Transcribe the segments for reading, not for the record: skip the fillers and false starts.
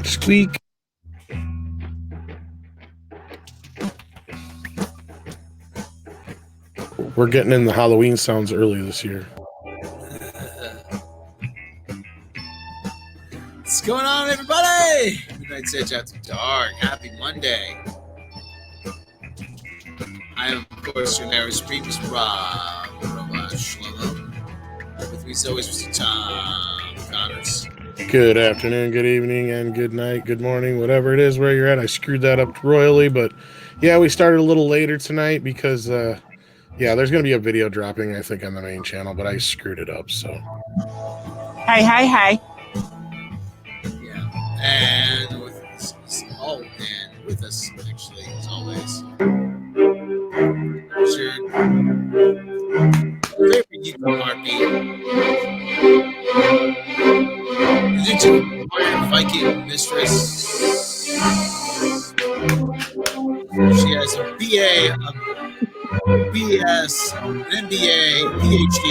Squeak. We're getting in the Halloween sounds early this year. What's going on, everybody? Midnight Sage After Dark. Happy Monday. I am, of course, your Harris Streams, Rob Shlomo. With me, as always, Mr. Tom Connors. Good afternoon, good evening, and good night, good morning, whatever it is where you're at. I screwed that up royally, but yeah, we started a little later tonight because, there's going to be a video dropping, I think, on the main channel, but I screwed it up, so. Hi. Yeah, and with us, actually, as always, is your favorite YouTube heartbeat, the YouTube Iron Viking mistress. She has a BA, a BS, an MBA, PhD.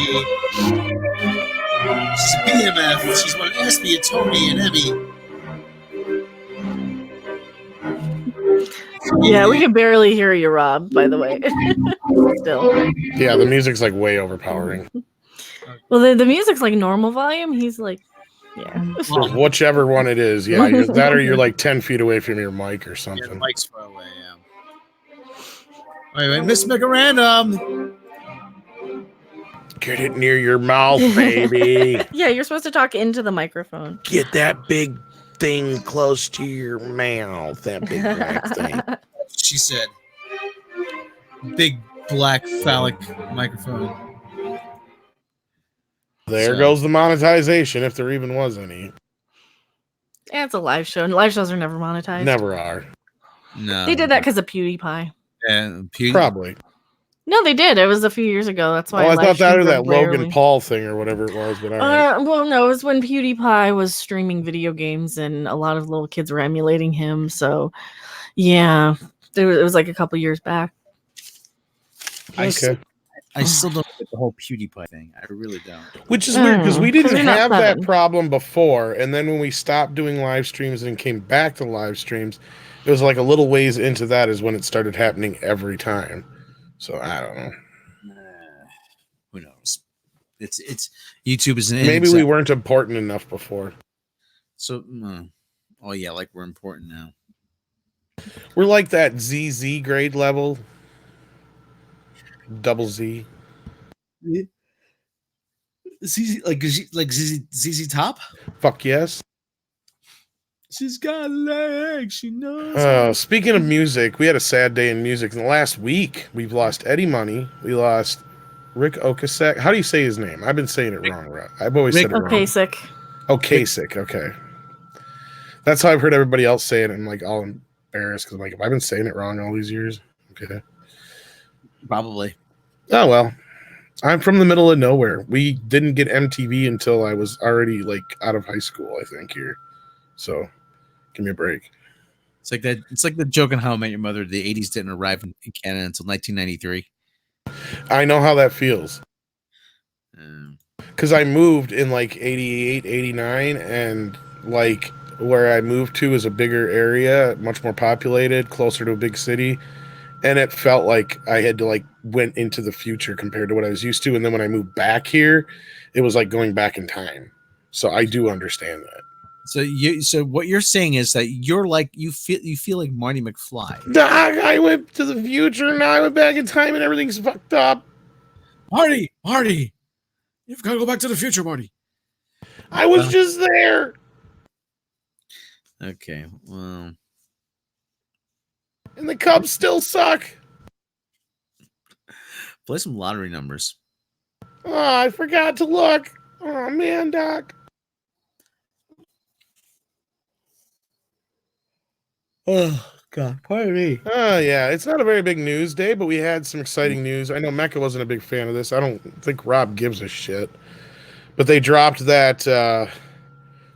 She's a BMF. She's won an ESPY, a Tony, an Emmy. Yeah, we can barely hear you, Rob, by the way. Still. Yeah, the music's like way overpowering. Well, the music's like normal volume. He's like, yeah. Or whichever one it is, yeah. That or you're like 10 feet away from your mic or something. Yeah, the mic's far away, yeah. Anyway, Miss McRandom. Get it near your mouth, baby. Yeah, you're supposed to talk into the microphone. Get that big thing close to your mouth. That big black thing. She said, big black phallic microphone. There goes the monetization, if there even was any. Yeah, it's a live show. Live shows are never monetized. Never are. No. They did that because of PewDiePie. And Probably. No, they did. It was a few years ago. That's why. I thought that or that Logan Paul thing or whatever it was. But well, no, it was when PewDiePie was streaming video games and a lot of little kids were emulating him. So, yeah, it was like a couple years back. Okay. I still don't get the whole PewDiePie thing. I really don't. Which is weird because we didn't have that problem before. And then when we stopped doing live streams and came back to live streams, it was like a little ways into that is when it started happening every time. So I don't know. Who knows? It's YouTube is an maybe we weren't important enough before. So, oh yeah, like we're important now. We're like that ZZ grade level. Double Z. ZZ like ZZ Top. Fuck yes. She's got legs. She knows. Speaking of music, we had a sad day in music. In the last week, we've lost Eddie Money. We lost Rick Ocasek. How do you say his name? I've been saying it wrong. I've always said it wrong. Ocasek. Ocasek. Okay. That's how I've heard everybody else say it. I'm like all embarrassed because I'm like, have I been saying it wrong all these years? Okay. Probably. Oh, well. I'm from the middle of nowhere. We didn't get MTV until I was already like out of high school, I think, here. So give me a break. It's like that. It's like the joke on How I Met Your Mother. The 80s didn't arrive in Canada until 1993. I know how that feels. Because I moved in like 88, 89, and like where I moved to is a bigger area, much more populated, closer to a big city. And it felt like I had to like went into the future compared to what I was used to. And then when I moved back here, it was like going back in time. So I do understand that. So what you're saying is that you're like you feel like Marty McFly. Doc, I went to the future and now I went back in time and everything's fucked up. Marty, you've got to go back to the future, Marty. I was just there. Okay, well, and the Cubs still suck. Play some lottery numbers. Oh, I forgot to look. Oh man, Doc. Oh, God. Pardon me. Yeah. It's not a very big news day, but we had some exciting news. I know Mecca wasn't a big fan of this. I don't think Rob gives a shit. But they dropped that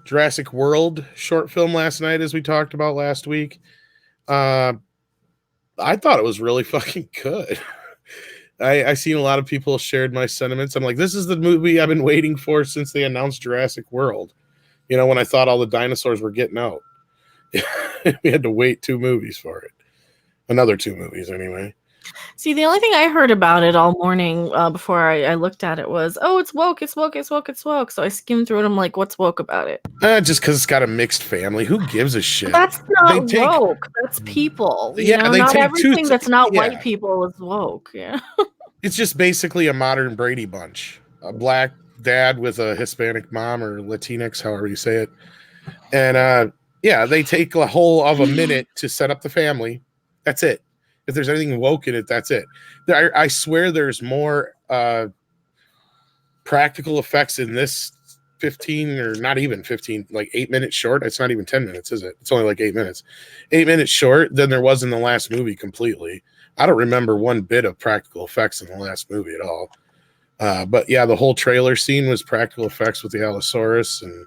Jurassic World short film last night, as we talked about last week. I thought it was really fucking good. I seen a lot of people shared my sentiments. I'm like, this is the movie I've been waiting for since they announced Jurassic World. You know, when I thought all the dinosaurs were getting out. We had to wait 2 movies for it. Another 2 movies, anyway. See, the only thing I heard about it all morning before I looked at it was, oh, it's woke, it's woke, it's woke, it's woke. So I skimmed through it. I'm like, what's woke about it? Just because it's got a mixed family. Who gives a shit? That's not woke. That's people. You know, not everything that's not white people is woke. Yeah. It's just basically a modern Brady Bunch. A black dad with a Hispanic mom, or Latinx, however you say it. And they take a whole of a minute to set up the family. That's it. If there's anything woke in it, that's it. I swear there's more practical effects in this 15, or not even 15, like 8 minutes short. It's not even 10 minutes, is it? It's only like 8 minutes. 8 minutes short than there was in the last movie completely. I don't remember one bit of practical effects in the last movie at all. But yeah, the whole trailer scene was practical effects with the Allosaurus, and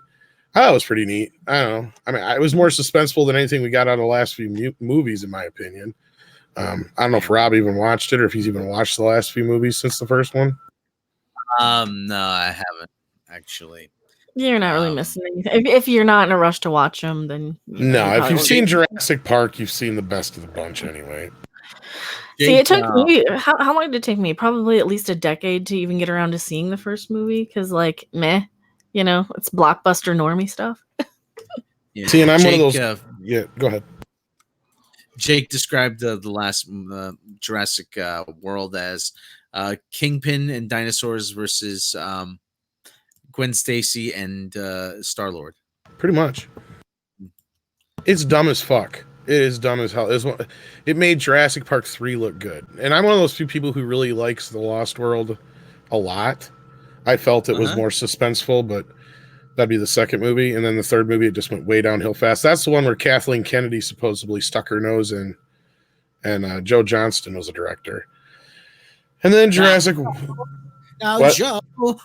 it was pretty neat. I don't know. I mean, it was more suspenseful than anything we got out of the last few movies, in my opinion. I don't know if Rob even watched it, or if he's even watched the last few movies since the first one. No, I haven't actually. You're not really missing anything. If you're not in a rush to watch them, then no. If you've seen Jurassic Park, you've seen the best of the bunch anyway. See, it took me. How long did it take me? Probably at least a decade to even get around to seeing the first movie. Because, like, meh, it's blockbuster normie stuff. Yeah. See, and I'm one of those. Yeah, go ahead. Jake described the last Jurassic World as Kingpin and dinosaurs versus Gwen Stacy and Star-Lord. Pretty much. It's dumb as fuck. It is dumb as hell. It made Jurassic Park 3 look good. And I'm one of those few people who really likes The Lost World a lot. I felt it was more suspenseful, but that'd be the second movie. And then the third movie, it just went way downhill fast. That's the one where Kathleen Kennedy supposedly stuck her nose in, and Joe Johnston was a director. And then Jurassic... Now, Joe,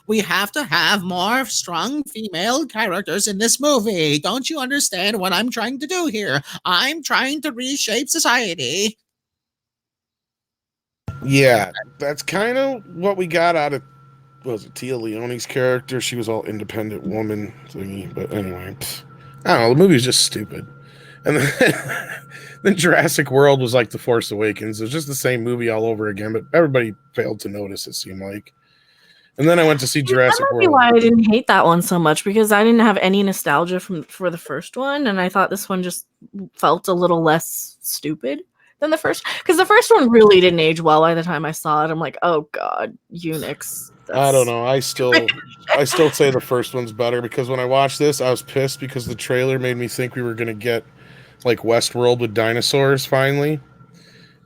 we have to have more strong female characters in this movie. Don't you understand what I'm trying to do here? I'm trying to reshape society. Yeah, that's kind of what we got out of, was it Tia Leone's character? She was all independent woman thingy. But anyway, I don't know. The movie was just stupid. And then Jurassic World was like The Force Awakens. It was just the same movie all over again, but everybody failed to notice, it seemed like. And then I went to see Jurassic World. That might be why I didn't hate that one so much, because I didn't have any nostalgia for the first one, and I thought this one just felt a little less stupid than the first. Because the first one really didn't age well by the time I saw it. I'm like, oh god, Unix. I don't know. I still say the first one's better, because when I watched this, I was pissed because the trailer made me think we were going to get like Westworld with dinosaurs finally,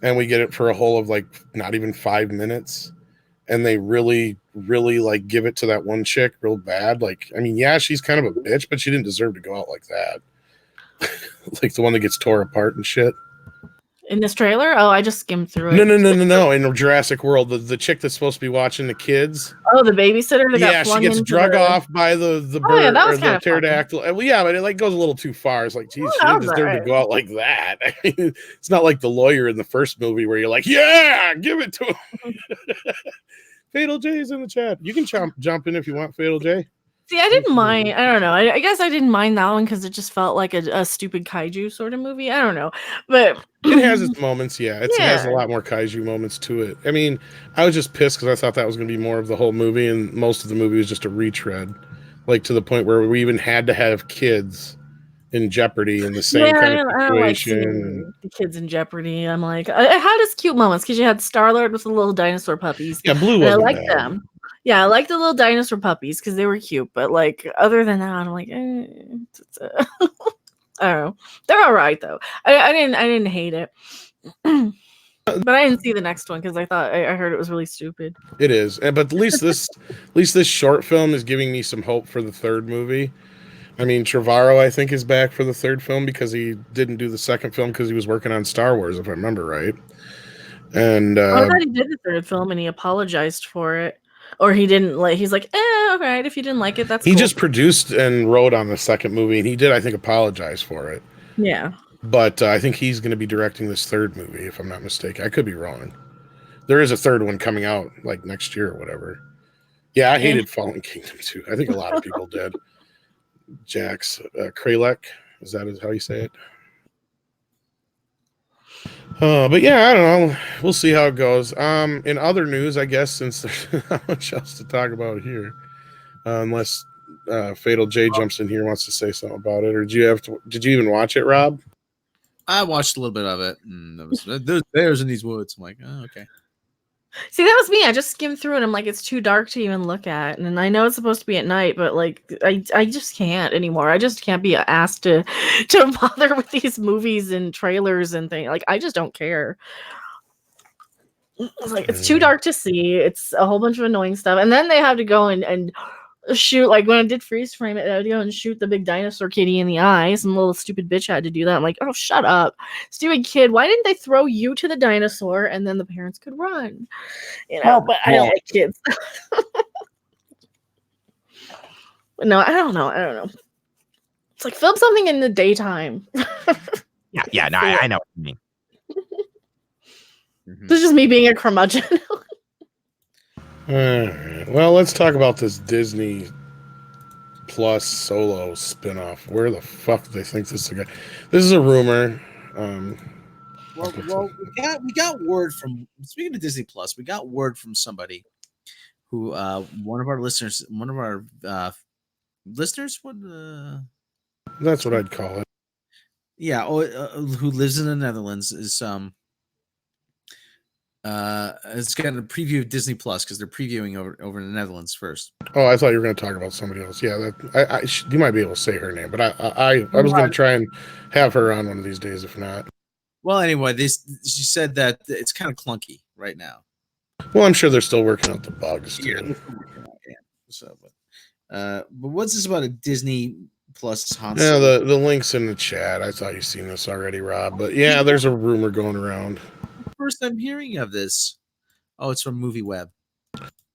and we get it for a whole of like not even 5 minutes. And they really, really like give it to that one chick real bad. Like, I mean, yeah, she's kind of a bitch, but she didn't deserve to go out like that. Like the one that gets tore apart and shit. In this trailer? Oh, I just skimmed through it. No. In Jurassic World, the chick that's supposed to be watching the kids. Oh, the babysitter that got flung she gets drug off by the bird or the pterodactyl. Well, yeah, but it like goes a little too far. It's like, geez, she didn't deserve to go out like that. It's not like the lawyer in the first movie where you're like, yeah, give it to him. Fatal J's in the chat. You can jump in if you want, Fatal J. See, I didn't mind. I don't know. I guess I didn't mind that one because it just felt like a stupid kaiju sort of movie. I don't know, but it has its moments. Yeah, it has a lot more kaiju moments to it. I mean, I was just pissed because I thought that was going to be more of the whole movie, and most of the movie was just a retread, like to the point where we even had to have kids in jeopardy in the same kind of situation. I don't like the kids in jeopardy. I'm like, I had its cute moments because you had Star-Lord with the little dinosaur puppies. Yeah, Blue wasn't I liked them. Yeah, I like the little dinosaur puppies because they were cute. But like, other than that, I'm like, I don't know. They're all right though. I didn't hate it, but I didn't see the next one because I thought I heard it was really stupid. It is, but at least this short film is giving me some hope for the third movie. I mean, Trevorrow, I think, is back for the third film because he didn't do the second film because he was working on Star Wars, if I remember right. And I thought he did the third film and he apologized for it. Or he didn't like. He's like, all right. If you didn't like it, that's. He just produced and wrote on the second movie, and he did, I think, apologize for it. Yeah. But I think he's going to be directing this third movie, if I'm not mistaken. I could be wrong. There is a third one coming out like next year or whatever. Yeah, I hated Fallen Kingdom too. I think a lot of people did. Jax Kralek, is that how you say it? But yeah, I don't know. We'll see how it goes. In other news, I guess since there's not much else to talk about here, unless Fatal J jumps in here and wants to say something about it, or did you even watch it, Rob? I watched a little bit of it. And there's bears in these woods. I'm like, oh, okay. See, that was me. I just skimmed through it. I'm like, it's too dark to even look at. And I know it's supposed to be at night, but like, I just can't anymore. I just can't be asked to bother with these movies and trailers and things. Like, I just don't care. It's like, it's too dark to see. It's a whole bunch of annoying stuff. And then they have to go and shoot, like when I did freeze frame it, I had to go and shoot the big dinosaur kitty in the eye. Some little stupid bitch had to do that. I'm like, oh, shut up. Stupid kid. Why didn't they throw you to the dinosaur and then the parents could run? You know, but I don't like kids. No, I don't know. It's like film something in the daytime. Yeah, no, I know what you mean. This is just me being a curmudgeon. All right. Well, let's talk about this Disney Plus Solo spinoff. Where the fuck do they think this is going? This is a rumor. Well, we got word from, speaking of Disney Plus, we got word from somebody who one of our listeners, That's what I'd call it. Yeah, who lives in the Netherlands it's got a preview of Disney Plus because they're previewing over in the Netherlands first. Oh, I thought you were going to talk about somebody else. Yeah, you might be able to say her name, but I was going to try and have her on one of these days, if not. Well, anyway, she said that it's kind of clunky right now. Well, I'm sure they're still working out the bugs too. Yeah. So, but what's this about a Disney Plus Han Yeah, Solo? the link's in the chat. I thought you've seen this already, Rob. But yeah, there's a rumor going around. First I'm hearing of this. Oh, it's from Movie Web.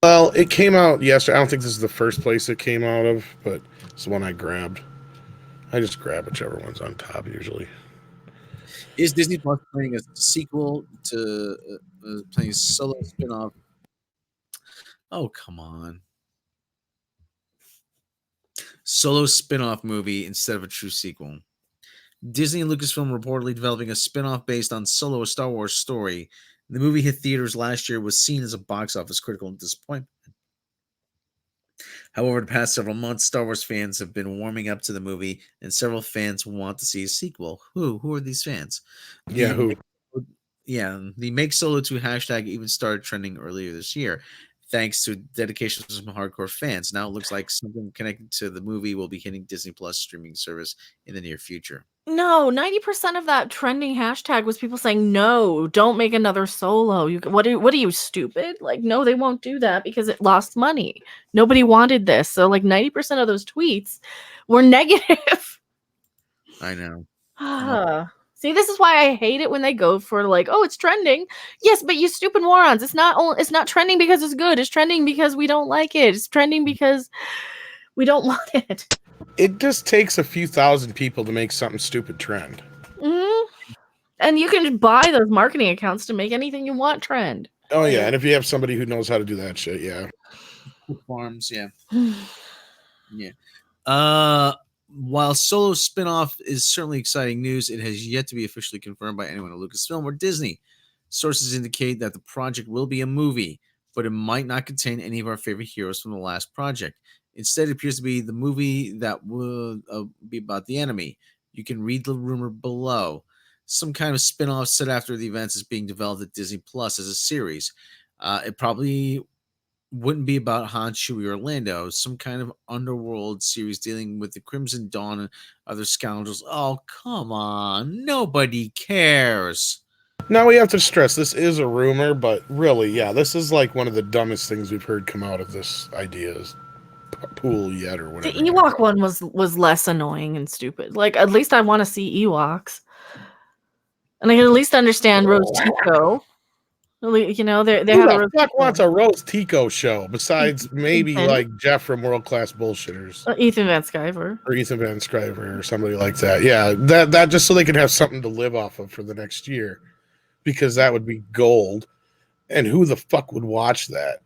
Well, it came out yesterday. I don't think this is the first place it came out of, but it's the one I grabbed. I just grab whichever one's on top usually. Is Disney Plus playing a sequel to playing a Solo spinoff? Oh, come on. Solo spinoff movie instead of a true sequel. Disney and Lucasfilm reportedly developing a spinoff based on Solo, a Star Wars story. The movie hit theaters last year, was seen as a box office critical disappointment. However, the past several months, Star Wars fans have been warming up to the movie, and several fans want to see a sequel. Who are these fans? Yeah, who? Yeah, the Make Solo 2 hashtag even started trending earlier this year, thanks to dedication from some hardcore fans. Now it looks like something connected to the movie will be hitting Disney Plus streaming service in the near future. No, 90% of that trending hashtag was people saying, no, don't make another Solo. What are you, stupid? Like, no, they won't do that because it lost money. Nobody wanted this. So like 90% of those tweets were negative. I know. See, this is why I hate it when they go for like, oh, it's trending. Yes, but you stupid morons. It's not trending because it's good. It's trending because we don't like it. It's trending because we don't want it. It just takes a few thousand people to make something stupid trend. Mm-hmm. And you can buy those marketing accounts to make anything you want trend. Oh yeah, and if you have somebody who knows how to do that shit, yeah. Farms, yeah. Yeah. While Solo spinoff is certainly exciting news, it has yet to be officially confirmed by anyone at Lucasfilm or Disney. Sources indicate that the project will be a movie, but it might not contain any of our favorite heroes from the last project. Instead, it appears to be the movie that will be about the enemy. You can read the rumor below. Some kind of spin-off set after the events is being developed at Disney Plus as a series. It probably wouldn't be about Han, Chewie, or Lando. Some kind of underworld series dealing with the Crimson Dawn and other scoundrels. Oh, come on. Nobody cares. Now we have to stress this is a rumor, but really, yeah, this is like one of the dumbest things we've heard come out of this ideas pool yet or whatever. The Ewok one was less annoying and stupid. Like, at least I want to see Ewoks. And I can at least understand Rose Tico. You know, they Who have the fuck wants a Rose Tico show besides maybe like Jeff from World Class Bullshitters, Ethan Van Sciver, or Ethan Van Sciver, or somebody like that. Yeah, that just so they can have something to live off of for the next year, because that would be gold. And who the fuck would watch that?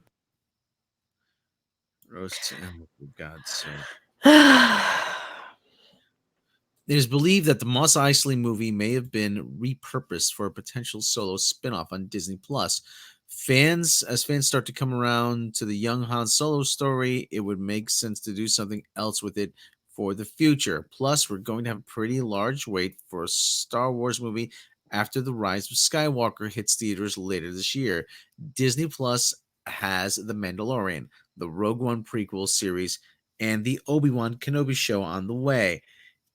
Rose Tico, for God's sake. It is believed that the Mos Eisley movie may have been repurposed for a potential solo spin-off on Disney Plus. As fans start to come around to the young Han Solo story, it would make sense to do something else with it for the future. Plus, we're going to have a pretty large wait for a Star Wars movie after The Rise of Skywalker hits theaters later this year. Disney Plus has The Mandalorian, the Rogue One prequel series, and the Obi-Wan Kenobi show on the way.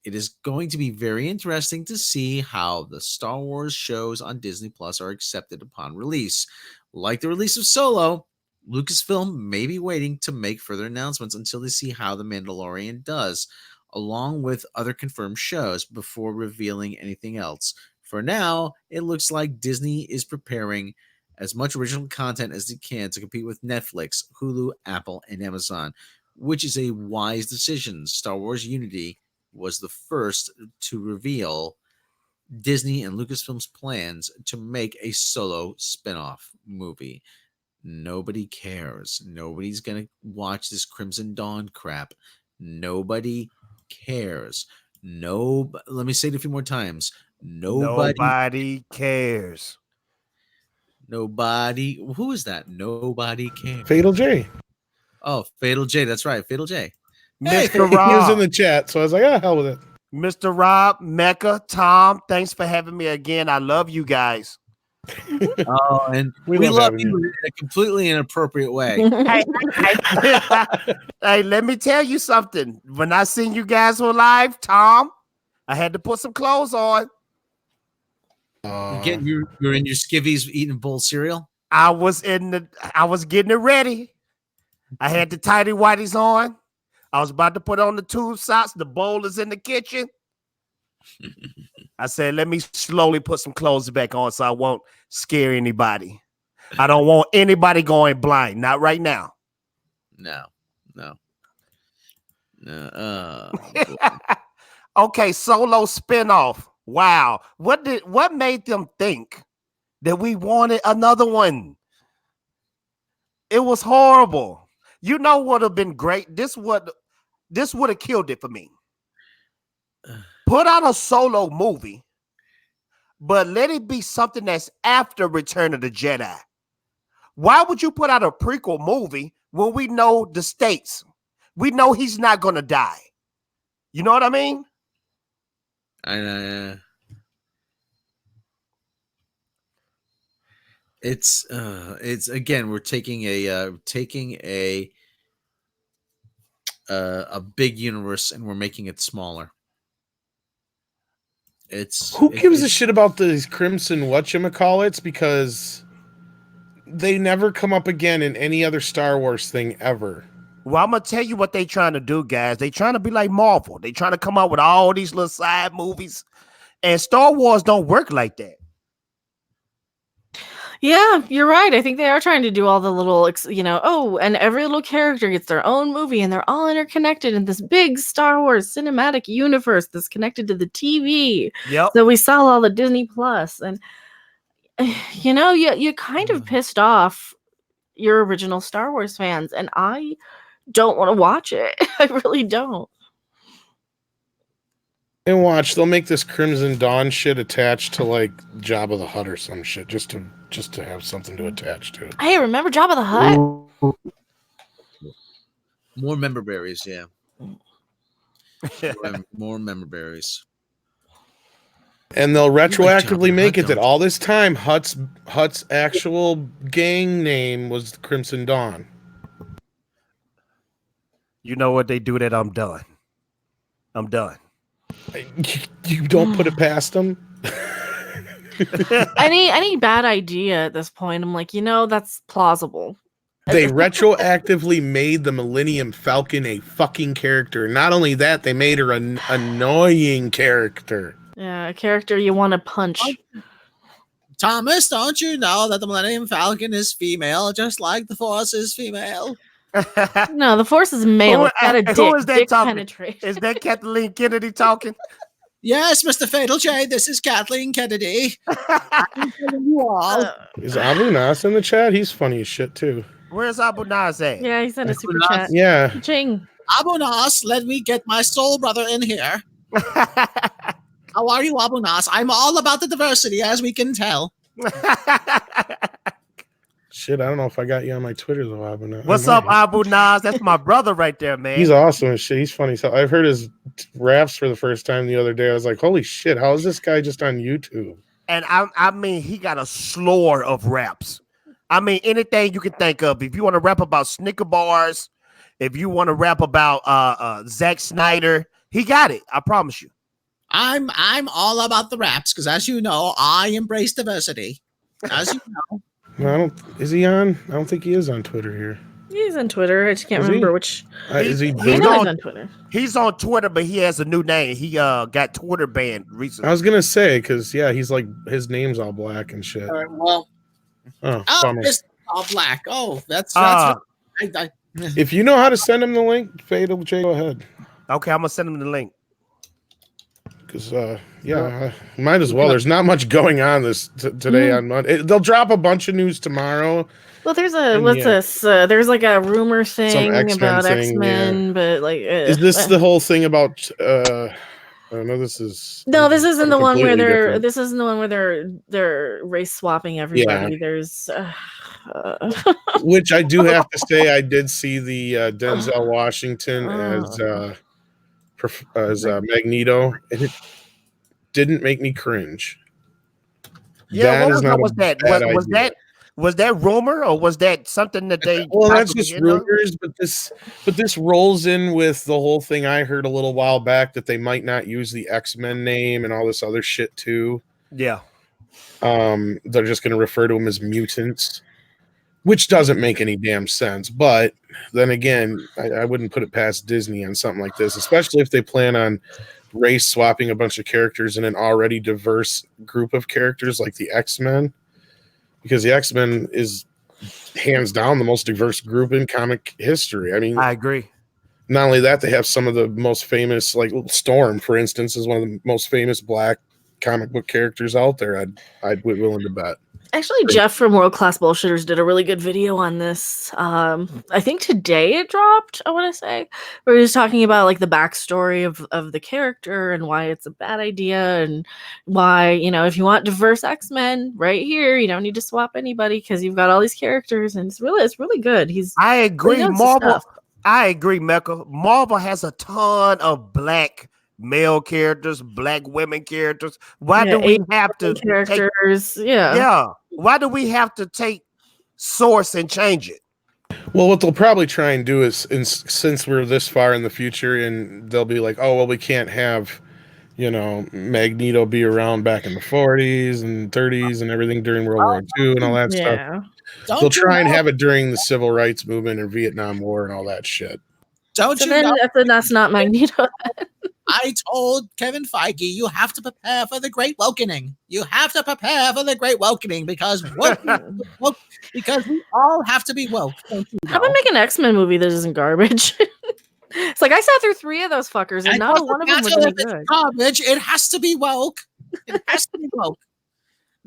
It is going to be very interesting to see how the Star Wars shows on Disney Plus are accepted upon release. Like the release of Solo, Lucasfilm may be waiting to make further announcements until they see how The Mandalorian does, along with other confirmed shows, before revealing anything else. For now, it looks like Disney is preparing as much original content as they can to compete with Netflix, Hulu, Apple, and Amazon, which is a wise decision. Star Wars Unity was the first to reveal Disney and Lucasfilm's plans to make a Solo spin-off movie. Nobody cares. Nobody's going to watch this Crimson Dawn crap. Nobody cares. Let me say it a few more times. Nobody cares. Nobody. Who is that? Nobody cares. Fatal J. Oh, Fatal J. That's right. Fatal J. Hey, Mr. He was in Rob, the chat, so I was like, oh, hell with it. Mr. Rob, Mecca, Tom, thanks for having me again. I love you guys. Oh, and we love love having you you. in a completely inappropriate way. Hey, let me tell you something. When I seen you guys were live, Tom, I had to put some clothes on. You're in your skivvies eating a bowl of cereal. I was getting it ready. I had the tidy whities on. I was about to put on the tube socks. The bowl is in the kitchen. I said, let me slowly put some clothes back on so I won't scare anybody. I don't want anybody going blind. Not right now. No. Okay, Solo spinoff. Wow. What made them think that we wanted another one? It was horrible. You know what would have been great? This would have killed it for me. Put out a Solo movie, but let it be something that's after Return of the Jedi. Why would you put out a prequel movie when we know the stakes? We know he's not going to die. You know what I mean? It's again, we're taking a big universe and we're making it smaller. Who gives a shit about these Crimson whatchamacallits? Because they never come up again in any other Star Wars thing ever. Well, I'm going to tell you what they trying to do, guys. They trying to be like Marvel. They trying to come out with all these little side movies. And Star Wars don't work like that. Yeah, you're right. I think they are trying to do all the little, and every little character gets their own movie and they're all interconnected in this big Star Wars cinematic universe that's connected to the TV. Yep. So we sell all the Disney Plus, and you kind of pissed off your original Star Wars fans, and I don't want to watch it. I really don't. And watch, they'll make this Crimson Dawn shit attached to like Jabba the Hutt or some shit, just to have something to attach to. Hey, remember Jabba the Hutt? More member berries, yeah. More member berries. And they'll retroactively make it that all this time Hutt's actual gang name was Crimson Dawn. You know what? They do that, I'm done. I'm done. You don't put it past them. Any bad idea at this point, I'm like, that's plausible. They retroactively made the Millennium Falcon a fucking character. Not only that, they made her an annoying character. Yeah, a character you want to punch. Thomas, don't you know that the Millennium Falcon is female, just like the Force is female? No, the Force is male. Who is that dick talking? Penetration. Is that Kathleen Kennedy talking? Yes, Mr. Fatal J, this is Kathleen Kennedy. I'm telling you all. Is Abu Nas in the chat? He's funny as shit too. Where's Abu Nas at? Yeah, he sent a super chat. Yeah. Ching. Abu Nas, let me get my soul brother in here. How are you, Abu Nas? I'm all about the diversity, as we can tell. Shit, I don't know if I got you on my Twitter though, Abu. What's up, Abu Nas? That's my brother right there, man. He's awesome and shit. He's funny. So I've heard his raps for the first time the other day. I was like, holy shit, how is this guy just on YouTube? And I mean, he got a slore of raps. I mean, anything you can think of. If you want to rap about Snicker bars, if you want to rap about Zack Snyder, he got it. I promise you. I'm all about the raps because, as you know, I embrace diversity. As you know. No, is he on? I don't think he is on Twitter here. He's on Twitter. I just can't Is remember he? which. Is he? He's on Twitter. He's on Twitter, but he has a new name. He got Twitter banned recently. I was gonna say because he's like his name's all black and shit. All right, well, Bummer. it's all black. Oh, that's If you know how to send him the link, Fatal J, go ahead. Okay, I'm gonna send him the link. Because might as well. There's not much going on today on Monday. They'll drop a bunch of news tomorrow. Well, there's this? There's like a rumor thing about X-Men, but like, is this the whole thing about? No, this is. No, this isn't the one where they're. Different. This isn't the one where they're race swapping everybody. Yeah. There's. Which I do have to say, I did see the Denzel Washington as Magneto, and it didn't make me cringe. Yeah, was that rumor or was that something that they? Well, that's just rumors, but this rolls in with the whole thing I heard a little while back that they might not use the X-Men name and all this other shit too. Yeah, they're just going to refer to them as mutants, which doesn't make any damn sense. But then again, I wouldn't put it past Disney on something like this, especially if they plan on race swapping a bunch of characters in an already diverse group of characters like the X-Men, because the X-Men is hands down the most diverse group in comic history. I mean, I agree. Not only that, they have some of the most famous, like Storm, for instance, is one of the most famous black comic book characters out there. I'd be willing to bet. Actually, Jeff from World Class Bullshitters did a really good video on this. I think today it dropped, I want to say, where he was talking about like the backstory of the character and why it's a bad idea and why, if you want diverse X-Men right here, you don't need to swap anybody because you've got all these characters and it's really good. I agree, Marvel. I agree, Mecca. Marvel has a ton of black male characters, black women characters. Why do we have to characters? Why do we have to take source and change it? Well, what they'll probably try and do is, since we're this far in the future, and they'll be like, oh, well, we can't have, Magneto be around back in the 40s and 30s and everything during World War II and all that stuff. They'll try and have it during the Civil Rights Movement and Vietnam War and all that shit. Don't you know? Then that's not Magneto. I told Kevin Feige, you have to prepare for the Great Awakening. You have to prepare for the Great Awakening because we all have to be woke. How about make an X-Men movie that isn't garbage? It's like I sat through 3 of those fuckers, and not one of them was any good. Garbage. It has to be woke. It has to be woke.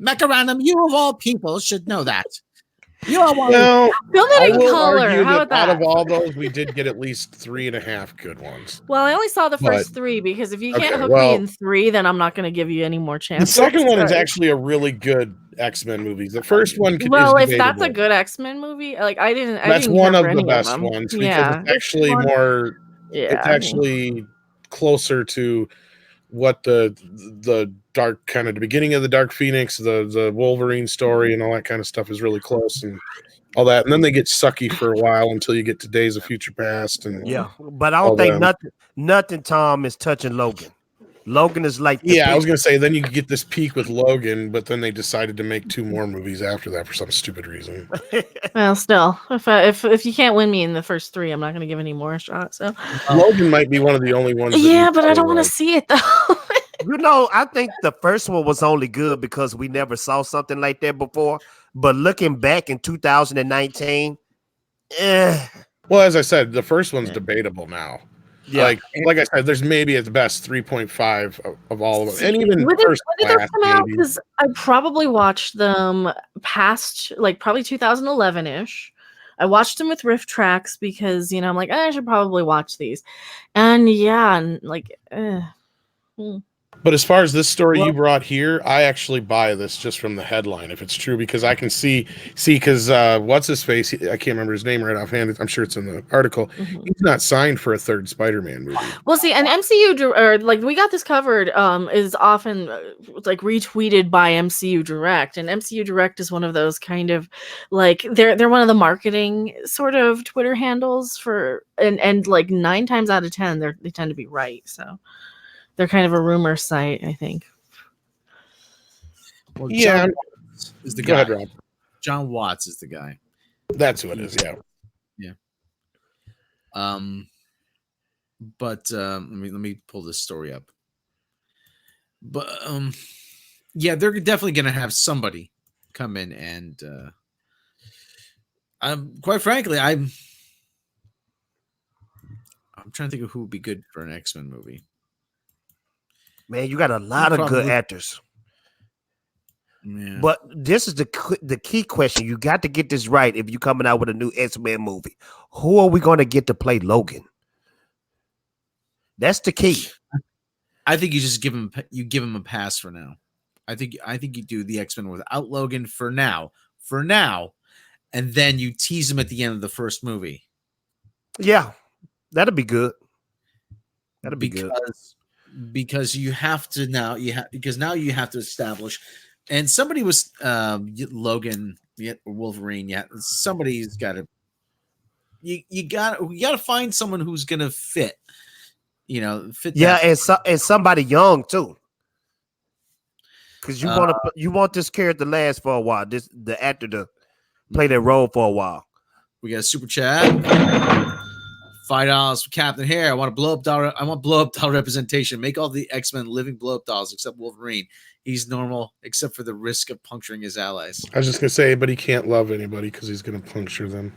Mecharanum, you of all people should know that. You are one. No, film it in color. How about that? Out of all those, we did get at least 3.5 good ones. Well, I only saw the first 3 because if you can't hook me in 3, then I'm not going to give you any more chances. The second one is actually a really good X-Men movie. The first one, if that's a good X-Men movie, like that's one of the best ones because it's actually more. Yeah, it's actually closer to what the dark kind of the beginning of the Dark Phoenix, the Wolverine story and all that kind of stuff is really close and all that. And then they get sucky for a while until you get to Days of Future Past. And but I don't think nothing Tom is touching Logan. Logan is like I was gonna say then you get this peak with Logan, but then they decided to make 2 more movies after that for some stupid reason. Well, still, if you can't win me in the first 3, I'm not gonna give any more a shot. So Logan might be one of the only ones. Yeah, but I don't want to see it though. I think the first one was only good because we never saw something like that before. But looking back in 2019, well, as I said, the first one's debatable now. Yeah, like I said, there's maybe at the best 3.5 of all of them, and even first class. Because I probably watched them past probably 2011-ish. I watched them with riff tracks because I'm like I should probably watch these, and But as far as this story Well- you brought here, I actually buy this just from the headline if it's true, because I can see because what's his face? I can't remember his name right offhand. I'm sure it's in the article. He's not signed for a third Spider-Man movie. Well, see, and MCU or like we got this covered is often like retweeted by MCU Direct, and MCU Direct is one of those kind of like they're one of the marketing sort of Twitter handles for and like 9 times out of 10 they tend to be right, so they're kind of a rumor site, I think. Well, Yeah. John Watts is the Go guy. ahead, Rob. John Watts is the guy. That's who it is. Yeah. But let me pull this story up. But yeah, they're definitely gonna have somebody come in and quite frankly, I'm trying to think of who would be good for an X-Men movie. Man, you got a lot of good Probably- actors. Yeah. But this is the key question. You got to get this right if you're coming out with a new X-Men movie. Who are we going to get to play Logan? That's the key. I think you just give him a pass for now. I think you do the X-Men without Logan for now, and then you tease him at the end of the first movie. Yeah, that'll be good. That'll be good. Because you have to now you have to establish, and somebody was Logan yet Wolverine yet somebody's got to you got to find someone who's gonna fit. Fit. Yeah, that. and somebody young too, because you want this character to last for a while. The actor to play that role for a while. We got a super chat. $5 for Captain Hair. I want blow up doll representation. Make all the X-Men living blow up dolls except Wolverine. He's normal except for the risk of puncturing his allies. I was just gonna say, but he can't love anybody because he's gonna puncture them.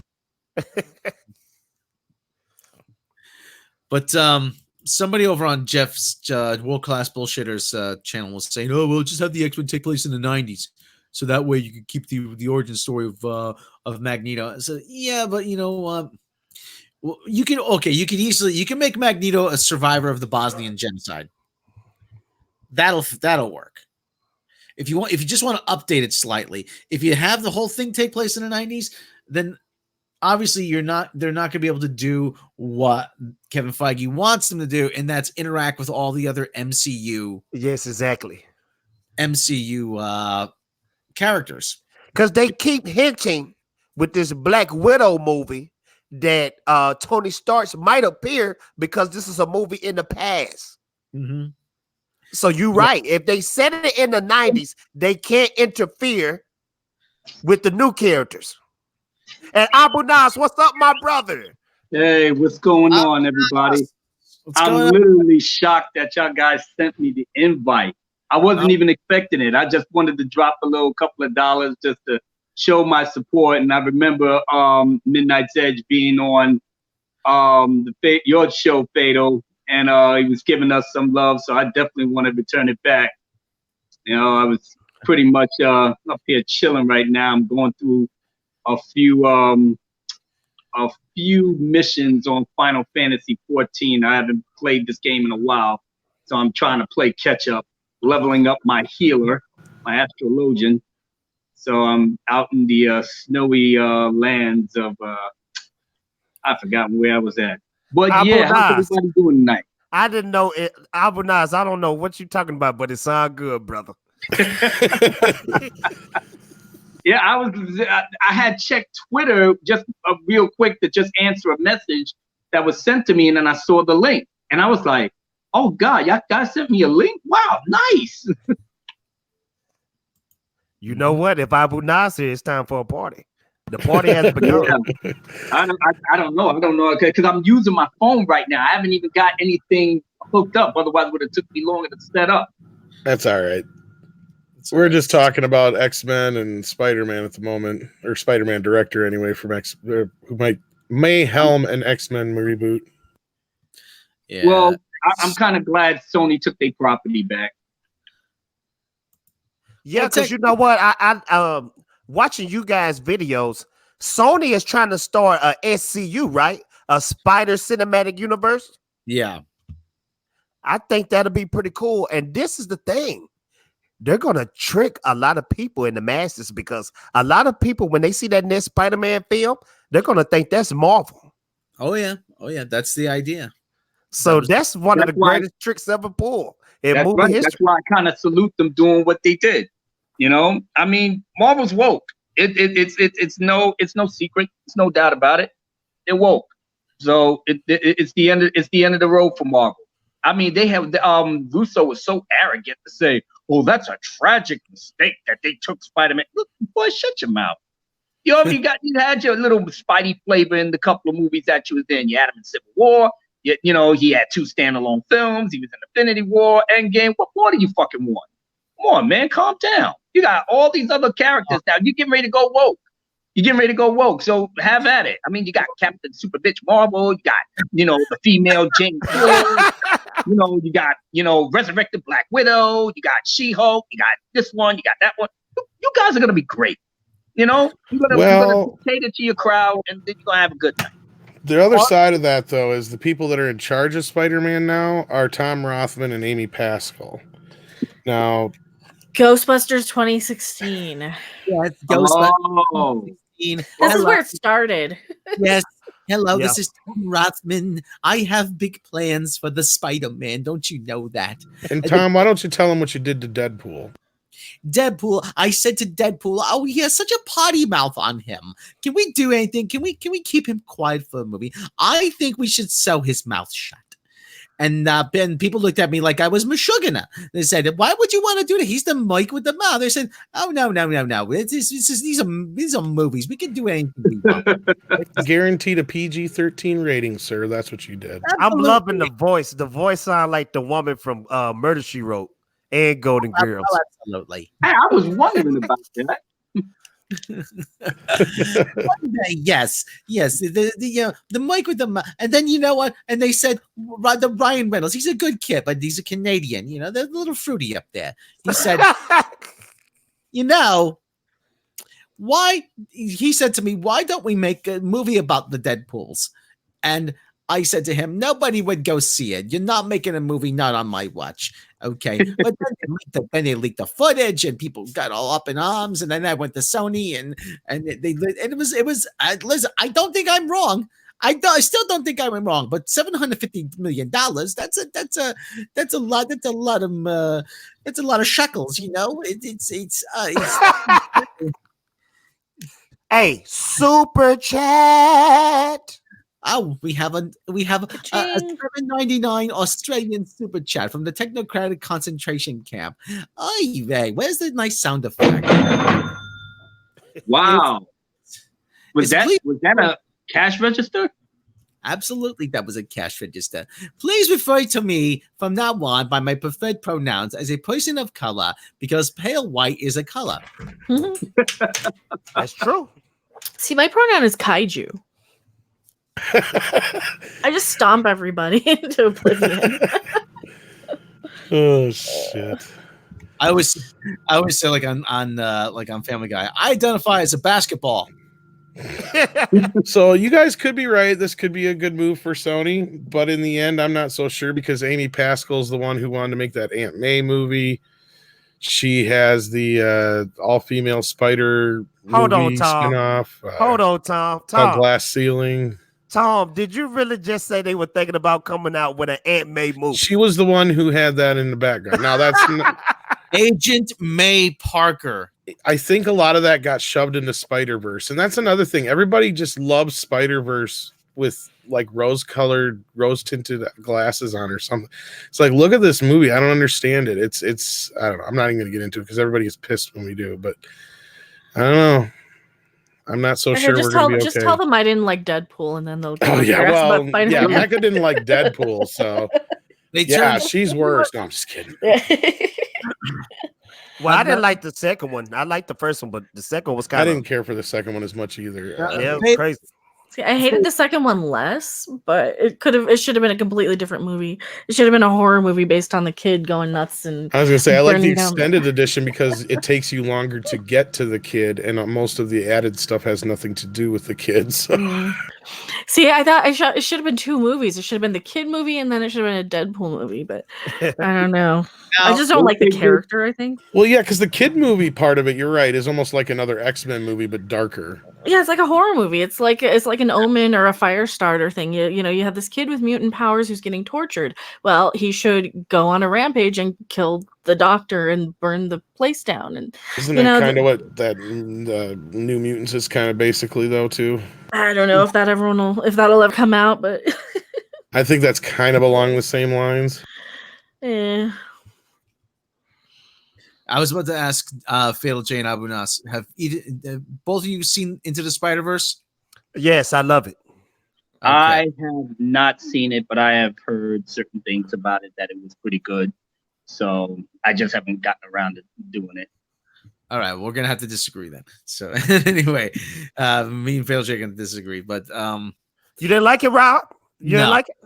But somebody over on Jeff's World Class Bullshitters channel was saying, "Oh, we'll just have the X-Men take place in the '90s, so that way you can keep the origin story of Magneto." So yeah, but well, you can make Magneto a survivor of the Bosnian genocide. That'll work. If you just want to update it slightly, if you have the whole thing take place in the '90s, then obviously they're not going to be able to do what Kevin Feige wants them to do, and that's interact with all the other MCU. Yes, exactly. MCU characters, because they keep hinting with this Black Widow movie that Tony Stark might appear because this is a movie in the past. Mm-hmm. So you're right. If they set it in the 90s, they can't interfere with the new characters. And Abu Nas, what's up, my brother? Hey, what's going on, everybody? I'm literally shocked that y'all guys sent me the invite. I wasn't even expecting it. I just wanted to drop a couple of dollars just to show my support. And I remember Midnight's Edge being on your show, Fado, and he was giving us some love. So I definitely want to return it back. I was pretty much up here chilling right now. I'm going through a few missions on Final Fantasy 14. I haven't played this game in a while, so I'm trying to play catch up, leveling up my healer, my astrologian. So I'm out in the snowy lands of I forgot where I was at. But yeah, how's everybody doing tonight? I didn't know it. Abu Nas, I don't know what you're talking about, but it sounds good, brother. Yeah, I had checked Twitter just real quick to just answer a message that was sent to me, and then I saw the link, and I was like, "Oh God, y'all guys sent me a link! Wow, nice." You know what? If Abu Nas here, it's time for a party. The party has begun. Yeah. I don't know, because I'm using my phone right now. I haven't even got anything hooked up. Otherwise, it would have took me longer to set up. That's all right. We're just talking about X-Men and Spider-Man at the moment, or Spider-Man director anyway, from who may helm an X-Men reboot. Yeah. Well, I'm kind of glad Sony took their property back. Yeah, because you know what? I watching you guys' videos, Sony is trying to start a SCU, right? A Spider Cinematic Universe. Yeah. I think that'll be pretty cool. And this is the thing. They're going to trick a lot of people in the masses because a lot of people, when they see that next Spider-Man film, they're going to think that's Marvel. Oh yeah, that's the idea. So that's one of the greatest tricks ever pulled in movie history. That's why I kind of salute them doing what they did. You know, I mean, Marvel's woke. It's no secret. It's no doubt about it. It woke. So it's the end. It's the end of the road for Marvel. I mean, they have Russo was so arrogant to say, "Well, that's a tragic mistake that they took Spider-Man." Look, boy, shut your mouth. You had your little Spidey flavor in the couple of movies that you was in. You had him in Civil War. You know, he had 2 standalone films. He was in Infinity War, Endgame. What more do you fucking want? Come on, man, calm down. You got all these other characters now. You're getting ready to go woke. So have at it. I mean, you got Captain Super Bitch Marvel. You got, the female Jane. You got, Resurrected Black Widow. You got She-Hulk. You got this one. You got that one. You guys are gonna be great. You're gonna cater to your crowd, and then you're gonna have a good time. The other side of that, though, is the people that are in charge of Spider-Man now are Tom Rothman and Amy Pascal. Now, Ghostbusters 2016. Yeah, it's Ghostbusters 2016. This is where it started. Yes. Hello, This is Tom Rothman. I have big plans for the Spider-Man. Don't you know that? And Tom, why don't you tell him what you did to Deadpool? I said to Deadpool, "Oh, he has such a potty mouth on him. Can we do anything? Can we keep him quiet for a movie? I think we should sew his mouth shut." And Ben, people looked at me like I was Meshuggah. They said, "Why would you want to do that? He's the Mike with the mouth." They said, "Oh no. These are movies. We can do anything we want." Guaranteed a PG-13 rating, sir. That's what you did. Absolutely. I'm loving the voice. The voice sounds like the woman from Murder, She Wrote and Golden Girls. Absolutely. Hey, I was wondering about that. Yes. The Mike with the and then you know what? And they said the Ryan Reynolds. He's a good kid, but he's a Canadian. They're a little fruity up there. He said, why? He said to me, "Why don't we make a movie about the Deadpools?" And I said to him, "Nobody would go see it. You're not making a movie, not on my watch." Okay. But then they leaked the footage and people got all up in arms. And then I went to Sony and it was listen, I don't think I'm wrong. I still don't think I'm wrong, but $750 million, that's a lot of shekels, it's Hey, super chat. Oh, we have a $7.99 Australian super chat from the Technocratic concentration camp. Oy vey, where's the nice sound effect? Wow. Was that a cash register? Absolutely, that was a cash register. Please refer to me from now on by my preferred pronouns as a person of color because pale white is a color. That's true. See, my pronoun is kaiju. I just stomp everybody into oblivion. Oh shit! I always say like on Family Guy, I identify as a basketball. So you guys could be right. This could be a good move for Sony, but in the end, I'm not so sure because Amy Pascal's the one who wanted to make that Aunt May movie. She has the all-female Spider movie spinoff. Hold on, Tom. Glass Ceiling. Tom, did you really just say they were thinking about coming out with an Aunt May movie? She was the one who had that in the background. Now that's Agent May Parker. I think a lot of that got shoved into Spider-Verse, and that's another thing. Everybody just loves Spider-Verse with like rose-colored, rose-tinted glasses on or something. It's like, look at this movie. I don't understand it. It's I don't know. I'm not even going to get into it because everybody is pissed when we do, but I don't know. I'm not so sure we're going to be okay. Just tell them I didn't like Deadpool, and then they'll. Mecca didn't like Deadpool, so she's worse. No, I'm just kidding. Well, I didn't like the second one. I liked the first one, but the second one was kind of. I didn't care for the second one as much either. Yeah, it was crazy. See, I hated the second one less, but it should have been a completely different movie. It should have been a horror movie based on the kid going nuts and I was gonna say I like the burning down extended edition because it takes you longer to get to the kid, and most of the added stuff has nothing to do with the kids. See, I thought it should have been 2 movies. It should have been the kid movie, and then it should have been a Deadpool movie. But I don't know. I just don't like the character, I think. Well, yeah, because the kid movie part of it, you're right, is almost like another X-Men movie, but darker. Yeah, it's like a horror movie. It's like an Omen or a Firestarter thing. You know, you have this kid with mutant powers who's getting tortured. Well, he should go on a rampage and kill the doctor and burn the place down. And isn't that kind of what that New Mutants is kind of basically though too? I don't know if that'll ever come out, but I think that's kind of along the same lines. Yeah. I was about to ask Fatal Jane Abunas, have both of you seen Into the Spider-Verse? Yes, I love it. Okay. I have not seen it, but I have heard certain things about it, that it was pretty good. So I just haven't gotten around to doing it. All right, we're gonna have to disagree then. So anyway, me and Fatal Jane are gonna disagree. But you didn't like it, Rob? You didn't like it?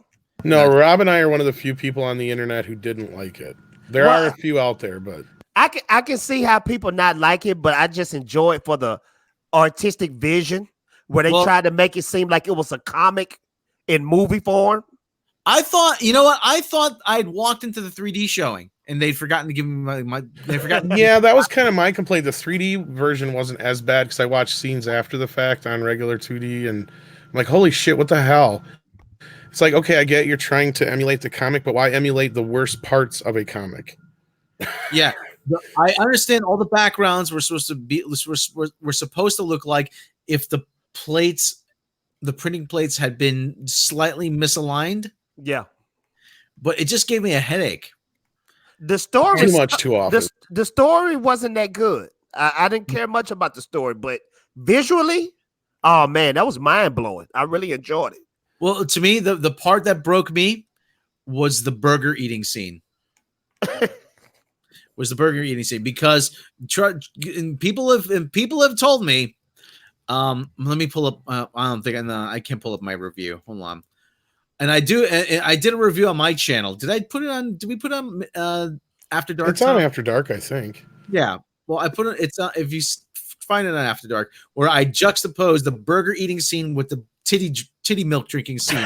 No, Rob and I are one of the few people on the internet who didn't like it. There are a few out there, but I can see how people not like it, but I just enjoy it for the artistic vision where they tried to make it seem like it was a comic in movie form. I thought, you know what? I thought I'd walked into the 3D showing and they'd forgotten to give me they forgot. Yeah, that was kind of my complaint. The 3D version wasn't as bad because I watched scenes after the fact on regular 2D and I'm like, holy shit, what the hell? It's like, okay, I get you're trying to emulate the comic, but why emulate the worst parts of a comic? Yeah. I understand all the backgrounds were supposed to be were supposed to look like if the printing plates had been slightly misaligned. Yeah. But it just gave me a headache. The story too often. The story wasn't that good. I didn't care much about the story, but visually, oh man, that was mind blowing. I really enjoyed it. Well, to me, the part that broke me was the burger eating scene. Because people have told me. Let me pull up. I can't pull up my review. Hold on. And I did a review on my channel. Did we put it on After Dark? It's on After Dark, I think. Yeah. Well, I put it. It's if you find it on After Dark, where I juxtapose the burger eating scene with the titty milk drinking scene.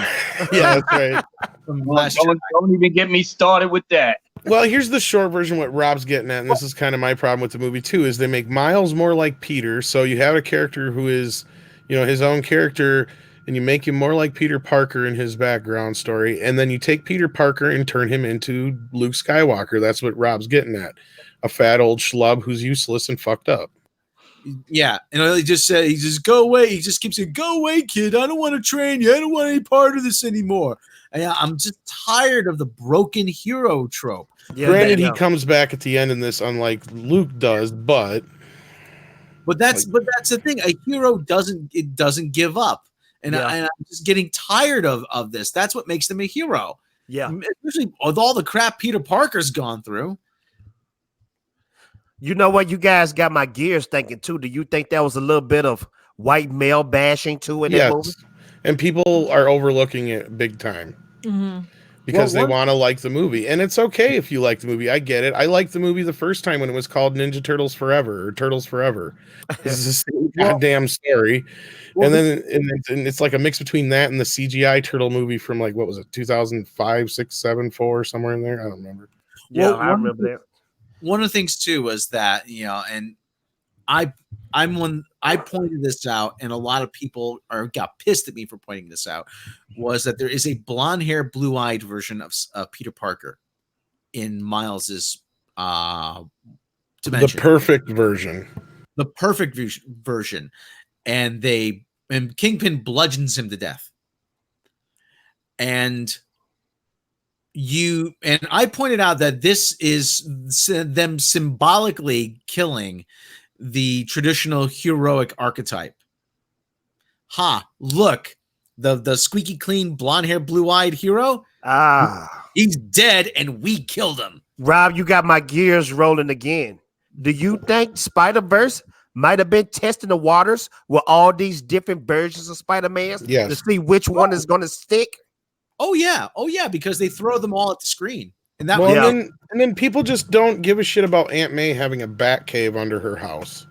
Yeah, that's right. Don't even get me started with that. Well, here's the short version. What Rob's getting at, and this is kind of my problem with the movie too, is they make Miles more like Peter. So you have a character who is, his own character, and you make him more like Peter Parker in his background story, and then you take Peter Parker and turn him into Luke Skywalker. That's what Rob's getting at. A fat old schlub who's useless and fucked up. Yeah, and he just said, he just go away. He just keeps saying, "Go away, kid. I don't want to train you. I don't want any part of this anymore." And I'm just tired of the broken hero trope. Yeah, granted, he comes back at the end in this, unlike Luke does, but that's the thing. A hero doesn't give up, and I'm just getting tired of this. That's what makes them a hero. Yeah, especially with all the crap Peter Parker's gone through. You know what? You guys got my gears thinking too. Do you think that was a little bit of white male bashing too in that movie? And people are overlooking it big time because they want to like the movie. And it's okay if you like the movie. I get it. I liked the movie the first time when it was called Ninja Turtles Forever or Turtles Forever. This is the same goddamn story. And then it's like a mix between that and the CGI turtle movie from like, what was it, 2005, 6, 7, 4, somewhere in there? I don't remember. Yeah, I remember that. One of the things too was that, and I pointed this out, and a lot of people got pissed at me for pointing this out, was that there is a blonde hair, blue-eyed version of Peter Parker in Miles's dimension. The perfect version. The perfect version. And Kingpin bludgeons him to death. And I pointed out that this is them symbolically killing the traditional heroic archetype. Look, the squeaky clean, blonde hair, blue-eyed hero. He's dead and we killed him. Rob, you got my gears rolling again. Do you think Spider-Verse might have been testing the waters with all these different versions of Spider-Man Yes. to see which one is going to stick. Oh yeah, because they throw them all at the screen, and that Well, Yeah. and then people just don't give a shit about Aunt May having a bat cave under her house.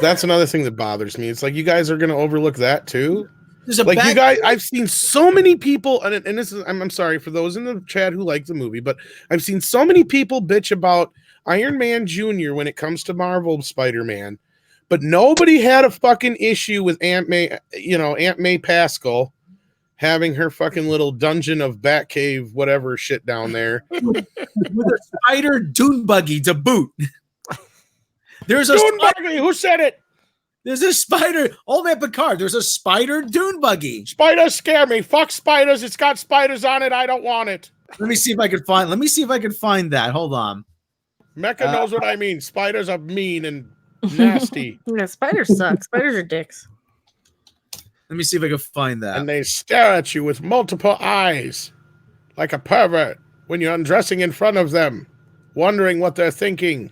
That's another thing that bothers me. It's like you guys are going to overlook that too. there's a Like you bad guys, I've seen so many people, and this is I'm sorry for those in the chat who like the movie, but I've seen so many people bitch about Iron Man Jr. when it comes to Marvel Spider-Man, but nobody had a fucking issue with Aunt May, Aunt May Pascal having her fucking little dungeon of Batcave, whatever shit down there. with a spider dune buggy to boot. There's a Dune buggy, who said it? There's a spider. Old Man Picard. There's a spider dune buggy. Spiders scare me. Fuck spiders. It's got spiders on it. I don't want it. Let me see if I can find that. Hold on. Mecca knows what I mean. Spiders are mean and nasty. Yeah, spiders suck. Spiders are dicks. Let me see if I can find that. And they stare at you with multiple eyes, like a pervert, when you're undressing in front of them, wondering what they're thinking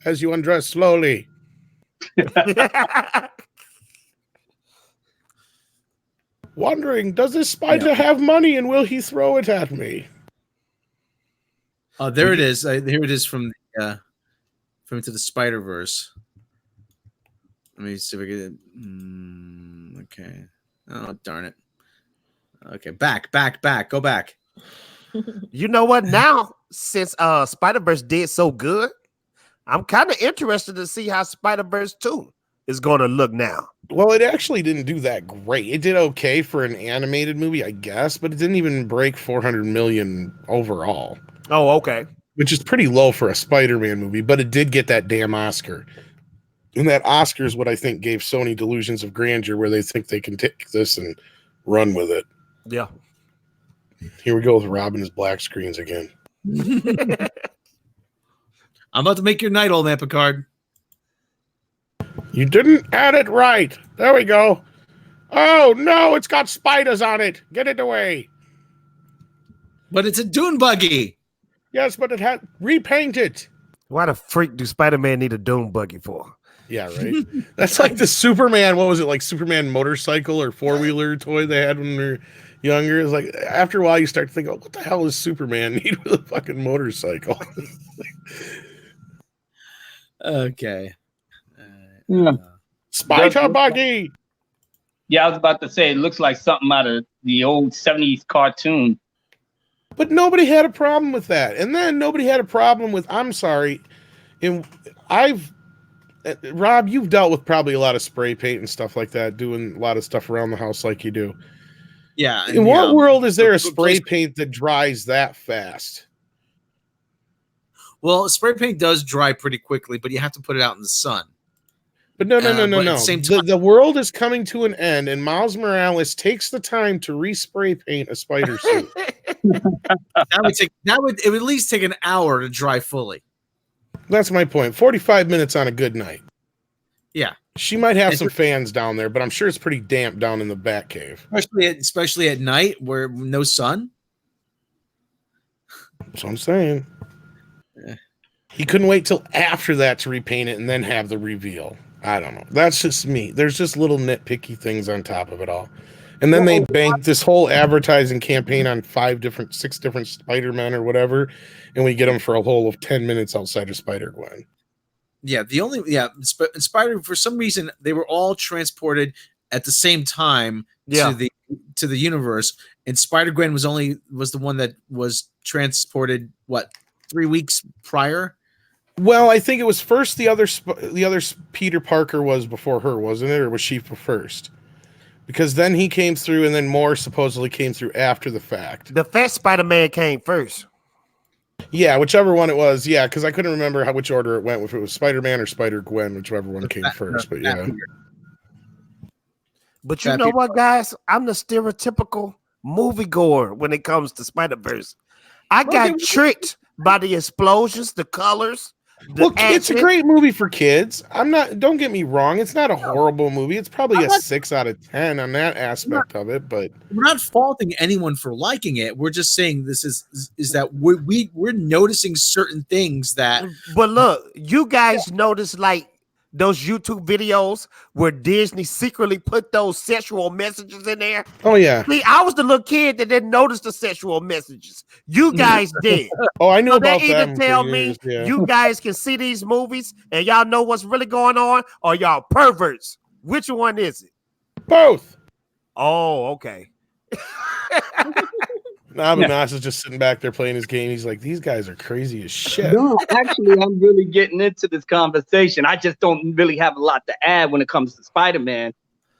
as you undress slowly. Wondering, does this spider have money and will he throw it at me? Oh, there it is. Here it is from Into the Spider-Verse. Let me see if I can. Okay. Oh, darn it. Okay, back. Go back. You know what? Now, since Spider-Verse did so good, I'm kind of interested to see how Spider-Verse 2 is going to look now. Well, it actually didn't do that great. It did okay for an animated movie, I guess, but it didn't even break 400 million overall. Oh, okay. Which is pretty low for a Spider-Man movie, but it did get that damn Oscar. And that Oscar is what I think gave Sony delusions of grandeur, where they think they can take this and run with it. Yeah. Here we go with Rob and his black screens again. I'm about to make your night, Old Man Picard. You didn't add it right. There we go. Oh, no, it's got spiders on it. Get it away. But it's a dune buggy. Yes, but it had repaint it. Why the freak do Spider-Man need a Doom buggy for? Yeah, right. That's like the Superman. What was it, like Superman motorcycle or four-wheeler toy they had when they were younger? It's like after a while you start to think, oh, what the hell does Superman need with a fucking motorcycle? Okay. Spider buggy. Yeah, I was about to say it looks like something out of the old 70s cartoon. But nobody had a problem with that. And then nobody had a problem with, I'm sorry, Rob, you've dealt with probably a lot of spray paint and stuff like that, doing a lot of stuff around the house like you do. Yeah. In what world is there a spray paint that dries that fast? Well, spray paint does dry pretty quickly, but you have to put it out in the sun. But no. But at the same time- The world is coming to an end, and Miles Morales takes the time to respray paint a spider suit. It would at least take an hour to dry fully. That's my point. 45 minutes on a good night. Yeah. She might have some fans down there, but I'm sure it's pretty damp down in the Batcave. Especially at night where no sun. That's what I'm saying. Yeah. He couldn't wait till after that to repaint it and then have the reveal. I don't know. That's just me. There's just little nitpicky things on top of it all. And then they banked this whole advertising campaign on 6 different Spider-Men or whatever, and we get them for a whole of 10 minutes outside of Spider-Gwen. Yeah, Spider, for some reason they were all transported at the same time to the universe, and Spider-Gwen was the one that was transported 3 weeks prior. Well, I think it was first the other Peter Parker was before her, wasn't it, or was she first? Because then he came through, and then Moore supposedly came through after the fact. The first Spider-Man came first. Yeah, whichever one it was. Yeah, because I couldn't remember which order it went, if it was Spider-Man or Spider-Gwen, whichever one came first. But yeah. But you know what, guys? I'm the stereotypical moviegoer when it comes to Spider-Verse. I got tricked by the explosions, the colors. Well, it's a great movie for kids. Don't get me wrong. It's not a horrible movie. It's probably a 6 out of 10 on that aspect of it, but we're not faulting anyone for liking it. We're just saying this is that we're noticing certain things that. But look, you guys notice like those YouTube videos where Disney secretly put those sexual messages in there? Oh yeah. See, I was the little kid that didn't notice the sexual messages. You guys did. Oh, I knew So about they either them tell for me years. Yeah. you guys can see these movies and y'all know what's really going on, or y'all perverts. Which one is it? Both. Oh, okay. Abu Nas is just sitting back there playing his game. He's like, these guys are crazy as shit. No, actually, I'm really getting into this conversation. I just don't really have a lot to add when it comes to Spider-Man.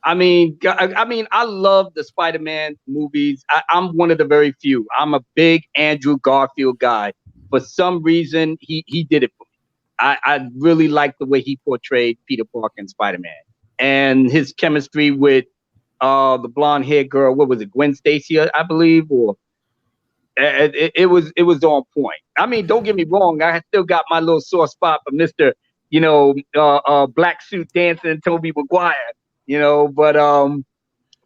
I mean, I love the Spider-Man movies. I'm one of the very few. I'm a big Andrew Garfield guy. For some reason, he did it for me. I really like the way he portrayed Peter Parker and Spider-Man, and his chemistry with the blonde-haired girl. What was it, Gwen Stacy, I believe, or it was on point. I mean, don't get me wrong. I still got my little sore spot for Mr. Black suit dancing Tobey Maguire.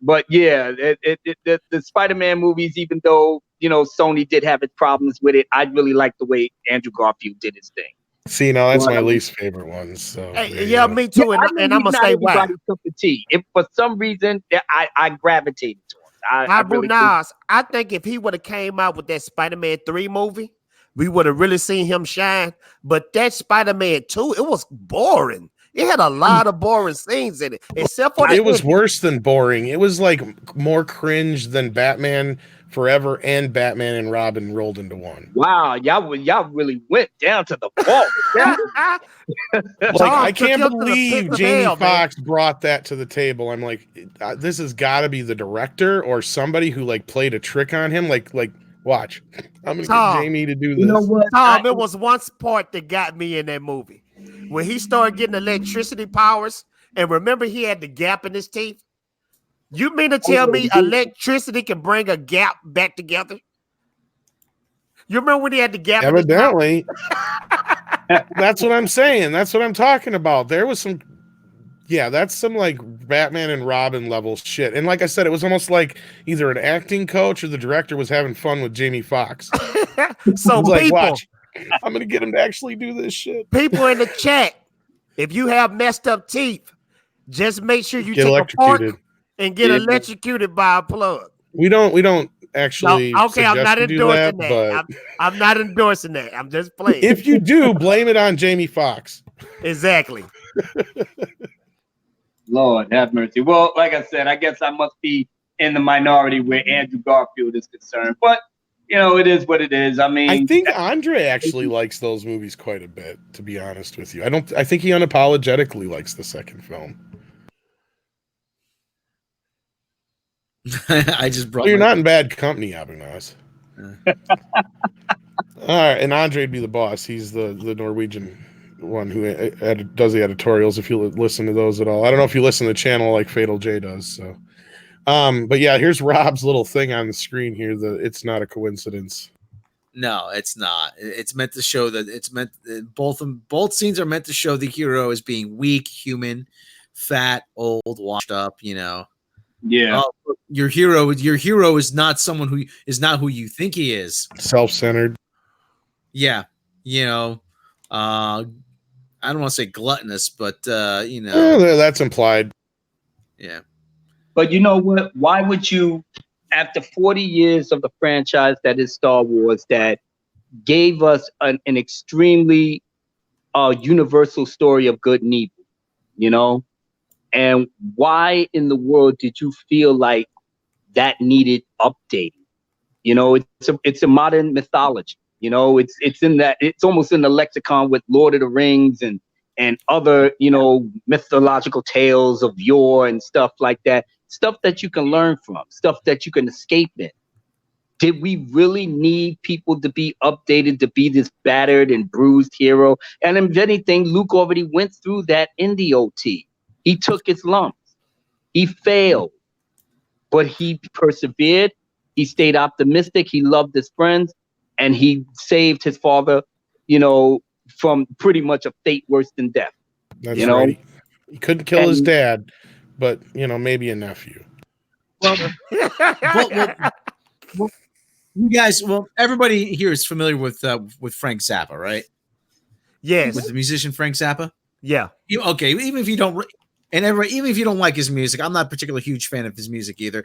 But yeah, the Spider-Man movies, even though Sony did have its problems with it, I really like the way Andrew Garfield did his thing. See, now that's my least favorite one. So Yeah, me too. Yeah, and I'm gonna say why. Cup of tea. If for some reason I gravitated to him. Abu Nas, I think if he would have came out with that Spider-Man 3 movie, we would have really seen him shine. But that Spider-Man 2, it was boring. It had a lot of boring scenes in it, except for it was worse than boring. It was like more cringe than Batman Forever and Batman and Robin rolled into one. Wow, y'all really went down to the vault. Like, I can't believe Jamie Foxx brought that to the table. I'm like, this has got to be the director or somebody who like played a trick on him. Like, watch, I'm gonna get Jamie to do this. You know what, Tom? It was one part that got me in that movie when he started getting electricity powers, and remember he had the gap in his teeth. You mean to tell me electricity can bring a gap back together? You remember when he had the gap? Evidently. That's what I'm saying. That's what I'm talking about. There was some, that's some like Batman and Robin level shit. And like I said, it was almost like either an acting coach or the director was having fun with Jamie Foxx. So people, like, watch, I'm going to get him to actually do this shit. People in the chat, if you have messed up teeth, just make sure you take a fork and get electrocuted by a plug. We don't actually. No, okay, I'm not endorsing that. I'm not endorsing that. I'm just playing. If you do, blame it on Jamie Foxx. Exactly. Lord have mercy. Well, like I said, I guess I must be in the minority where Andrew Garfield is concerned. But it is what it is. I mean, I think Andre actually likes those movies quite a bit. To be honest with you, I think he unapologetically likes the second film. I just brought. Well, you're not in bad company, Abu Nas. All right, and Andre'd be the boss. He's the Norwegian one who does the editorials. If you listen to those at all, I don't know if you listen to the channel like Fatal J does. So, but yeah, here's Rob's little thing on the screen here. It's not a coincidence. No, it's not. It's meant to show that both scenes are meant to show the hero as being weak, human, fat, old, washed up. Yeah, your hero is not someone who is not who you think he is. Self-centered. Yeah, I don't want to say gluttonous, but that's implied. Yeah, but you know what? Why would you, after 40 years of the franchise that is Star Wars, that gave us an extremely universal story of good and evil, and why in the world did you feel like that needed updating? It's a modern mythology. It's in that, it's almost in the lexicon with Lord of the Rings and other, mythological tales of yore and stuff like that. Stuff that you can learn from, stuff that you can escape in. Did we really need people to be updated to be this battered and bruised hero? And if anything, Luke already went through that in the OT. He took his lumps. He failed, but he persevered. He stayed optimistic. He loved his friends, and he saved his father, from pretty much a fate worse than death. That's right. He couldn't kill his dad, but maybe a nephew. Well, you guys. Well, everybody here is familiar with Frank Zappa, right? Yes. With the musician Frank Zappa. Yeah. Okay, even if you don't, even if you don't like his music, I'm not a particularly huge fan of his music either,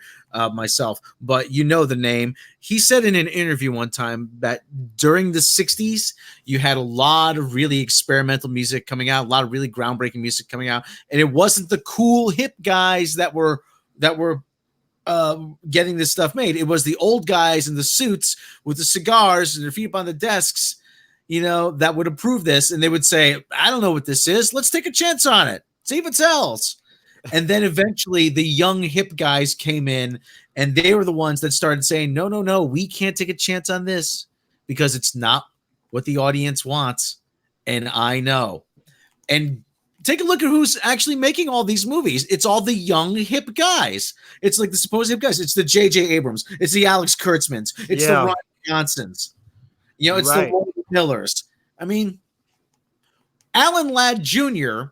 myself. But you know the name. He said in an interview one time that during the '60s, you had a lot of really experimental music coming out, a lot of really groundbreaking music coming out, and it wasn't the cool hip guys that were getting this stuff made. It was the old guys in the suits with the cigars and their feet up on the desks, that would approve this. And they would say, I don't know what this is. Let's take a chance on it. See if it sells. And then eventually the young hip guys came in and they were the ones that started saying, no, we can't take a chance on this because it's not what the audience wants. And I know. And take a look at who's actually making all these movies. It's all the young hip guys. It's like the supposed hip guys. It's the J.J. Abrams. It's the Alex Kurtzmans. It's the Ron Johnsons. It's the Roy Millers. I mean, Alan Ladd Jr.,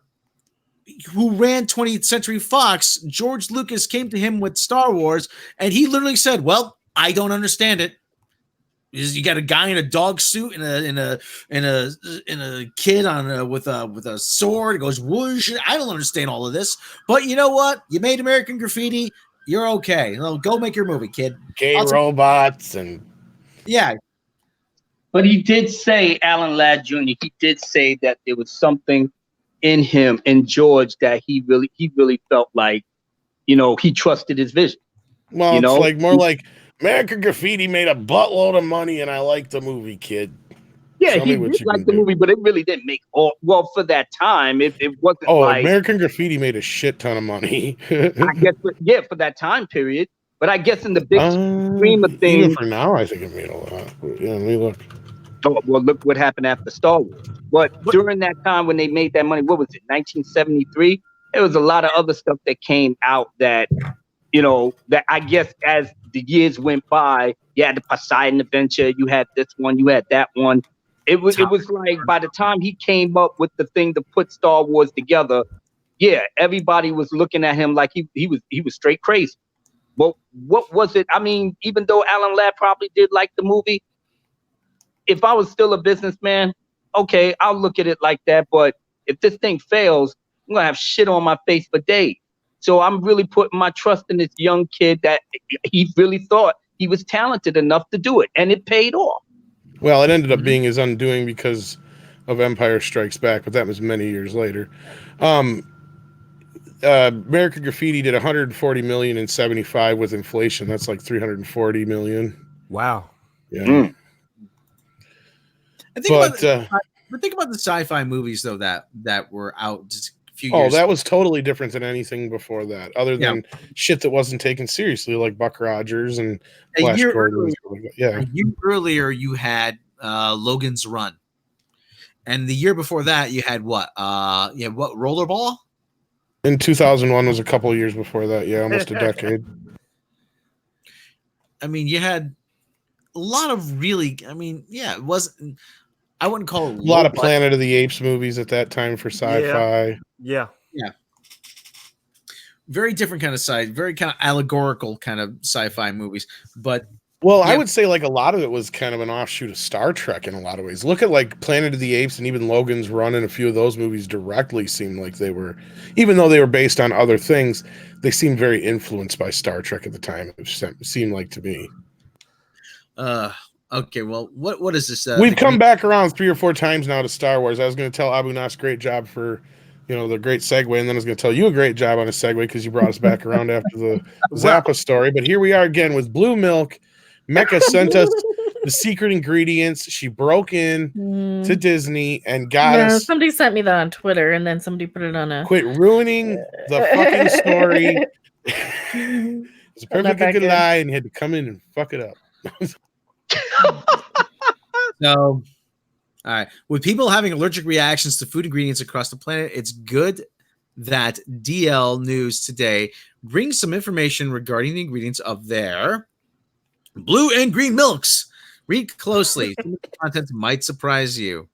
who ran 20th Century Fox, George Lucas came to him with Star Wars, and he literally said, well, I don't understand it. You got a guy in a dog suit and a kid with a sword. It goes whoosh. I don't understand all of this, but you know what? You made American Graffiti. You're okay. Go make your movie, kid. Gay robots and yeah. But he did say, Alan Ladd Jr. He did say that there was something in him, in George, that he really felt like, he trusted his vision. Well, it's like more like American Graffiti made a buttload of money, and I like the movie, kid. Yeah, he did like the movie, but it really didn't make well for that time. It wasn't. Oh, like, American Graffiti made a shit ton of money. I guess, for that time period. But I guess in the big scheme of things, even for now, I think it made a lot. Yeah, let me look. Oh, well, look what happened after Star Wars. But during that time when they made that money, what was it, 1973? There was a lot of other stuff that came out that, that I guess as the years went by, you had the Poseidon Adventure, you had this one, you had that one. It was like by the time he came up with the thing to put Star Wars together, yeah, everybody was looking at him like he was straight crazy. Well, what was it? I mean, even though Alan Ladd probably did like the movie, if I was still a businessman, okay, I'll look at it like that. But if this thing fails, I'm gonna have shit on my face for days. So I'm really putting my trust in this young kid that he really thought he was talented enough to do it, and it paid off. Well, it ended up being his undoing because of Empire Strikes Back, but that was many years later. American Graffiti did 140 million in 75 with inflation. That's like 340 million. Wow. Yeah. Think about the sci-fi movies though that were out just a few years. Oh, that was totally different than anything before that, other than shit that wasn't taken seriously, like Buck Rogers and Flash Gordon. A year earlier, you had Logan's Run, and the year before that, you had what? Rollerball. In 2001 was a couple of years before that. Yeah, almost a decade. I mean, you had a lot of really. I mean, yeah, it wasn't. I wouldn't call it a lot of Planet of the Apes movies at that time for sci-fi. Yeah. Very different kind of very kind of allegorical kind of sci-fi movies. But I would say like a lot of it was kind of an offshoot of Star Trek in a lot of ways. Look at like Planet of the Apes and even Logan's Run, and a few of those movies directly seemed like they were, even though they were based on other things, they seemed very influenced by Star Trek at the time. It seemed like to me. Okay, well, what is this? We've come back around 3 or 4 times now to Star Wars. I was going to tell Abu Nas great job for, the great segue, and then I was going to tell you a great job on a segue because you brought us back around after the Zappa story. But here we are again with Blue Milk. Mecca sent us the secret ingredients. She broke in to Disney and got us. Somebody sent me that on Twitter, and then somebody put it on a. Quit ruining the fucking story. It's a perfectly good lie, and you had to come in and fuck it up. So, all right. With people having allergic reactions to food ingredients across the planet, it's good that DL News today brings some information regarding the ingredients of their blue and green milks. Read closely. Some of the content might surprise you.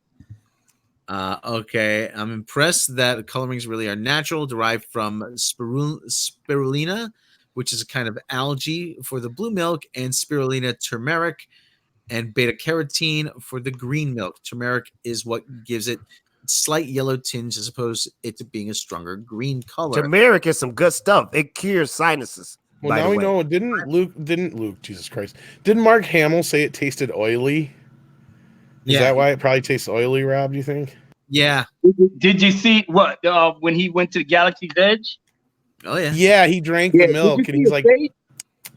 Okay. I'm impressed that the colorings really are natural, derived from spirulina, which is a kind of algae for the blue milk, and spirulina turmeric, and beta carotene for the green milk. Turmeric is what gives it slight yellow tinge as opposed to it being a stronger green color. Turmeric is some good stuff. It cures sinuses. Well, by now the we way. know. Didn't Luke? Jesus Christ! Didn't Mark Hamill say it tasted oily? Is that why it probably tastes oily, Rob? Do you think? Yeah. Did you see what when he went to the Galaxy's Edge? Oh yeah. Yeah, he drank the milk, and he's like, Did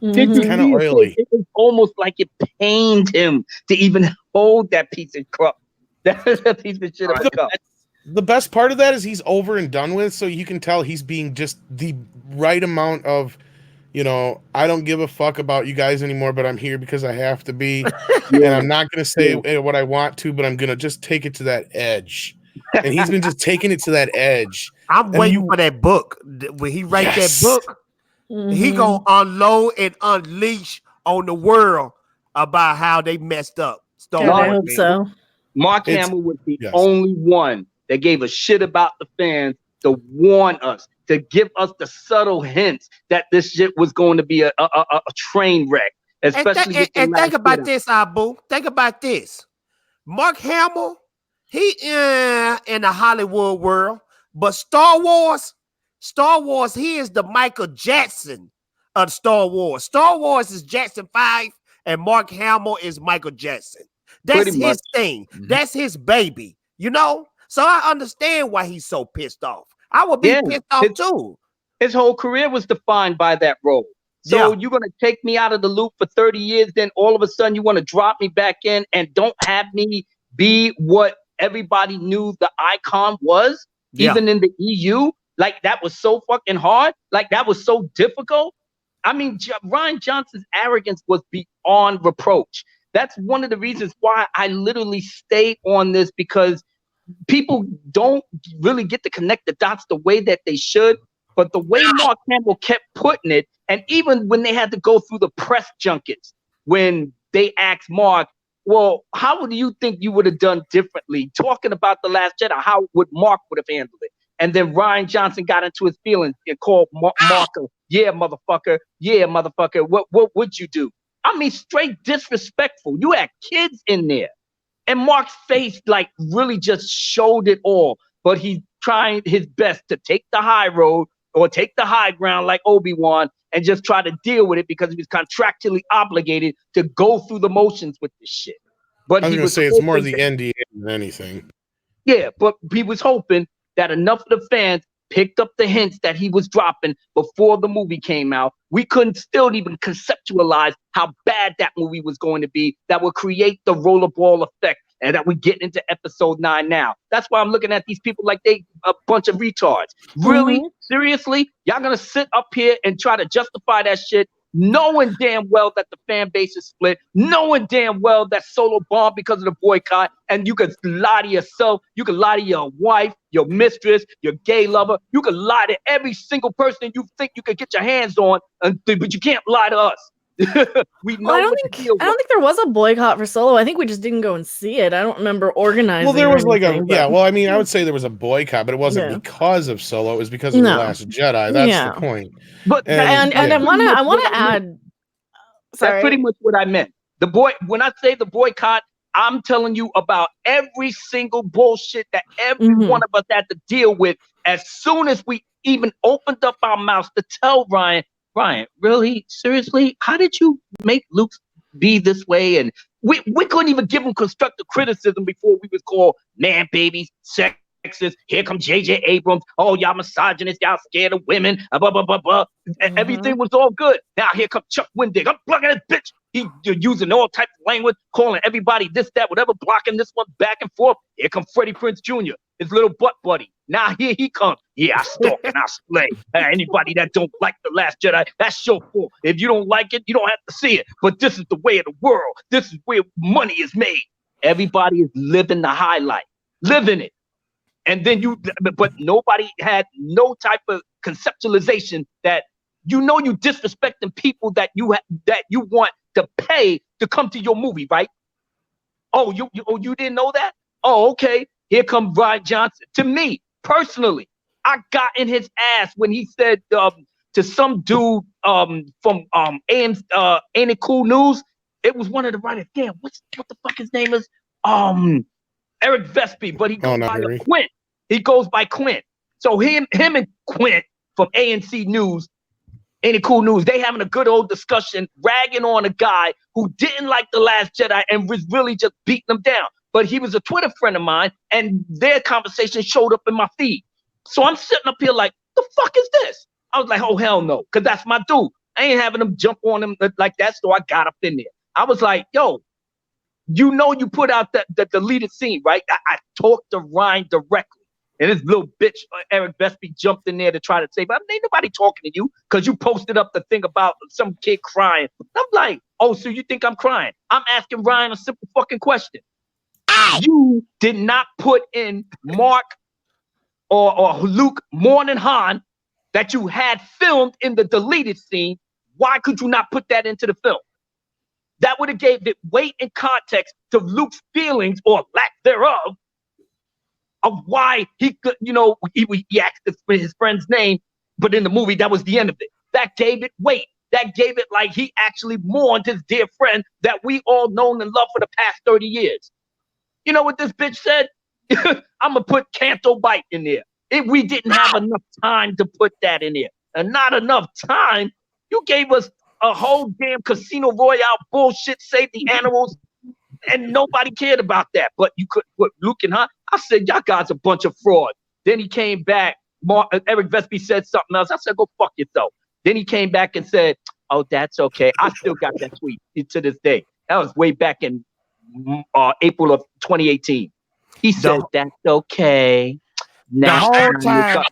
it's you kind of see his oily. face? It was almost like it pained him to even hold that piece of crap. That piece of shit of a cup. The best part of that is he's over and done with, so you can tell he's being just the right amount of, I don't give a fuck about you guys anymore, but I'm here because I have to be, and I'm not going to say what I want to, but I'm going to just take it to that edge. And he's been just taking it to that edge. I'm waiting for that book. When he write that book, he gonna unload and unleash on the world about how they messed up. I hope so. Mark Hamill was the only one that gave a shit about the fans to warn us, to give us the subtle hints that this shit was going to be a train wreck. Especially and think about this, Abu. Think about this. Mark Hamill, he in the Hollywood world, but Star Wars, he is the Michael Jackson of Star Wars. Star Wars is Jackson 5, and Mark Hamill is Michael Jackson. That's his thing. That's his baby, So I understand why he's so pissed off. I would be pissed off too. His whole career was defined by that role. So you're going to take me out of the loop for 30 years, then all of a sudden you want to drop me back in and don't have me be what everybody knew the icon was, even in the EU? Like, that was so fucking hard. Like, that was so difficult. I mean, Rian Johnson's arrogance was beyond reproach. That's one of the reasons why I literally stayed on this, because people don't really get to connect the dots the way that they should. But the way Mark Hamill kept putting it, and even when they had to go through the press junkets, when they asked Mark, well, how do you think you would have done differently? Talking about The Last Jedi, how would Mark would have handled it? And then Rian Johnson got into his feelings and called Mark, yeah, motherfucker. Yeah, motherfucker. What would you do? I mean, straight disrespectful. You had kids in there. And Mark's face, like, really just showed it all. But he's trying his best to take the high road or take the high ground like Obi-Wan and just try to deal with it because he was contractually obligated to go through the motions with this shit. But I was going to say it's more the NDA than anything. Yeah, but he was hoping that enough of the fans picked up the hints that he was dropping before the movie came out. We couldn't still even conceptualize how bad that movie was going to be that would create the rollerball effect and that we get into episode 9 now. That's why I'm looking at these people like they a bunch of retards. Really? Seriously? Y'all gonna sit up here and try to justify that shit, knowing damn well that the fan base is split, knowing damn well that Solo bombed because of the boycott, and you could lie to yourself, you could lie to your wife, your mistress, your gay lover, you could lie to every single person you think you could get your hands on, but you can't lie to us. We know. I don't think there was a boycott for Solo. I think we just didn't go and see it. I don't remember organizing. Well, there was I mean, I would say there was a boycott, but it wasn't because of Solo. It was because of The Last Jedi. That's the point. But I want to add. Sorry. That's pretty much what I meant. When I say the boycott, I'm telling you about every single bullshit that every one of us had to deal with as soon as we even opened up our mouths to tell Ryan, really? Seriously? How did you make Luke be this way? And we couldn't even give him constructive criticism before we was called man babies, sexist. Here comes J.J. Abrams. Oh, y'all misogynist. Y'all scared of women. Blah, blah, blah, blah. Everything was all good. Now here comes Chuck Wendig. I'm blocking this bitch. You're using all types of language, calling everybody this, that, whatever, blocking this one back and forth. Here comes Freddie Prinze Jr., his little butt buddy. Now here he comes. Yeah, I stalk and I slay. Anybody that don't like The Last Jedi, that's your fault. If you don't like it, you don't have to see it. But this is the way of the world. This is where money is made. Everybody is living the highlight, living it. And then but nobody had no type of conceptualization that you disrespecting people that you want to pay to come to your movie, right? Oh, you didn't know that? Oh, okay. Here comes Rian Johnson. To me, personally, I got in his ass when he said to some dude from Ain't It Cool News. It was one of the writers. Damn, what the fuck his name is? Eric Vespi, but he goes not by Harry. Quint. He goes by Quint. So him and Quint from ANC News, Ain't It Cool News, they having a good old discussion, ragging on a guy who didn't like The Last Jedi and was really just beating them down. But he was a Twitter friend of mine, and their conversation showed up in my feed. So I'm sitting up here like, the fuck is this? I was like, oh, hell no, because that's my dude. I ain't having them jump on him like that, so I got up in there. I was like, yo, you know you put out the deleted scene, right? I talked to Ryan directly. And this little bitch, Eric Vespi, jumped in there to try to say, but ain't nobody talking to you because you posted up the thing about some kid crying. I'm like, oh, so you think I'm crying? I'm asking Ryan a simple fucking question. You did not put in Mark or Luke more than Han that you had filmed in the deleted scene. Why could you not put that into the film? That would have gave it weight and context to Luke's feelings or lack thereof of why he could, he asked his friend's name, but in the movie, that was the end of it. That gave it weight. That gave it like he actually mourned his dear friend that we all known and loved for the past 30 years. You know what this bitch said? I'm going to put Canto Bite in there. We didn't have enough time to put that in there. And not enough time. You gave us a whole damn Casino Royale bullshit, save the animals, and nobody cared about that. But you could put Luke and Han. I said, y'all guys a bunch of fraud. Then he came back. Eric Vespi said something else. I said, go fuck yourself. Then he came back and said, oh, that's okay. I still got that tweet to this day. That was way back in April of 2018. He said, that's okay. Now, the whole time.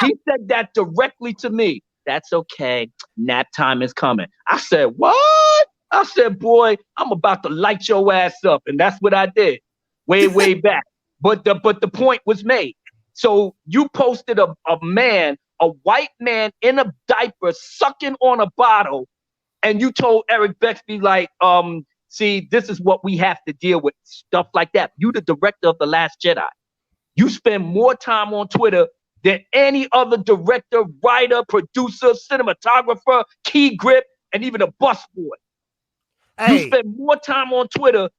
He said that directly to me. That's okay. Nap time is coming. I said, what? I said, boy, I'm about to light your ass up. And that's what I did way back. But the point was made. So you posted a white man in a diaper sucking on a bottle, and you told Eric Bexby, like, see, this is what we have to deal with, stuff like that. You the director of The Last Jedi. You spend more time on Twitter than any other director, writer, producer, cinematographer, key grip, and even a busboy. Hey. You spend more time on Twitter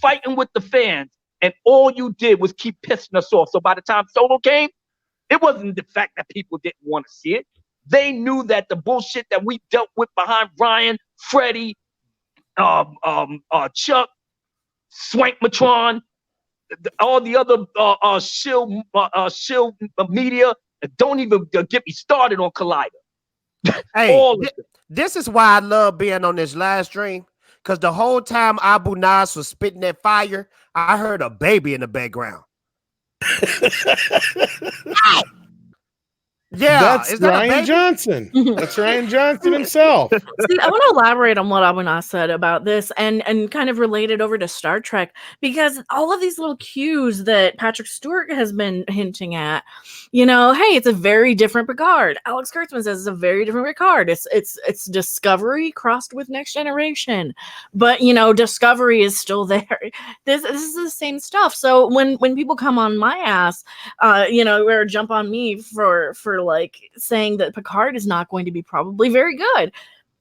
fighting with the fans, and all you did was keep pissing us off. So by the time Solo came, it wasn't the fact that people didn't want to see it. They knew that the bullshit that we dealt with behind Ryan, Freddie, Chuck, Swankmatron, all the other shill media, don't even get me started on Collider. Hey, this is why I love being on this live stream, because the whole time Abu Nas was spitting that fire, I heard a baby in the background. Yeah, that's is that Ryan Johnson. That's Ryan Johnson himself. See, I want to elaborate on what Abuna said about this and kind of relate it over to Star Trek, because all of these little cues that Patrick Stewart has been hinting at, hey, it's a very different Picard. Alex Kurtzman says it's a very different Picard. It's Discovery crossed with Next Generation, but Discovery is still there. This is the same stuff. So when people come on my ass, or jump on me for like saying that Picard is not going to be probably very good,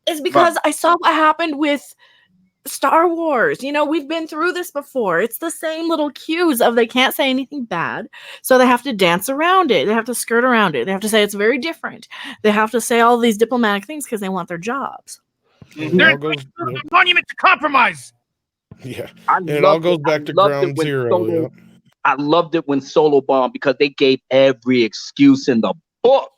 is because I saw what happened with Star Wars. We've been through this before. It's the same little cues of they can't say anything bad, so they have to dance around it. They have to skirt around it. They have to say it's very different. They have to say all these diplomatic things because they want their jobs. They're a monument to compromise. Yeah, and it all goes back to ground zero. I loved it when Solo bombed because they gave every excuse in the book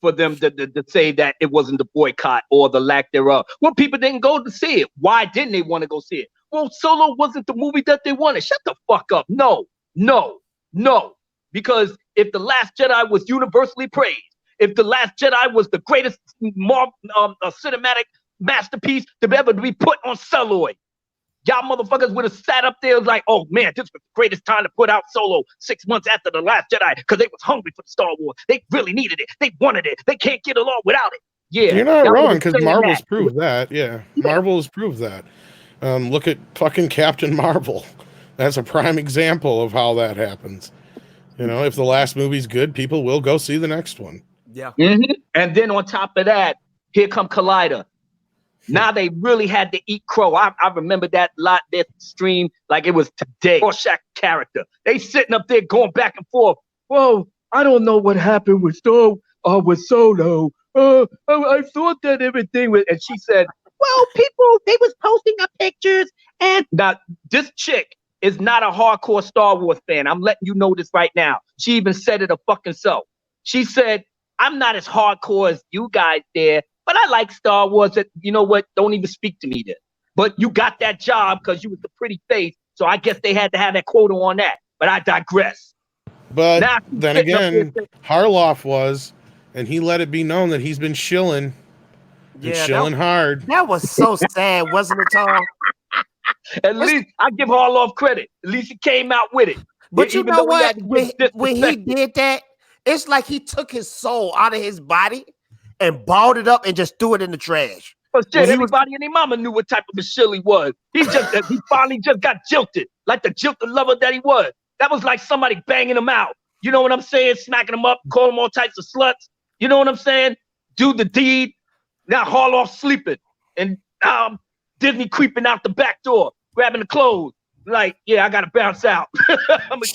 for them to say that it wasn't the boycott or the lack thereof. Well, people didn't go to see it. Why didn't they want to go see it? Well, Solo wasn't the movie that they wanted. Shut the fuck up. No. Because if The Last Jedi was universally praised, if The Last Jedi was the greatest cinematic masterpiece to ever be put on celluloid, y'all motherfuckers would have sat up there like, oh man, this was the greatest time to put out Solo 6 months after The Last Jedi because they was hungry for Star Wars. They really needed it. They wanted it. They can't get along without it. Yeah, you're not wrong, because Marvel's proved that. Yeah, Marvel's proved that. Look at fucking Captain Marvel. That's a prime example of how that happens. If the last movie's good, people will go see the next one. Yeah. Mm-hmm. And then on top of that, here come Collider. Now they really had to eat crow. I remember that lot, that stream, like it was today. Rorschach character. They sitting up there going back and forth. Whoa, I don't know what happened with Solo. I thought that everything was, and she said, well, people, they was posting up pictures. And now this chick is not a hardcore Star Wars fan. I'm letting you know this right now. She even said it a fucking self. She said, I'm not as hardcore as you guys there, but I like Star Wars. You know what? Don't even speak to me then. But you got that job because you was the pretty face. So I guess they had to have that quota on that. But I digress. But then again, Harloff was, and he let it be known that he's been shilling. Shilling hard. That was so sad, wasn't it, Tom? At least I give Harloff credit. At least he came out with it. But you know what? When he did that, it's like he took his soul out of his body and balled it up and just threw it in the trash. But shit, everybody and their mama knew what type of a shill he was. He finally just got jilted, like the jilted lover that he was. That was like somebody banging him out. You know what I'm saying? Smacking him up, calling him all types of sluts. You know what I'm saying? Do the deed. Now Harloff sleeping. And Disney creeping out the back door, grabbing the clothes. Like, yeah, I got to bounce out.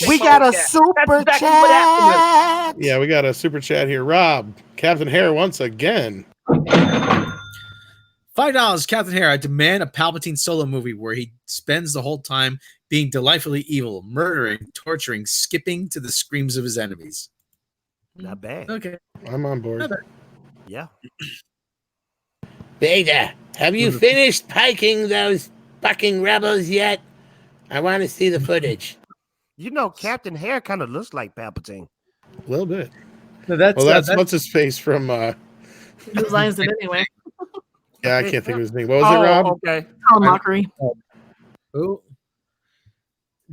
We got a super chat. Yeah, we got a super chat here. Rob, Captain Hare once again. $5, Captain Hare. I demand a Palpatine Solo movie where he spends the whole time being delightfully evil, murdering, torturing, skipping to the screams of his enemies. Not bad. Okay. I'm on board. Yeah. Vader, have you finished piking those fucking rebels yet? I want to see the footage. You know, Captain Hare kind of looks like Palpatine. A little bit. No, that's what's his face from Whose line is it anyway? Yeah, I can't think of his name. What was it, Rob? Okay. Mockery. Oh,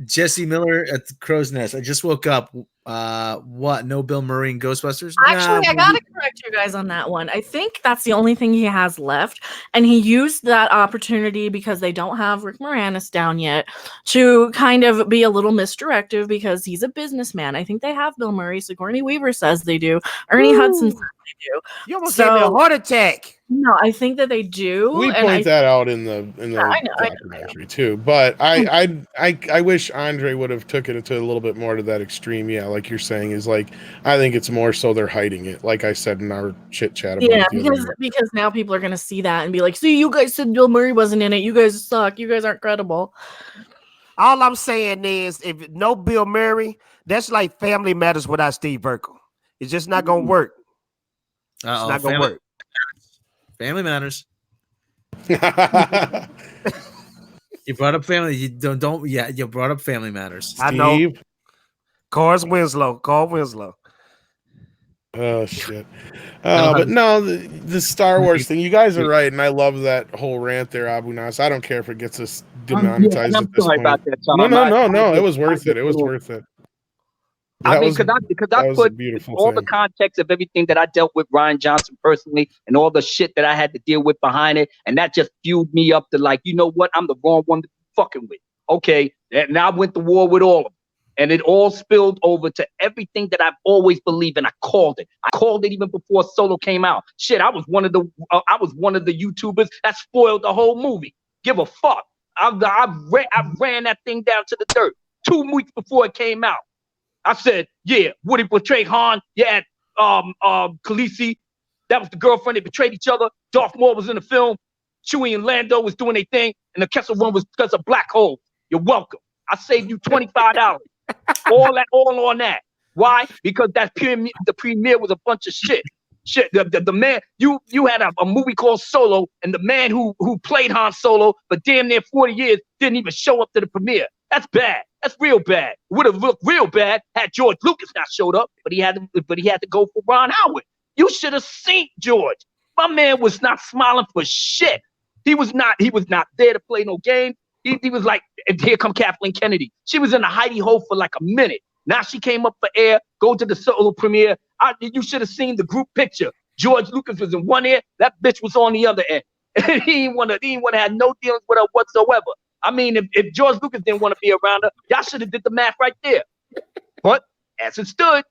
Jesse Miller at the Crow's Nest. I just woke up. What? No Bill Murray in Ghostbusters? Actually, I gotta correct you guys on that one. I think that's the only thing he has left, and he used that opportunity because they don't have Rick Moranis down yet to kind of be a little misdirective because he's a businessman. I think they have Bill Murray. Sigourney Weaver says they do. Ernie Hudson says they do. You almost gave me a heart attack. No, I think that they do. We point that out in the documentary too. But I wish Andre would have took it to a little bit more to that extreme. Yeah, like you're saying, is like I think it's more so they're hiding it. Like I said in our chit chat about because now people are gonna see that and be like, see, you guys said Bill Murray wasn't in it. You guys suck. You guys aren't credible. All I'm saying is, if no Bill Murray, that's like Family Matters without Steve Urkel. It's just not gonna work. It's not gonna work. Family Matters. You brought up family. You don't. Yeah, you brought up Family Matters. Steve. I know. Carl Winslow. Oh shit! But no, the Star Wars thing. You guys are right, and I love that whole rant there, Abu Nas. I don't care if it gets us demonetized at this point. No. It was worth it. It was worth it. I mean, because I put all the context of everything that I dealt with Rian Johnson personally and all the shit that I had to deal with behind it. And that just fueled me up to like, you know what? I'm the wrong one to be fucking with. Okay. And I went to war with all of them. And it all spilled over to everything that I've always believed in. I called it. I called it even before Solo came out. Shit, I was one of the YouTubers that spoiled the whole movie. Give a fuck. I ran that thing down to the dirt 2 weeks before it came out. I said, yeah, Woody betrayed Han. Yeah, Khaleesi. That was the girlfriend. They betrayed each other. Darth Maul was in the film. Chewie and Lando was doing their thing. And the Kessel Run was because of black hole. You're welcome. I saved you $25. all on that. Why? Because the premiere was a bunch of shit. The man, you had a movie called Solo, and the man who played Han Solo for damn near 40 years didn't even show up to the premiere. That's bad. That's real bad. Would have looked real bad had George Lucas not showed up, but he had to go for Ron Howard. You should have seen George. My man was not smiling for shit. He was not there to play no game. He was like, here come Kathleen Kennedy. She was in a hidey hole for like a minute. Now she came up for air, go to the Solo premiere. You should have seen the group picture. George Lucas was in one ear, that bitch was on the other end. he didn't want to have no dealings with her whatsoever. I mean, if George Lucas didn't want to be around her, y'all should have did the math right there. But as it stood,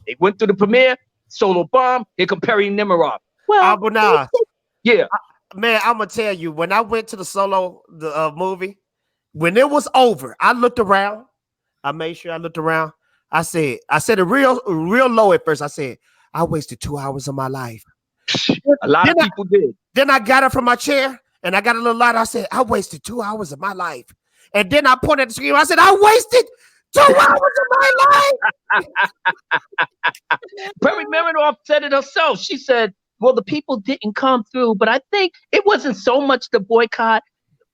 they went through the premiere, Solo bomb, here come Perry Nemiroff. Well, Abu Nas. Yeah. man, I'm gonna tell you, when I went to the Solo movie, when it was over, I looked around. I made sure I looked around. I said it real low at first. I said, I wasted 2 hours of my life. A lot of people did. Then I got up from my chair and I got a little lighter. I said, I wasted 2 hours of my life. And then I pointed at the screen. I said, I wasted 2 hours of my life. Perry Marinoff said it herself. She said, well, the people didn't come through, but I think it wasn't so much the boycott,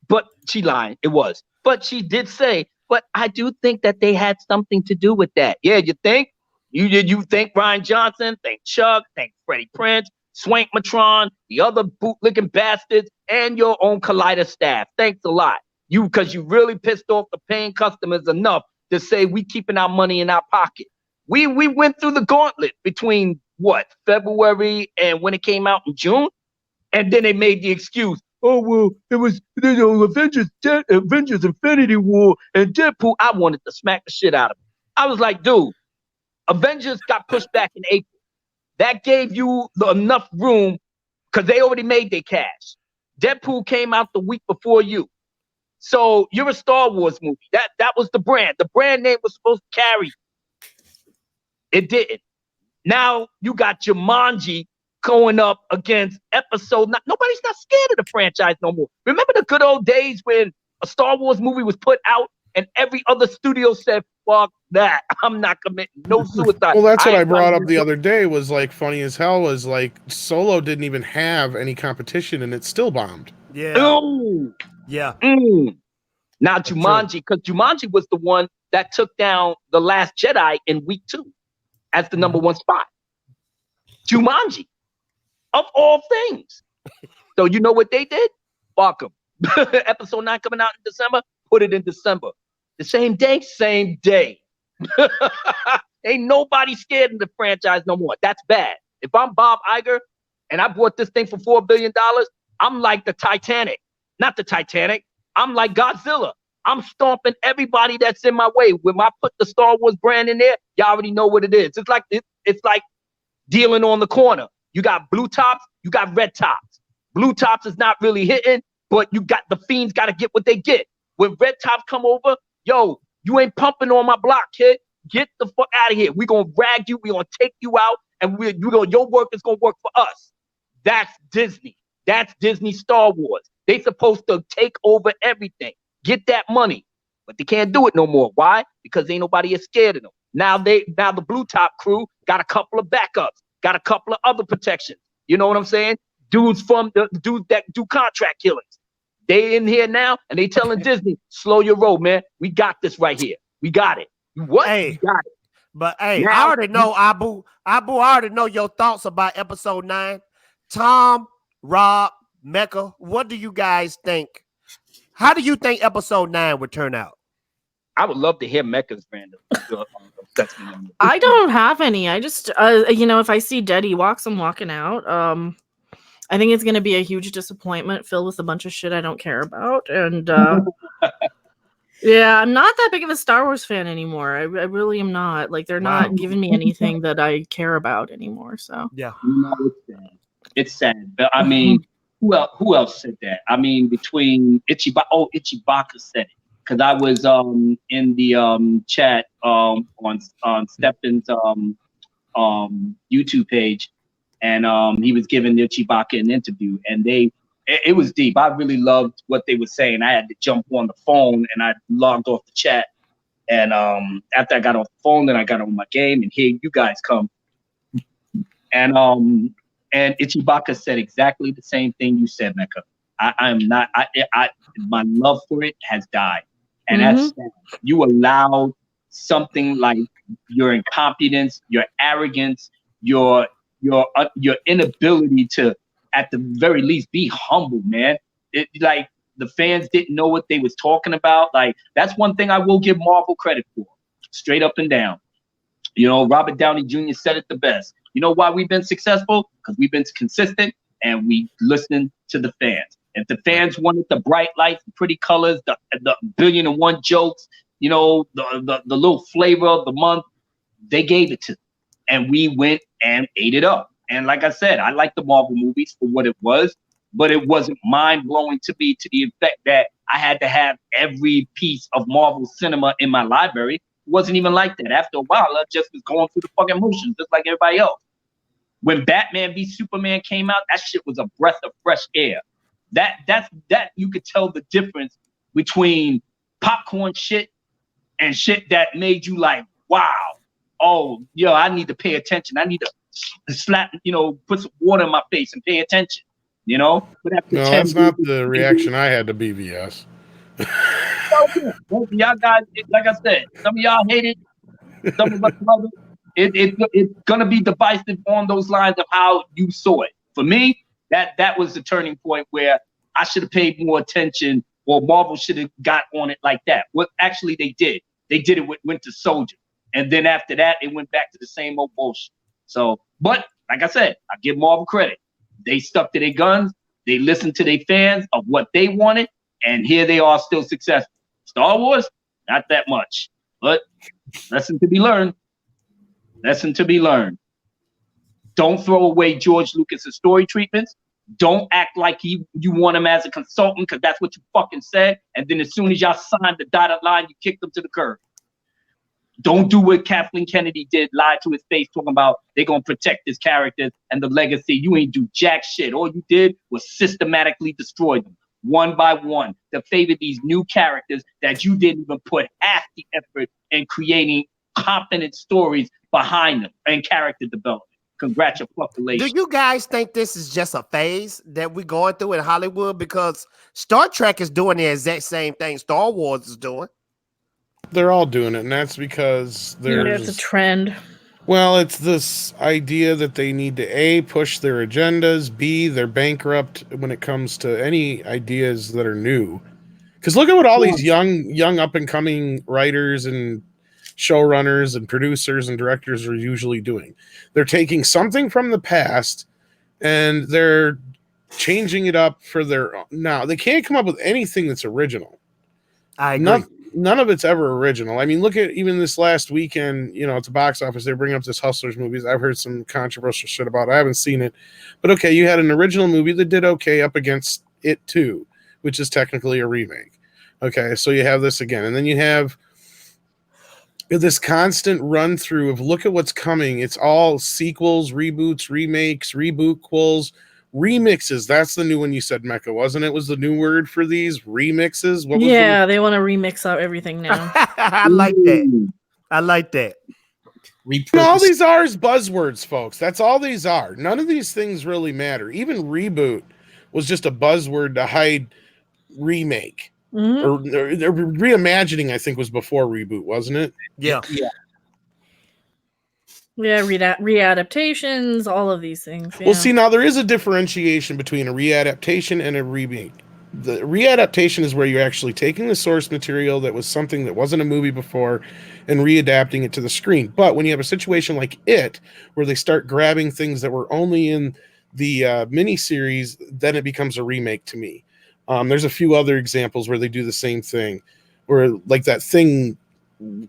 but she lied. It was. But she did say, but I do think that they had something to do with that. Yeah, you think? You think Ryan Johnson, think Chuck, think Freddie Prinze, Swank Matron, the other bootlicking bastards, and your own Collider staff. Thanks a lot. Because you really pissed off the paying customers enough to say we keeping our money in our pocket. We went through the gauntlet between February and when it came out in June, and then they made the excuse. Oh well, it was Avengers Infinity War and Deadpool. I wanted to smack the shit out of him. I was like, dude, Avengers got pushed back in April. That gave you enough room because they already made their cash. Deadpool came out the week before you. So you're a Star Wars movie. That was the brand. The brand name was supposed to carry. It didn't. Now you got Jumanji going up against Episode 9. Nobody's not scared of the franchise no more. Remember the good old days when a Star Wars movie was put out and every other studio said, fuck that. I'm not committing. No suicide. Well, that's what I brought up the other day was like funny as hell was like Solo didn't even have any competition and it still bombed. Yeah. Ooh. Yeah. Now Jumanji, because Jumanji was the one that took down The Last Jedi in week 2 as the number 1 spot. Jumanji, of all things. So you know what they did? Fuck them. Episode 9 coming out in December, put it in December. The same day. Ain't nobody scared of the franchise no more. That's bad. If I'm Bob Iger and I bought this thing for $4 billion, I'm like the Titanic. Not the Titanic. I'm like Godzilla. I'm stomping everybody that's in my way. When I put the Star Wars brand in there, y'all already know what it is. It's like dealing on the corner. You got blue tops, you got red tops. Blue tops is not really hitting, but you got the fiends got to get what they get. When red tops come over, yo, you ain't pumping on my block, kid. Get the fuck out of here. We're gonna rag you. We're gonna take you out, and your work is gonna work for us. That's Disney. That's Disney Star Wars. They supposed to take over everything, get that money, but they can't do it no more. Why? Because ain't nobody is scared of them. Now the blue top crew got a couple of backups, got a couple of other protections. You know what I'm saying? Dudes that do contract killings. They in here now and they telling Disney, slow your roll, man. We got this right here. We got it. What? Hey, we got it. But hey, now, I already know Abu. I already know your thoughts about Episode 9. Tom, Rob, Mecca, what do you guys think? How do you think Episode 9 would turn out? I would love to hear Mecca's random. I don't have any. I just, if I see dead Ewoks, I'm walking out. I think it's going to be a huge disappointment filled with a bunch of shit I don't care about. And yeah, I'm not that big of a Star Wars fan anymore. I really am not. Like, they're not giving me anything that I care about anymore. So yeah, it's sad. But I mean, who else said that? I mean, between Ichibaka said it because I was in the chat on Stefan's YouTube page, and he was giving Ichibaka an interview, and it was deep. I really loved what they were saying. I had to jump on the phone and I logged off the chat. And after I got off the phone, then I got on my game and here you guys come. And Ichibaka said exactly the same thing you said, Mecca. My love for it has died. And that's sad. You allowed something like your incompetence, your arrogance, your inability to, at the very least, be humble, man. Like the fans didn't know what they was talking about. Like that's one thing I will give Marvel credit for, straight up and down. You know, Robert Downey Jr. said it the best. You know why we've been successful? Because we've been consistent and we listening to the fans. If the fans wanted the bright lights, the pretty colors, the 1,000,000,001 jokes, you know, the little flavor of the month, they gave it to them. And we went and ate it up. And like I said, I like the Marvel movies for what it was. but it wasn't mind-blowing to me to the effect that I had to have every piece of Marvel cinema in my library. It wasn't even like that. After a while, I just was going through the fucking motions, just like everybody else. When Batman v Superman came out, that shit was a breath of fresh air. That you could tell the difference between popcorn shit and shit that made you like, wow, oh, yo, I need to pay attention. I need to slap, put some water in my face and pay attention, But after No, that's not the reaction I had to BVS. Y'all guys, like I said, some of y'all hate it, some of us love it. It's gonna be divisive on those lines of how you saw it. For me, that was the turning point where I should have paid more attention, or Marvel should have got on it like that. What actually they did it with Winter Soldier, and then after that, it went back to the same old bullshit. So, but like I said, I give Marvel credit. They stuck to their guns. They listened to their fans of what they wanted, and here they are, still successful. Star Wars, not that much, but lesson to be learned. Lesson to be learned. Don't throw away George Lucas's story treatments. Don't act like you want him as a consultant, because that's what you fucking said. And then as soon as y'all signed the dotted line, you kicked them to the curb. Don't do what Kathleen Kennedy did, lie to his face, talking about they're going to protect his characters and the legacy. You ain't do jack shit. All you did was systematically destroy them, one by one, to favor these new characters that you didn't even put half the effort in creating competent stories behind them and character development. Congratulations. Do you guys think this is just a phase that we're going through in Hollywood? Because Star Trek is doing the exact same thing Star Wars is doing. They're all doing it, and that's because there's it's a trend. Well, it's this idea that they need to A, push their agendas, B, they're bankrupt when it comes to any ideas that are new. Because look at what all these young up-and-coming writers and showrunners and producers and directors are usually doing. They're taking something from the past and they're changing it up for their own. Now, they can't come up with anything that's original. I agree. None of it's ever original. I mean, look at even this last weekend, at the box office, they bring up this Hustlers movies. I've heard some controversial shit about it. I haven't seen it. But okay, you had an original movie that did okay up against It Too, which is technically a remake. Okay, so you have this again. And then you have this constant run through of look at what's coming. It's all sequels, reboots, remakes, rebootquels, remixes. That's the new one you said, Mecca, wasn't it? Was the new word for these remixes? What was they want to remix out everything now. I like that. I like that. All these are is buzzwords, folks. That's all these are. None of these things really matter. Even reboot was just a buzzword to hide remake. Mm-hmm. Or reimagining, I think, was before reboot, wasn't it? Yeah. Readaptations, all of these things. Yeah. Well, see, now there is a differentiation between a readaptation and a remake. The readaptation is where you're actually taking the source material that was something that wasn't a movie before and readapting it to the screen. But when you have a situation like It, where they start grabbing things that were only in the miniseries, then it becomes a remake to me. There's a few other examples where they do the same thing, where like that Thing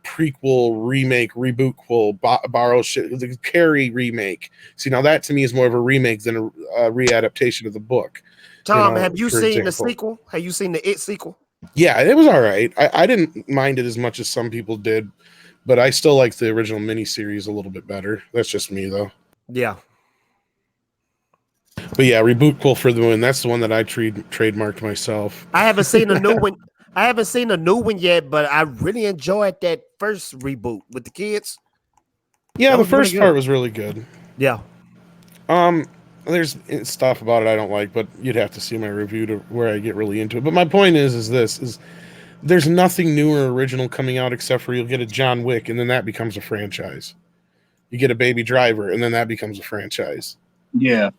prequel, remake, rebootquel, borrow shit, the Carrie remake. See, now that to me is more of a remake than a readaptation of the book. Tom, have you seen the sequel? Have you seen the It sequel? Yeah, it was all right. I didn't mind it as much as some people did, but I still like the original miniseries a little bit better. That's just me, though. Yeah. But yeah, rebootquel for the win. That's the one that I trademarked myself. I haven't seen a new one. I haven't seen a new one yet, but I really enjoyed that first reboot with the kids. Yeah, the first part was really good. Yeah. There's stuff about it I don't like, but you'd have to see my review to where I get really into it. But my point is there's nothing new or original coming out except for you'll get a John Wick, and then that becomes a franchise. You get a Baby Driver, and then that becomes a franchise. Yeah.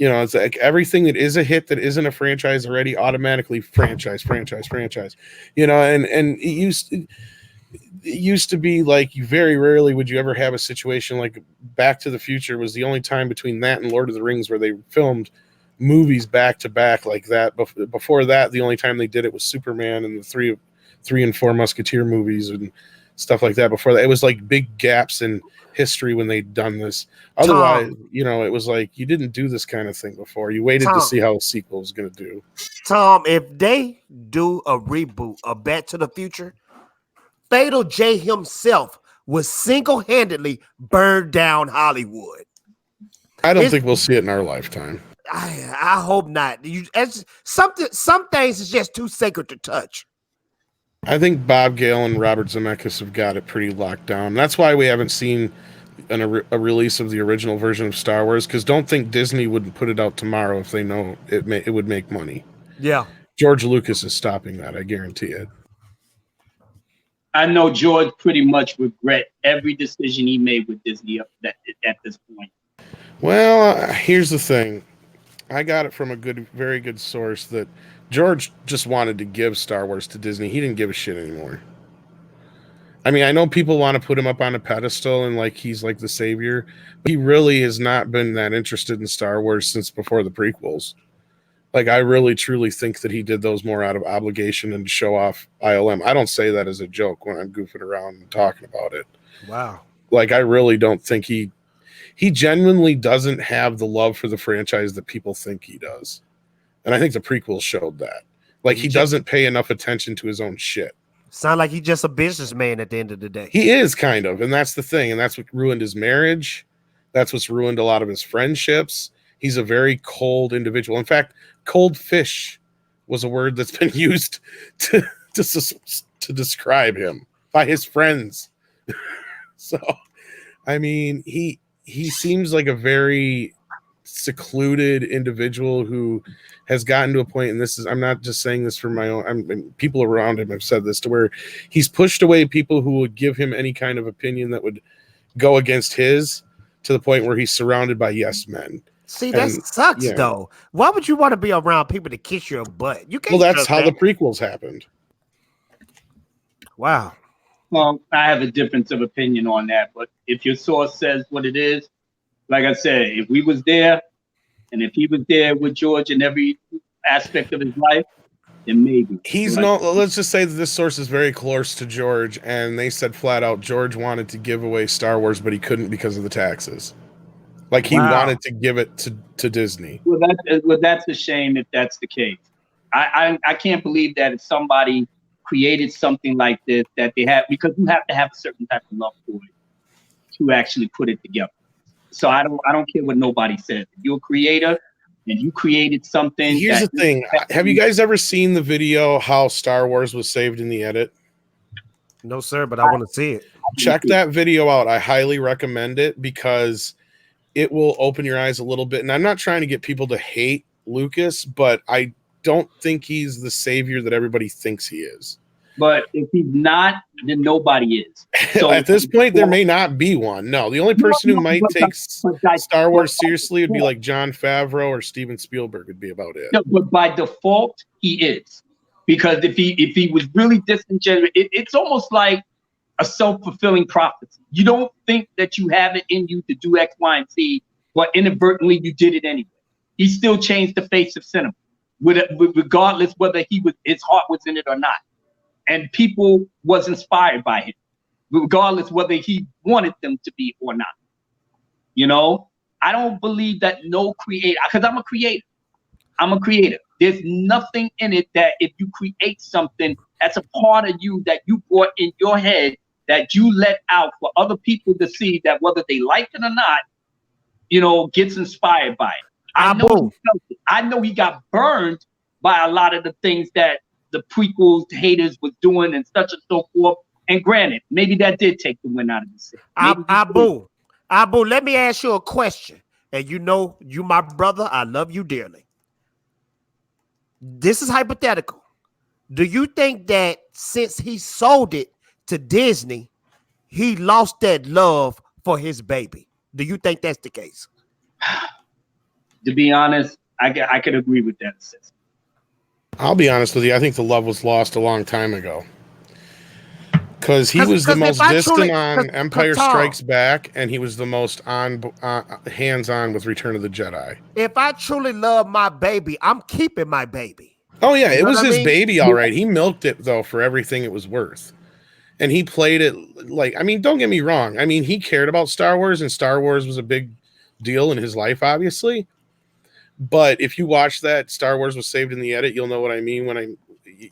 It's like everything that is a hit that isn't a franchise already automatically franchise. And it used to be like you very rarely would you ever have a situation like Back to the Future was the only time between that and Lord of the Rings where they filmed movies back to back like that. Before that, the only time they did it was Superman and the three and four Musketeer movies, and stuff like that before that. It was like big gaps in history when they'd done this. Otherwise, you know, it was like you didn't do this kind of thing before. You waited to see how a sequel was going to do. Tom, if they do a reboot of Back to the Future, Fatal J himself will single-handedly burn down Hollywood. I don't think we'll see it in our lifetime. I hope not. Some things is just too sacred to touch. I think Bob Gale and Robert Zemeckis have got it pretty locked down. That's why we haven't seen a release of the original version of Star Wars, because don't think Disney wouldn't put it out tomorrow if they know it would make money. Yeah. George Lucas is stopping that. I guarantee it. I know George pretty much regret every decision he made with Disney at this point. Well, here's the thing. I got it from a very good source that George just wanted to give Star Wars to Disney. He didn't give a shit anymore. I mean, I know people want to put him up on a pedestal and like he's like the savior. But he really has not been that interested in Star Wars since before the prequels. Like, I really truly think that he did those more out of obligation and to show off ILM. I don't say that as a joke when I'm goofing around and talking about it. Wow. Like, I really don't think he genuinely doesn't have the love for the franchise that people think he does. And I think the prequels showed that. Like, he doesn't pay enough attention to his own shit. Sound like he's just a businessman at the end of the day. He is kind of, and that's the thing. And that's what ruined his marriage. That's what's ruined a lot of his friendships. He's a very cold individual. In fact, cold fish was a word that's been used to describe him by his friends. So, I mean, he seems like a very secluded individual who has gotten to a point, and I'm not just saying this for my own, people around him have said this, to where he's pushed away people who would give him any kind of opinion that would go against his, to the point where he's surrounded by yes men. See, that sucks, though. Why would you want to be around people to kiss your butt? You can't. Well, that's how the prequels happened. Wow. Well, I have a difference of opinion on that, but if your source says what it is, like I said, if we was there, and if he was there with George in every aspect of his life, then maybe. Let's just say that this source is very close to George, and they said flat out George wanted to give away Star Wars, but he couldn't because of the taxes. Like, he wanted to give it to Disney. Well, that's a shame if that's the case. I can't believe that if somebody created something like this, that they have, because you have to have a certain type of love for it to actually put it together. So I don't care what nobody says. If you're a creator and you created something. Here's the thing. Have you guys ever seen the video how Star Wars was saved in the edit? No, sir, but I want to see it. Check that video out. I highly recommend it, because it will open your eyes a little bit. And I'm not trying to get people to hate Lucas, but I don't think he's the savior that everybody thinks he is. But if he's not, then nobody is. So at this point, there may not be one. No, the only person who might take Star Wars seriously would be like Jon Favreau or Steven Spielberg would be about it. No, but by default, he is. Because if he was really disingenuous, it's almost like a self-fulfilling prophecy. You don't think that you have it in you to do X, Y, and Z, but inadvertently you did it anyway. He still changed the face of cinema, regardless whether his heart was in it or not. And people was inspired by him, regardless whether he wanted them to be or not. You know, I don't believe that no creator, because I'm a creator. I'm a creator. There's nothing in it that if you create something, that's a part of you that you brought in your head, that you let out for other people to see, that whether they like it or not, you know, gets inspired by it. I know he got burned by a lot of the things that the prequels haters was doing and such and so forth. And granted, maybe that did take the wind out of the sail. Abu, let me ask you a question. And you know, you my brother, I love you dearly. This is hypothetical. Do you think that since he sold it to Disney, he lost that love for his baby? Do you think that's the case? To be honest, I could agree with that assessment. I'll be honest with you. I think the love was lost a long time ago. Because he was the most distant on Empire Strikes Back, and he was the most hands-on with Return of the Jedi. If I truly love my baby, I'm keeping my baby. Oh, yeah. It was his baby, all right. He milked it, though, for everything it was worth. and he played it like, I mean, don't get me wrong. I mean, he cared about Star Wars, and Star Wars was a big deal in his life, obviously. But if you watch that, Star Wars was saved in the edit, you'll know what I mean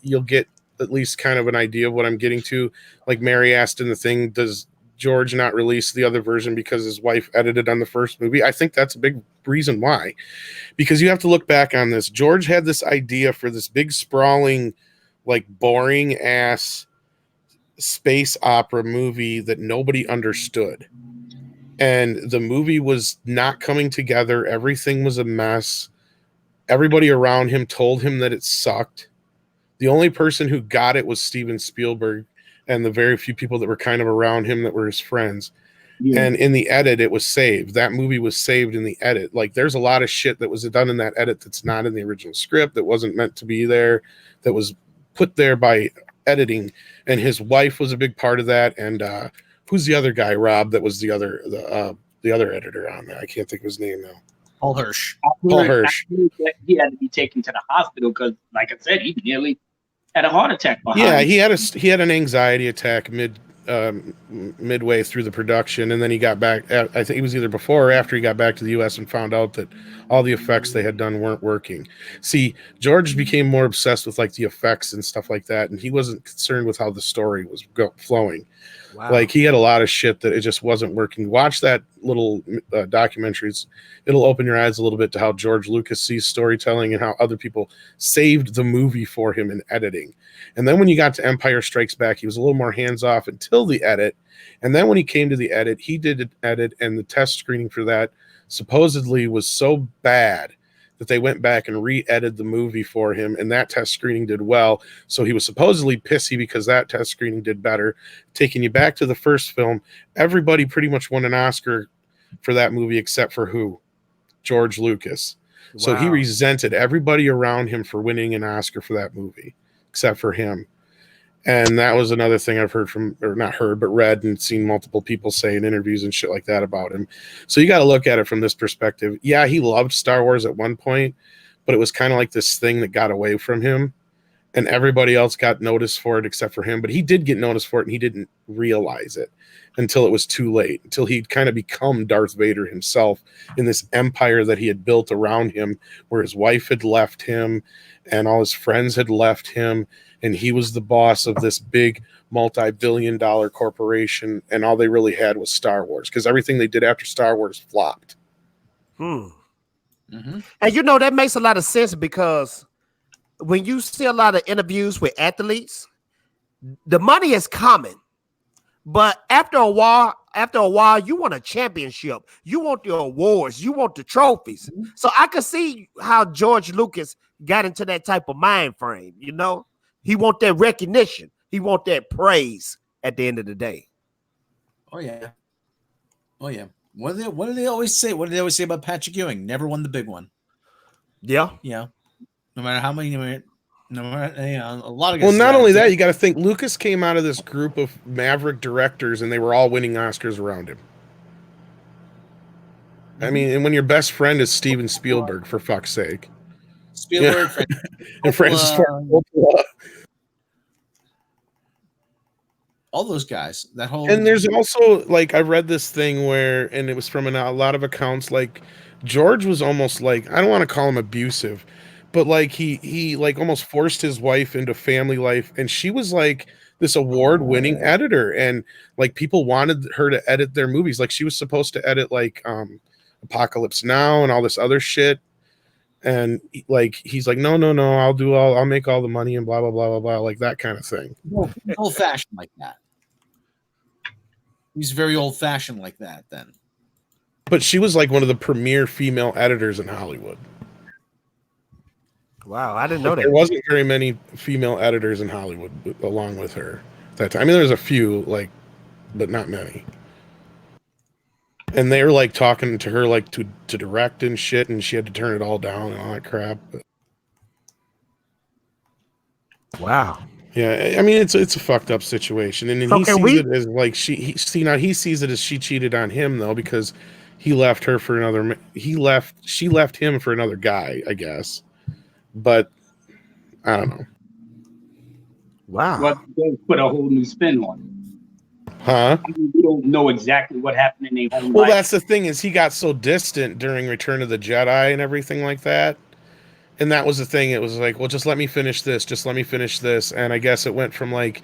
you'll get at least kind of an idea of what I'm getting to. Like Mary asked in the thing, does George not release the other version because his wife edited on the first movie? I think that's a big reason why. Because you have to look back on this. George had this idea for this big sprawling, like boring ass space opera movie that nobody understood. And the movie was not coming together. Everything was a mess. Everybody around him told him that it sucked. The only person who got it was Steven Spielberg and the very few people that were kind of around him that were his friends. Yeah. And in the edit, it was saved. That movie was saved in the edit. Like, there's a lot of shit that was done in that edit that's not in the original script, that wasn't meant to be there, that was put there by editing. And his wife was a big part of that. And who's the other guy, Rob, that was the other editor on that? I can't think of his name now. Paul Hirsch. Paul Hirsch. He had to be taken to the hospital because, like I said, he nearly had a heart attack behind. Yeah, he had an anxiety attack midway through the production, and then he got back. I think it was either before or after he got back to the U.S. and found out that all the effects they had done weren't working. See, George became more obsessed with like the effects and stuff like that, and he wasn't concerned with how the story was flowing. Wow. Like, he had a lot of shit that it just wasn't working. Watch that little documentaries. It'll open your eyes a little bit to how George Lucas sees storytelling and how other people saved the movie for him in editing. And then when you got to Empire Strikes Back, he was a little more hands-off until the edit. And then when he came to the edit, he did an edit, and the test screening for that supposedly was so bad that they went back and re-edited the movie for him, and that test screening did well. So he was supposedly pissy because that test screening did better. Taking you back to the first film, everybody pretty much won an Oscar for that movie except for who? George Lucas. Wow. So he resented everybody around him for winning an Oscar for that movie, except for him. And that was another thing I've heard from, or not heard, but read and seen multiple people say in interviews and shit like that about him. So you got to look at it from this perspective. Yeah, he loved Star Wars at one point, but it was kind of like this thing that got away from him, and everybody else got noticed for it except for him. But he did get noticed for it, and he didn't realize it until it was too late, until he'd kind of become Darth Vader himself in this empire that he had built around him, where his wife had left him and all his friends had left him, and he was the boss of this big multi-billion-dollar corporation, and all they really had was Star Wars, because everything they did after Star Wars flopped. Mm-hmm. And you know, that makes a lot of sense, because when you see a lot of interviews with athletes, the money is coming, but after a while, you want a championship, you want the awards, you want the trophies. Mm-hmm. So I can see how George Lucas got into that type of mind frame. You know, he want that recognition, he want that praise at the end of the day. Oh yeah. What do they always say? What do they always say about Patrick Ewing? Never won the big one. Yeah. No matter how many, a lot of guys. Well, not only that, you got to think Lucas came out of this group of maverick directors, and they were all winning Oscars around him. Mm-hmm. I mean, and when your best friend is Steven Spielberg, for fuck's sake. Spielberg, yeah. And Francis Ford Coppola. All those guys. That whole. And there's also, like, I read this thing where, and it was from a lot of accounts, like, George was almost like, I don't want to call him abusive, but like he like almost forced his wife into family life, and she was like this award-winning editor, and like people wanted her to edit their movies. Like, she was supposed to edit like Apocalypse Now and all this other shit, and like he's like, no, I'll make all the money and blah blah blah blah blah, like that kind of thing. Old-fashioned like that. He's very old-fashioned like that then. But she was like one of the premier female editors in Hollywood. Wow, I didn't know that. There wasn't very many female editors in Hollywood along with her at that time. I mean, there was a few, like, but not many. And they were like talking to her like to direct and shit, and she had to turn it all down and all that crap. But... Wow. Yeah, I mean, it's a fucked up situation, and he sees it as like he sees it as she cheated on him though, because he left her for another. She left him for another guy, I guess. But I don't know. Wow. Well, they put a whole new spin on Huh? I mean, we don't know exactly what happened in their home Well, life. that's the thing, is he got so distant during Return of the Jedi and everything like that. And that was the thing. It was like, well, just let me finish this. Just let me finish this. And I guess it went from like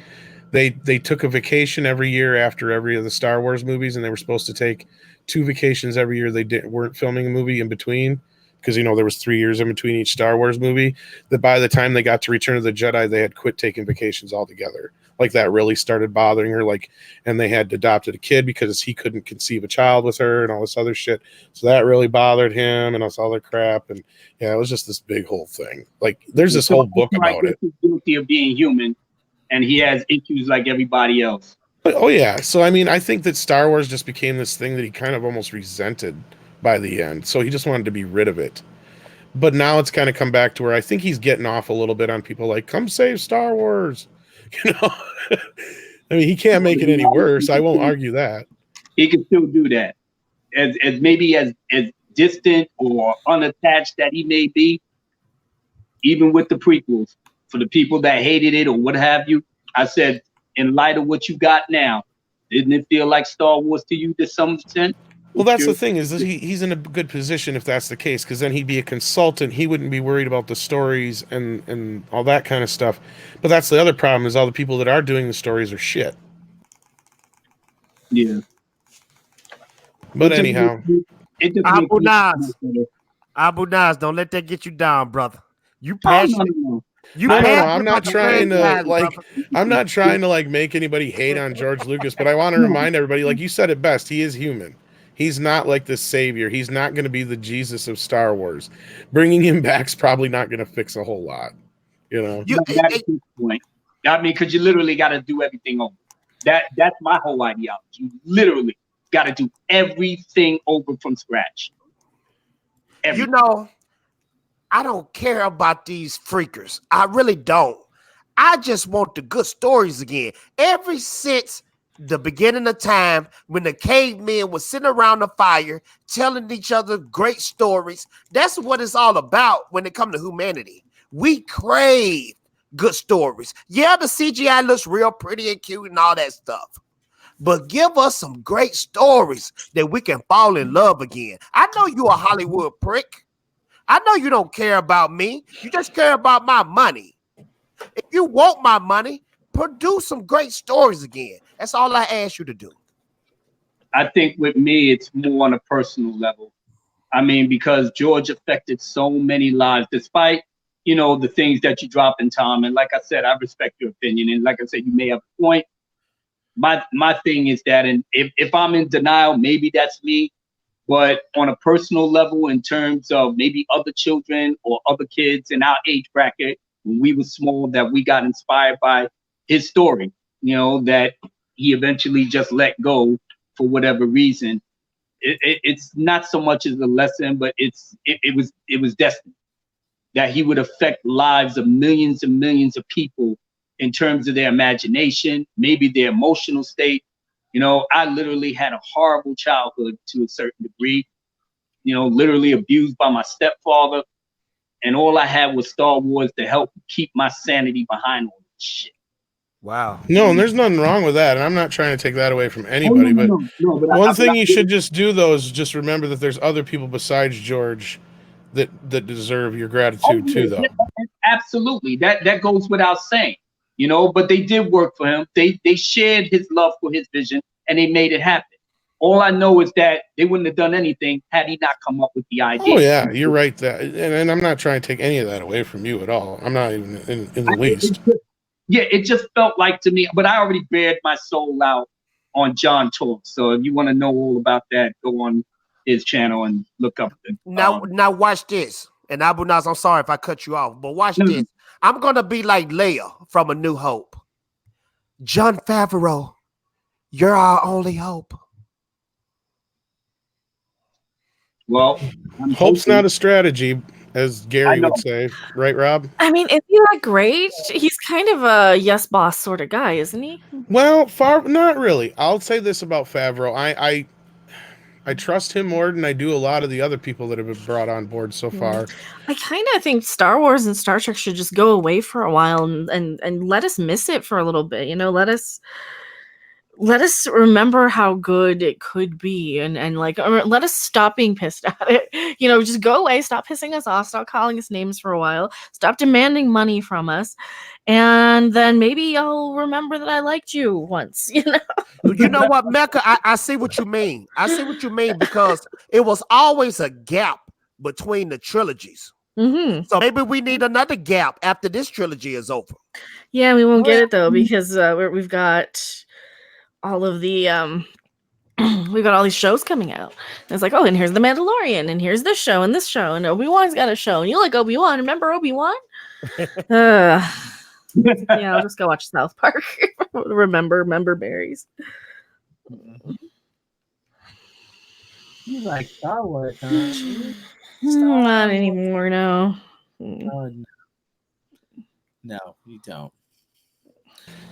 they took a vacation every year after every of the Star Wars movies, and they were supposed to take 2 vacations every year. They weren't filming a movie in between, because there was 3 years in between each Star Wars movie. That by the time they got to Return of the Jedi, they had quit taking vacations altogether. Like, that really started bothering her. Like, and they had adopted a kid because he couldn't conceive a child with her and all this other shit. So that really bothered him and all this other crap. And yeah, it was just this big whole thing. Like, there's this whole book about it. He's guilty of being human, and he has issues like everybody else. Oh yeah. So I think that Star Wars just became this thing that he kind of almost resented by the end. So he just wanted to be rid of it. But now it's kind of come back to where I think he's getting off a little bit on people like, come save Star Wars. He can't make it any worse. I won't argue that. He can still do that. As maybe as distant or unattached that he may be, even with the prequels, for the people that hated it or what have you, I said, in light of what you got now, didn't it feel like Star Wars to you to some extent? Well, that's the thing, is that he's in a good position if that's the case, because then he'd be a consultant. He wouldn't be worried about the stories and all that kind of stuff. But that's the other problem, is all the people that are doing the stories are shit. Yeah. But anyhow. Abu Nas, don't let that get you down, brother. You passionate. No. I'm not trying to make anybody hate on George Lucas, but I want to remind everybody, like you said it best, he is human. He's not like the savior. He's not going to be the Jesus of Star Wars. Bringing him back's probably not going to fix a whole lot. That's his point. I mean, because you literally got to do everything over. That's my whole ideology. You literally got to do everything over from scratch. I don't care about these freakers. I really don't. I just want the good stories again. Ever since the beginning of time, when the cavemen were sitting around the fire telling each other great stories, that's what it's all about when it comes to humanity. We crave good stories. Yeah, the CGI looks real pretty and cute and all that stuff, but give us some great stories that we can fall in love again. I know you're a Hollywood prick. I know you don't care about me. You just care about my money. If you want my money, produce some great stories again. That's all I ask you to do. I think with me, it's more on a personal level. I mean, because George affected so many lives, despite, the things that you drop in, Tom. And like I said, I respect your opinion. And like I said, you may have a point. My thing is that, and if I'm in denial, maybe that's me. But on a personal level, in terms of maybe other children or other kids in our age bracket, when we were small, that we got inspired by his story, that he eventually just let go for whatever reason. It's not so much as a lesson, but it was destined that he would affect lives of millions and millions of people in terms of their imagination, maybe their emotional state. I literally had a horrible childhood to a certain degree, literally abused by my stepfather. And all I had was Star Wars to help keep my sanity behind all this shit. Wow. No, and there's nothing wrong with that. And I'm not trying to take that away from anybody. But one thing you should just do, though, is just remember that there's other people besides George that deserve your gratitude too, though. Absolutely. That goes without saying, but they did work for him. They shared his love for his vision, and they made it happen. All I know is that they wouldn't have done anything had he not come up with the idea. Oh, yeah, you're right. And I'm not trying to take any of that away from you at all. I'm not even in the least. It just felt like to me, but I already bared my soul out on John Talks. So if you want to know all about that, go on his channel and look up. Now watch this. And Abu Nas, I'm sorry if I cut you off, but watch this. I'm going to be like Leia from A New Hope. Jon Favreau, you're our only hope. Well, hope's not a strategy, as Gary would say. Right, Rob? I mean, is he that great? He's kind of a yes boss sort of guy, isn't he? Well, not really. I'll say this about Favreau. I trust him more than I do a lot of the other people that have been brought on board so far. I kind of think Star Wars and Star Trek should just go away for a while and let us miss it for a little bit. Let us let us remember how good it could be, and like let us stop being pissed at it. Just go away, stop pissing us off, stop calling us names for a while, stop demanding money from us, and then maybe I'll remember that I liked you once. You know what, Mecca? I see what you mean. I see what you mean, because it was always a gap between the trilogies. Mm-hmm. So maybe we need another gap after this trilogy is over. Yeah, we won't get it though, because we've got all of the we've got all these shows coming out. And it's like, oh, and here's the Mandalorian, and here's this show, and Obi-Wan's got a show, and you like Obi-Wan. Remember Obi-Wan? Yeah, I'll just go watch South Park. remember berries. You like Star Wars, huh? Not anymore, no. No, you don't.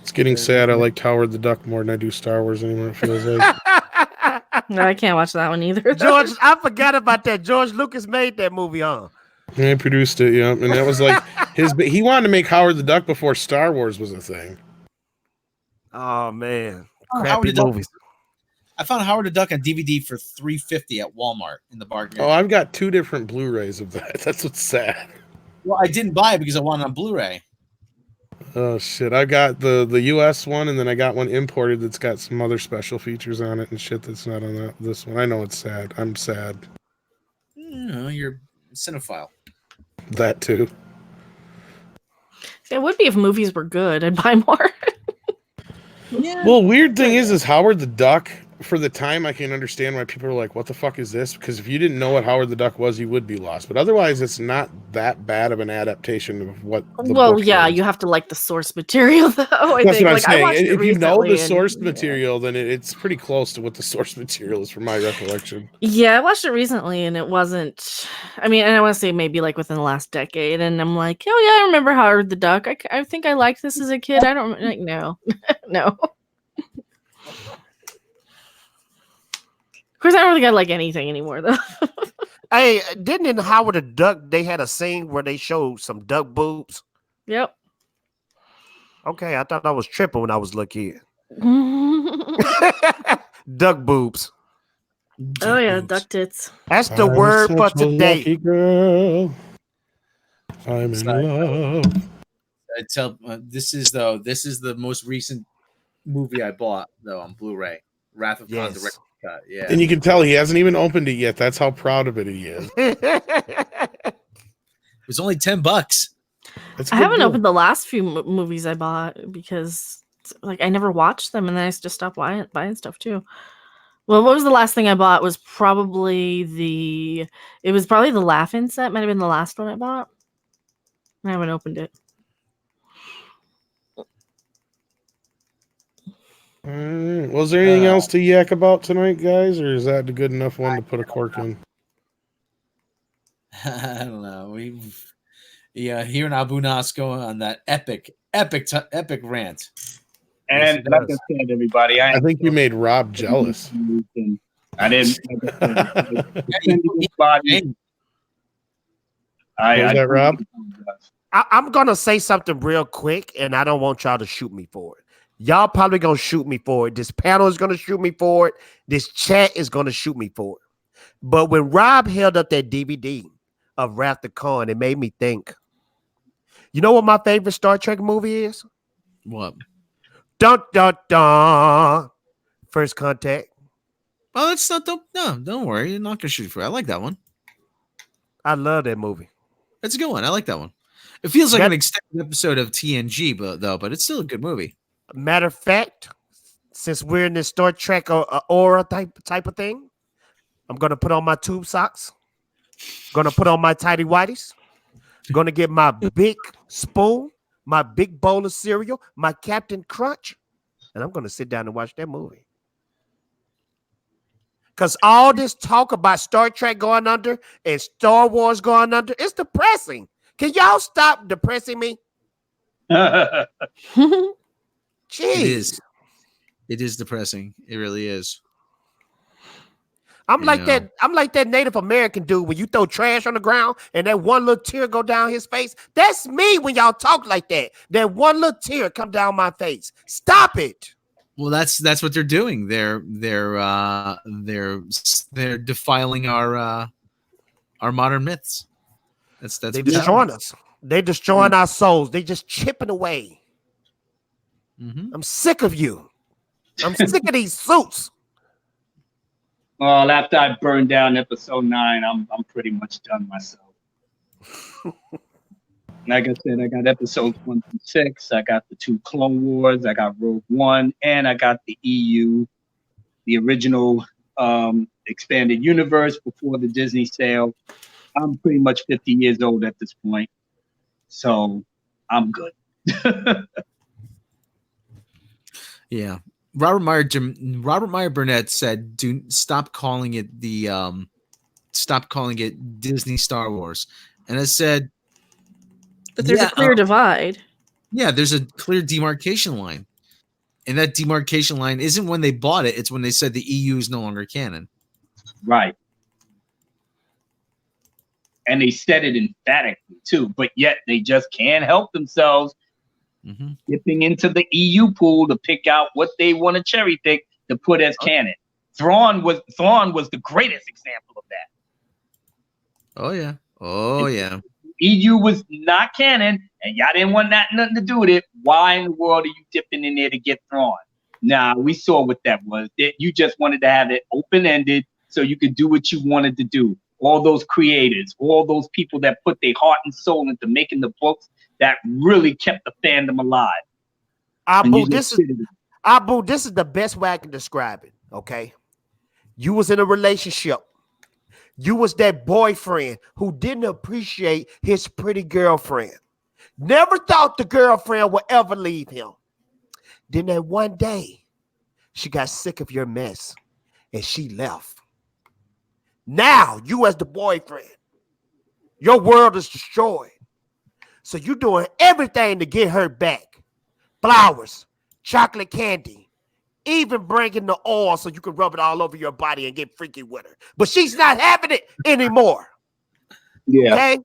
It's getting sad. I like Howard the Duck more than I do Star Wars anymore, it feels like. No, I can't watch that one either. George, I forgot about that. George Lucas made that movie, huh? Yeah, he produced it, yeah. And that was like he wanted to make Howard the Duck before Star Wars was a thing. Oh man. Howard Crappy the Duck. movies. I found Howard the Duck on DVD for $3.50 at Walmart in the bargain. Oh, I've got 2 different Blu-rays of that. That's what's sad. Well, I didn't buy it because I wanted it on Blu-ray. Oh shit! I got the US one, and then I got one imported that's got some other special features on it and shit that's not on this one. I know it's sad. I'm sad. You're a cinephile. That too. It would be if movies were good. I'd buy more. Yeah. Well, weird thing is Howard the Duck. For the time, I can understand why people are like, "What the fuck is this?" Because if you didn't know what Howard the Duck was, you would be lost. But otherwise, it's not that bad of an adaptation of what. Well, yeah, you have to like the source material, though. That's what I'm saying. If you know the and, source material, then it's pretty close to what the source material is, from my recollection. Yeah, I watched it recently, and it wasn't. I mean, and I want to say maybe like within the last decade, and I'm like, oh yeah, I remember Howard the Duck. I think I liked this as a kid. I don't like no. No. Of course, I don't think I like anything anymore, though. Hey, didn't in Howard the Duck they had a scene where they showed some duck boobs? Yep. Okay, I thought I was tripping when I was a little kid. Duck boobs. Oh yeah, duck tits. That's the word for today. Lucky girl. I'm in love. I tell this is the most recent movie I bought though on Blu-ray. Wrath of Khan director's cut. Yeah, And you can tell he hasn't even opened it yet. That's how proud of it he is. it was only $10. I haven't opened the last few movies I bought because like I never watched them, and then I just stopped buying stuff too. Well, what was the last thing I bought? Was probably the Laugh-In set. Might have been the last one I bought. I haven't opened it. Was there anything else to yak about tonight, guys, or is that a good enough one to put a cork in? I don't know. Hearing Abu Nas go on that epic rant. And like I said, everybody, I think you made Rob jealous. I didn't. Rob? I'm gonna say something real quick, and I don't want y'all to shoot me for it. Y'all probably gonna shoot me for it. This panel is gonna shoot me for it. This chat is gonna shoot me for it. But when Rob held up that DVD of Wrath of Khan, it made me think. You know what my favorite Star Trek movie is? What? Dun dun dun. First Contact. Oh, that's not the no. Don't worry, you're not gonna shoot for it. I like that one. I love that movie. It's a good one. I like that one. It feels like an extended episode of TNG, but it's still a good movie. Matter of fact, since we're in this Star Trek aura type of thing, I'm gonna put on my tube socks. Gonna put on my tidy whities. Gonna get my big spoon, my big bowl of cereal, my Captain Crunch, and I'm gonna sit down and watch that movie. Because all this talk about Star Trek going under and Star Wars going under, it's depressing. Can y'all stop depressing me? Jeez. It is depressing. It really is. I'm like that Native American dude when you throw trash on the ground and that one little tear go down his face. That's me when y'all talk like that. That one little tear come down my face. Stop it. Well, that's what they're doing. They're defiling our modern myths. That's they destroying us. They destroying our souls. They just chipping away. Mm-hmm. I'm sick of you. I'm sick of these suits. Well, after I burned down episode 9, I'm pretty much done myself. Like I said, I got episodes 1 through 6. I got the 2 Clone Wars. I got Rogue One, and I got the EU, the original expanded universe before the Disney sale. I'm pretty much 50 years old at this point, so I'm good. Yeah, Robert Meyer Burnett said, "Do stop calling it Disney Star Wars," and I said. But there's a clear divide. Yeah, there's a clear demarcation line. And that demarcation line isn't when they bought it, it's when they said the EU is no longer canon. Right. And they said it emphatically too, but yet they just can't help themselves dipping into the EU pool to pick out what they want to cherry pick to put as canon. Thrawn was the greatest example of that. Oh yeah. Oh yeah. EU was not canon, and y'all didn't want nothing to do with it. Why in the world are you dipping in there to get Thrawn? Nah, we saw what that was. You just wanted to have it open-ended so you could do what you wanted to do. All those creators, all those people that put their heart and soul into making the books that really kept the fandom alive. Abu, this is the best way I can describe it, okay? You was in a relationship. You was that boyfriend who didn't appreciate his pretty girlfriend. Never thought the girlfriend would ever leave him. Then that one day, she got sick of your mess and she left. Now, you as the boyfriend, your world is destroyed. So you're doing everything to get her back. Flowers, chocolate candy, even bringing the oil so you can rub it all over your body and get freaky with her. But she's not having it anymore. Yeah. Okay?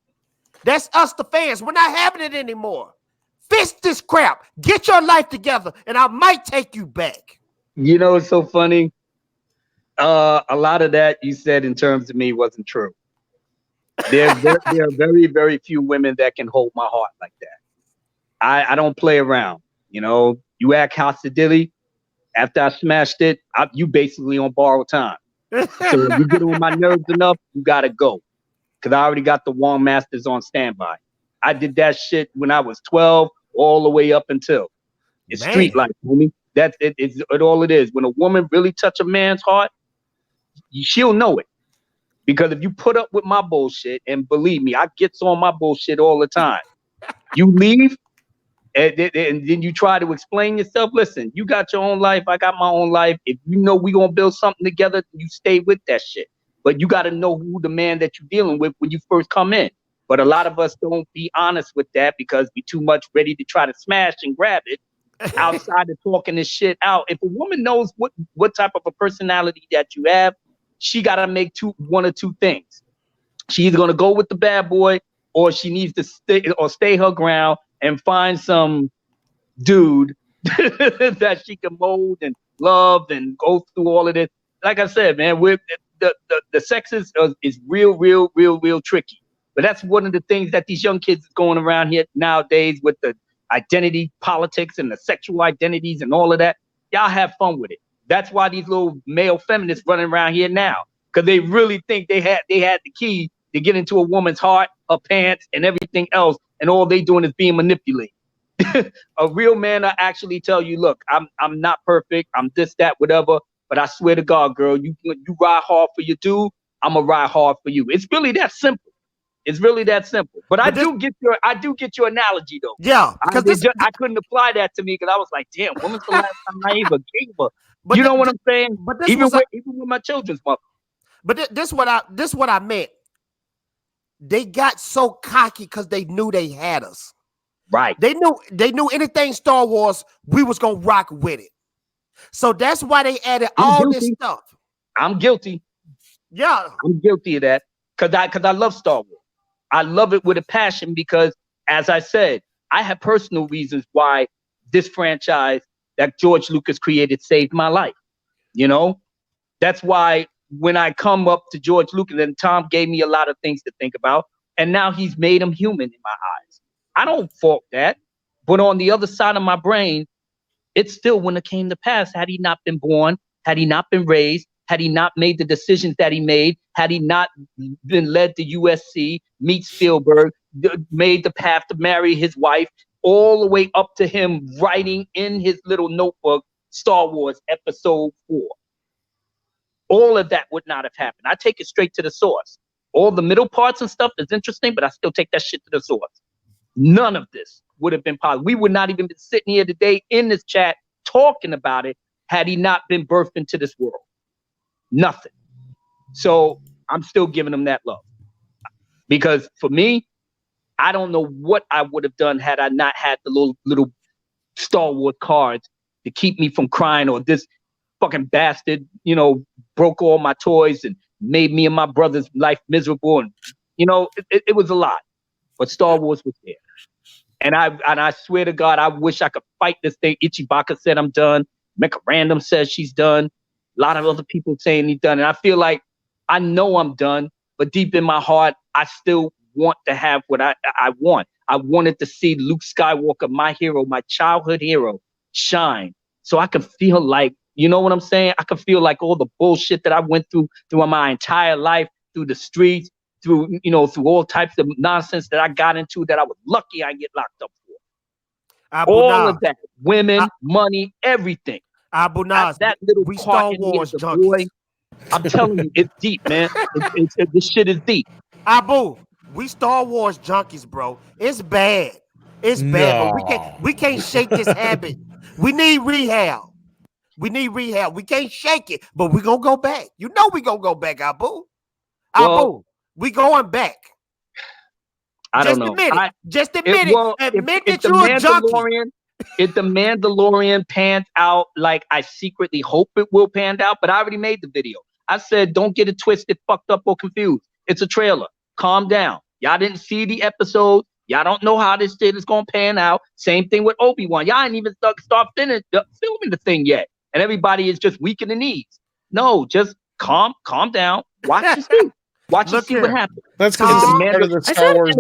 That's us, the fans. We're not having it anymore. Fix this crap. Get your life together, and I might take you back. You know, it's so funny. A lot of that you said in terms of me wasn't true. There are very, very few women that can hold my heart like that. I don't play around. You know, you act hostile. After I smashed it, you basically on borrowed time. So if you get on my nerves enough, you gotta go. Because I already got the Wong Masters on standby. I did that shit when I was 12 all the way up until. It's street life, homie. That's it. It's all it is. When a woman really touch a man's heart, she'll know it. Because if you put up with my bullshit, and believe me, I gets on my bullshit all the time. You leave, and then you try to explain yourself. Listen, you got your own life. I got my own life. If you know we gonna build something together, you stay with that shit. But you got to know who the man that you're dealing with when you first come in. But a lot of us don't be honest with that because we too much ready to try to smash and grab it outside of talking this shit out. If a woman knows what type of a personality that you have, she got to make one or two things. She's either going to go with the bad boy or she needs to stay her ground and find some dude that she can mold and love and go through all of this. Like I said, man, the sex is real tricky. But that's one of the things that these young kids going around here nowadays with the identity politics and the sexual identities and all of that. Y'all have fun with it. That's why these little male feminists running around here now, because they really think they had the key to get into a woman's heart, her pants, and everything else, and all they doing is being manipulated. A real man will actually tell you, look, I'm not perfect, I'm this, that, whatever. But I swear to God, girl, you ride hard for your dude, I'm gonna ride hard for you. It's really that simple. It's really that simple. But I do get your analogy though. Yeah, because I couldn't apply that to me because I was like, damn, when's the last time I even gave her? But you know what I'm saying? But even with my children's mother. But this what I meant. They got so cocky because they knew they had us. Right. They knew anything Star Wars, we was gonna rock with it. So that's why they added this stuff. I'm guilty. Yeah. I'm guilty of that. Cause I love Star Wars. I love it with a passion because, as I said, I have personal reasons why this franchise that George Lucas created saved my life. You know, that's why when I come up to George Lucas, and Tom gave me a lot of things to think about, and now he's made him human in my eyes. I don't fault that, but on the other side of my brain, it still wouldn't have came to pass had he not been born, had he not been raised, had he not made the decisions that he made, had he not been led to USC, meet Spielberg, made the path to marry his wife, all the way up to him writing in his little notebook, Star Wars Episode 4. All of that would not have happened. I take it straight to the source. All the middle parts and stuff is interesting, but I still take that shit to the source. None of this would have been possible. We would not even be sitting here today in this chat talking about it had he not been birthed into this world. Nothing. So I'm still giving him that love. Because for me, I don't know what I would have done had I not had the little Star Wars cards to keep me from crying, or this fucking bastard, you know, broke all my toys and made me and my brother's life miserable. And, you know, it was a lot. But Star Wars was there. And I swear to God, I wish I could fight this thing. Ichibaka said I'm done. Mecca Random says she's done. A lot of other people saying he's done. And I feel like I know I'm done, but deep in my heart, I still want to have what I want. I wanted to see Luke Skywalker, my hero, my childhood hero, shine. So I could feel like, you know what I'm saying? I could feel like all the bullshit that I went through my entire life, through the streets, through all types of nonsense that I got into that I was lucky I get locked up for. All of that, women, money, everything. Abu Nas, that little we Star Wars junkies. I'm telling you, it's deep, man. This shit is deep. Abu, we Star Wars junkies, bro. It's bad. It's bad, but we can't shake this habit. We need rehab. We can't shake it, but we gonna go back. You know we gonna go back, Abu. Abu, we going back. I don't know. Just admit it. Admit that you're a junkie. If the Mandalorian pans out like I secretly hope it will pan out, but I already made the video. I said, don't get it twisted, fucked up, or confused. It's a trailer. Calm down. Y'all didn't see the episode. Y'all don't know how this shit is going to pan out. Same thing with Obi-Wan. Y'all ain't even start filming the thing yet. And everybody is just weak in the knees. No, just calm down. Watch and see. Watch and see what happens. That's because it's part of the Star Wars.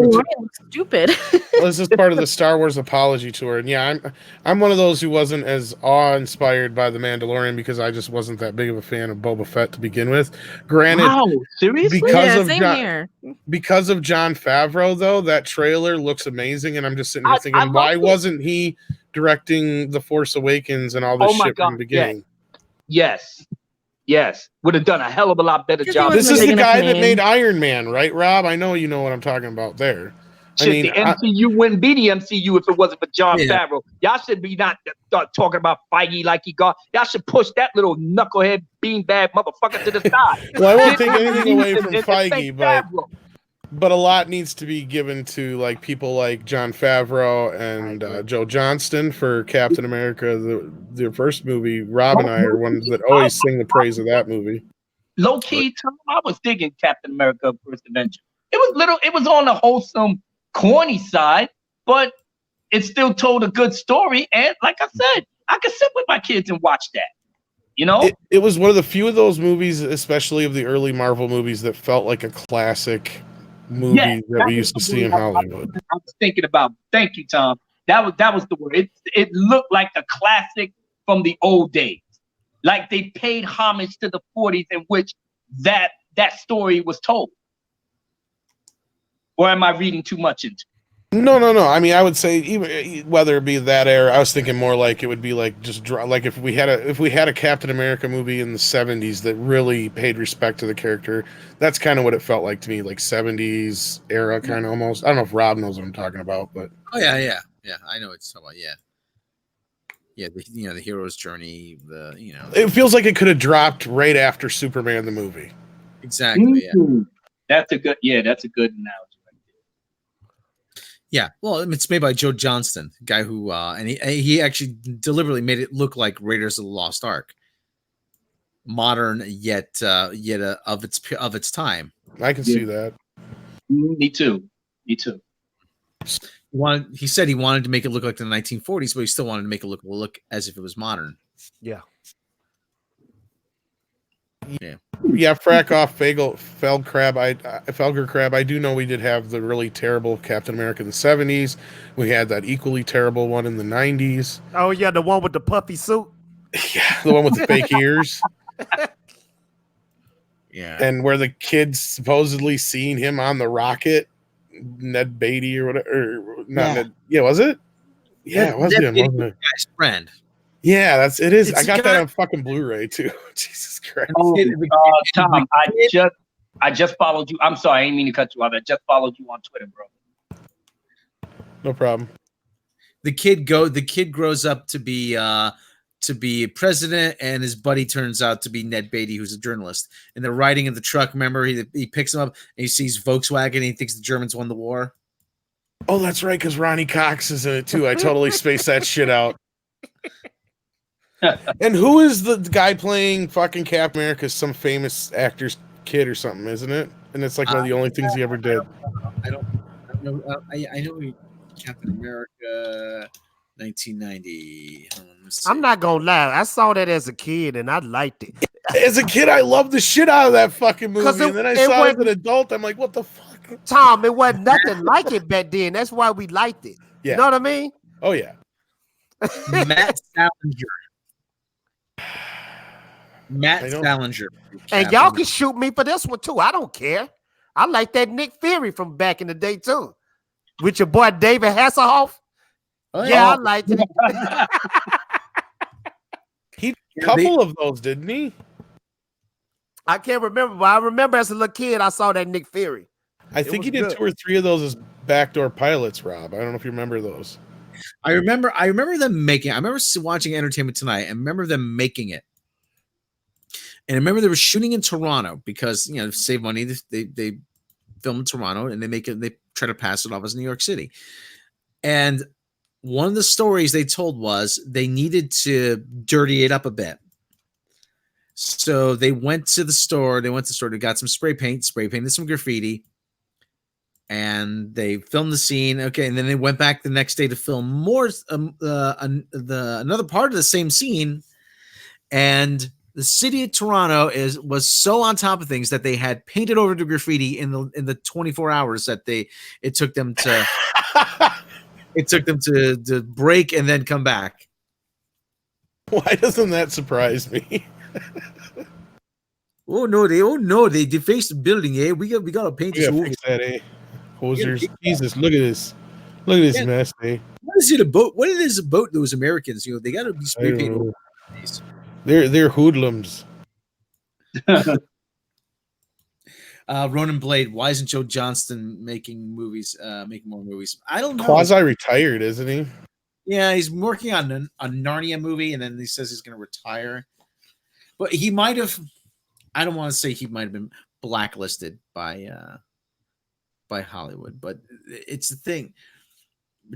Stupid. Well, this is part of the Star Wars apology tour, and yeah, I'm one of those who wasn't as awe-inspired by the Mandalorian because I just wasn't that big of a fan of Boba Fett to begin with. Granted, wow, seriously, because of Jon Favreau, though, that trailer looks amazing, and I'm just sitting here thinking, why wasn't he directing The Force Awakens and all this shit from the beginning? Yes, would have done a hell of a lot better job. This is the guy that made Iron Man, right, Rob? I know you know what I'm talking about there. Shit, the MCU wouldn't be the MCU if it wasn't for Jon Favreau. Y'all should be not talking about Feige like he got. Y'all should push that little knucklehead beanbag motherfucker to the side. Well, I won't take anything away from Feige, but a lot needs to be given to like people like Jon Favreau and Joe Johnston for Captain America, the first movie. Rob and I are ones that always sing the praise of that movie. Low key, Tom, I was digging Captain America: First Avenger. It was on the wholesome, corny side, but it still told a good story. And like I said, I could sit with my kids and watch that. You know, it was one of the few of those movies, especially of the early Marvel movies, that felt like a classic movie that we used to see in Hollywood. I was thinking about. Thank you, Tom. That was the word. It looked like a classic from the old days. Like they paid homage to the 40s in which that story was told. Or am I reading too much into it? No. I mean, I would say even whether it be that era, I was thinking more like it would be like just like if we had a Captain America movie in the 70s that really paid respect to the character. That's kind of what it felt like to me, like 70s era kind of almost. I don't know if Rob knows what I'm talking about, but yeah, I know what you're talking about. The hero's journey. It feels like it could have dropped right after Superman the movie. Exactly. Yeah. That's a good analogy. Yeah, well, it's made by Joe Johnston, guy who, and he actually deliberately made it look like Raiders of the Lost Ark, modern yet of its time. I can see that. Me too. He said he wanted to make it look like the 1940s, but he still wanted to make it look as if it was modern. Yeah. Yeah, frack off, Felger Crab. I do know we did have the really terrible Captain America in the 70s. We had that equally terrible one in the 90s. Oh yeah, the one with the puffy suit. Yeah, the one with the fake ears. Yeah. And where the kids supposedly seen him on the rocket, Ned Beatty or whatever. Or not Ned. Yeah, was it? Yeah, it was him, wasn't it? Guy's friend. Yeah, it is. It's I got that on fucking Blu-ray too. Jesus Christ. Tom, I just followed you. I'm sorry, I didn't mean to cut you off. I just followed you on Twitter, bro. No problem. The kid grows up to be president, and his buddy turns out to be Ned Beatty, who's a journalist. And they're riding in the truck. Remember, he picks him up and he sees Volkswagen and he thinks the Germans won the war. Oh, that's right, because Ronnie Cox is in it too. I totally spaced that shit out. And who is the guy playing fucking Cap America? Some famous actor's kid or something, isn't it? And it's like one of the only things he ever did. I don't know. I know Captain America 1990. I'm not gonna lie. I saw that as a kid and I liked it. As a kid, I loved the shit out of that fucking movie. And then I saw it as an adult. I'm like, what the fuck? Tom, it wasn't nothing like it back then. That's why we liked it. Yeah. You know what I mean? Oh, yeah. Matt Salinger. And y'all can shoot me for this one too. I don't care. I like that Nick Fury from back in the day too. With your boy David Hasselhoff. Oh, yeah, I liked it. He a couple of those, didn't he? I can't remember, but I remember as a little kid I saw that Nick Fury. I think he did 2 or 3 of those as backdoor pilots, Rob. I don't know if you remember those. I remember them making. I remember watching Entertainment Tonight. I remember them making it, and I remember they were shooting in Toronto because to save money, they film in Toronto and they try to pass it off as New York City. And one of the stories they told was they needed to dirty it up a bit, so they went to the store. They got some spray painted some graffiti. And they filmed the scene, okay, and then they went back the next day to film more, another part of the same scene. And the city of Toronto was so on top of things that they had painted over the graffiti in the 24 hours that it took them to break and then come back. Why doesn't that surprise me? Oh no, they defaced the building, eh? We got to paint this over. Fix that, eh? Hosers. Jesus, look at this. Look at this mess, eh? What is it about? What is it about those Americans? They got to be spray painted. They're hoodlums. Ronan Blade. Why isn't Joe Johnston making movies? Making more movies? I don't know. Quasi-retired, isn't he? Yeah, he's working on a Narnia movie, and then he says he's going to retire. But he might have. I don't want to say he might have been blacklisted by Hollywood, but it's the thing.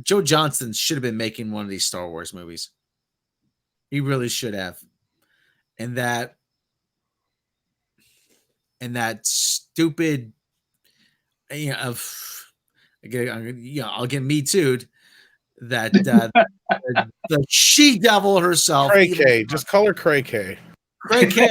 Joe Johnston should have been making one of these Star Wars movies. He really should have. And that stupid, I'll get Me Too'd. That the she devil herself. Cray K. Just call her Cray K. Cray K.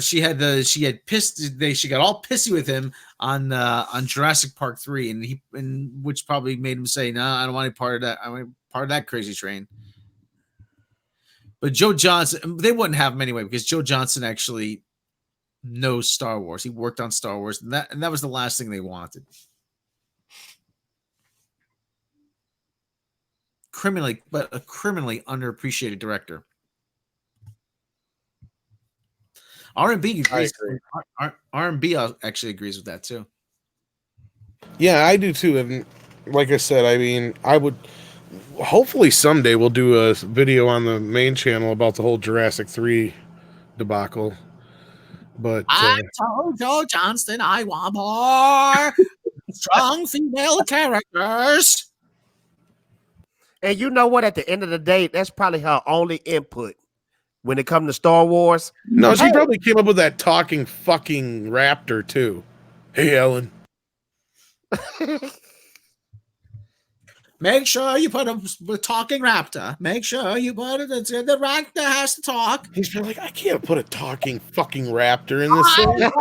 She got all pissy with him on Jurassic Park 3, and which probably made him say, "No, I don't want any part of that. I want part of that crazy train." But Joe Johnston, they wouldn't have him anyway because Joe Johnston actually knows Star Wars. He worked on Star Wars, and that was the last thing they wanted. A criminally underappreciated director. R&B agrees. R&B actually agrees with that too. Yeah, I do too. And like I said, I mean, I would hopefully someday we'll do a video on the main channel about the whole Jurassic 3 debacle. But I told Joe Johnston I want more strong female characters. And you know what? At the end of the day, that's probably her only input when it comes to Star Wars. No, she probably came up with that talking fucking raptor too. Hey, Ellen. Make sure you put a talking raptor. Make sure you put it. The raptor has to talk. He's been like, I can't put a talking fucking raptor in this thing.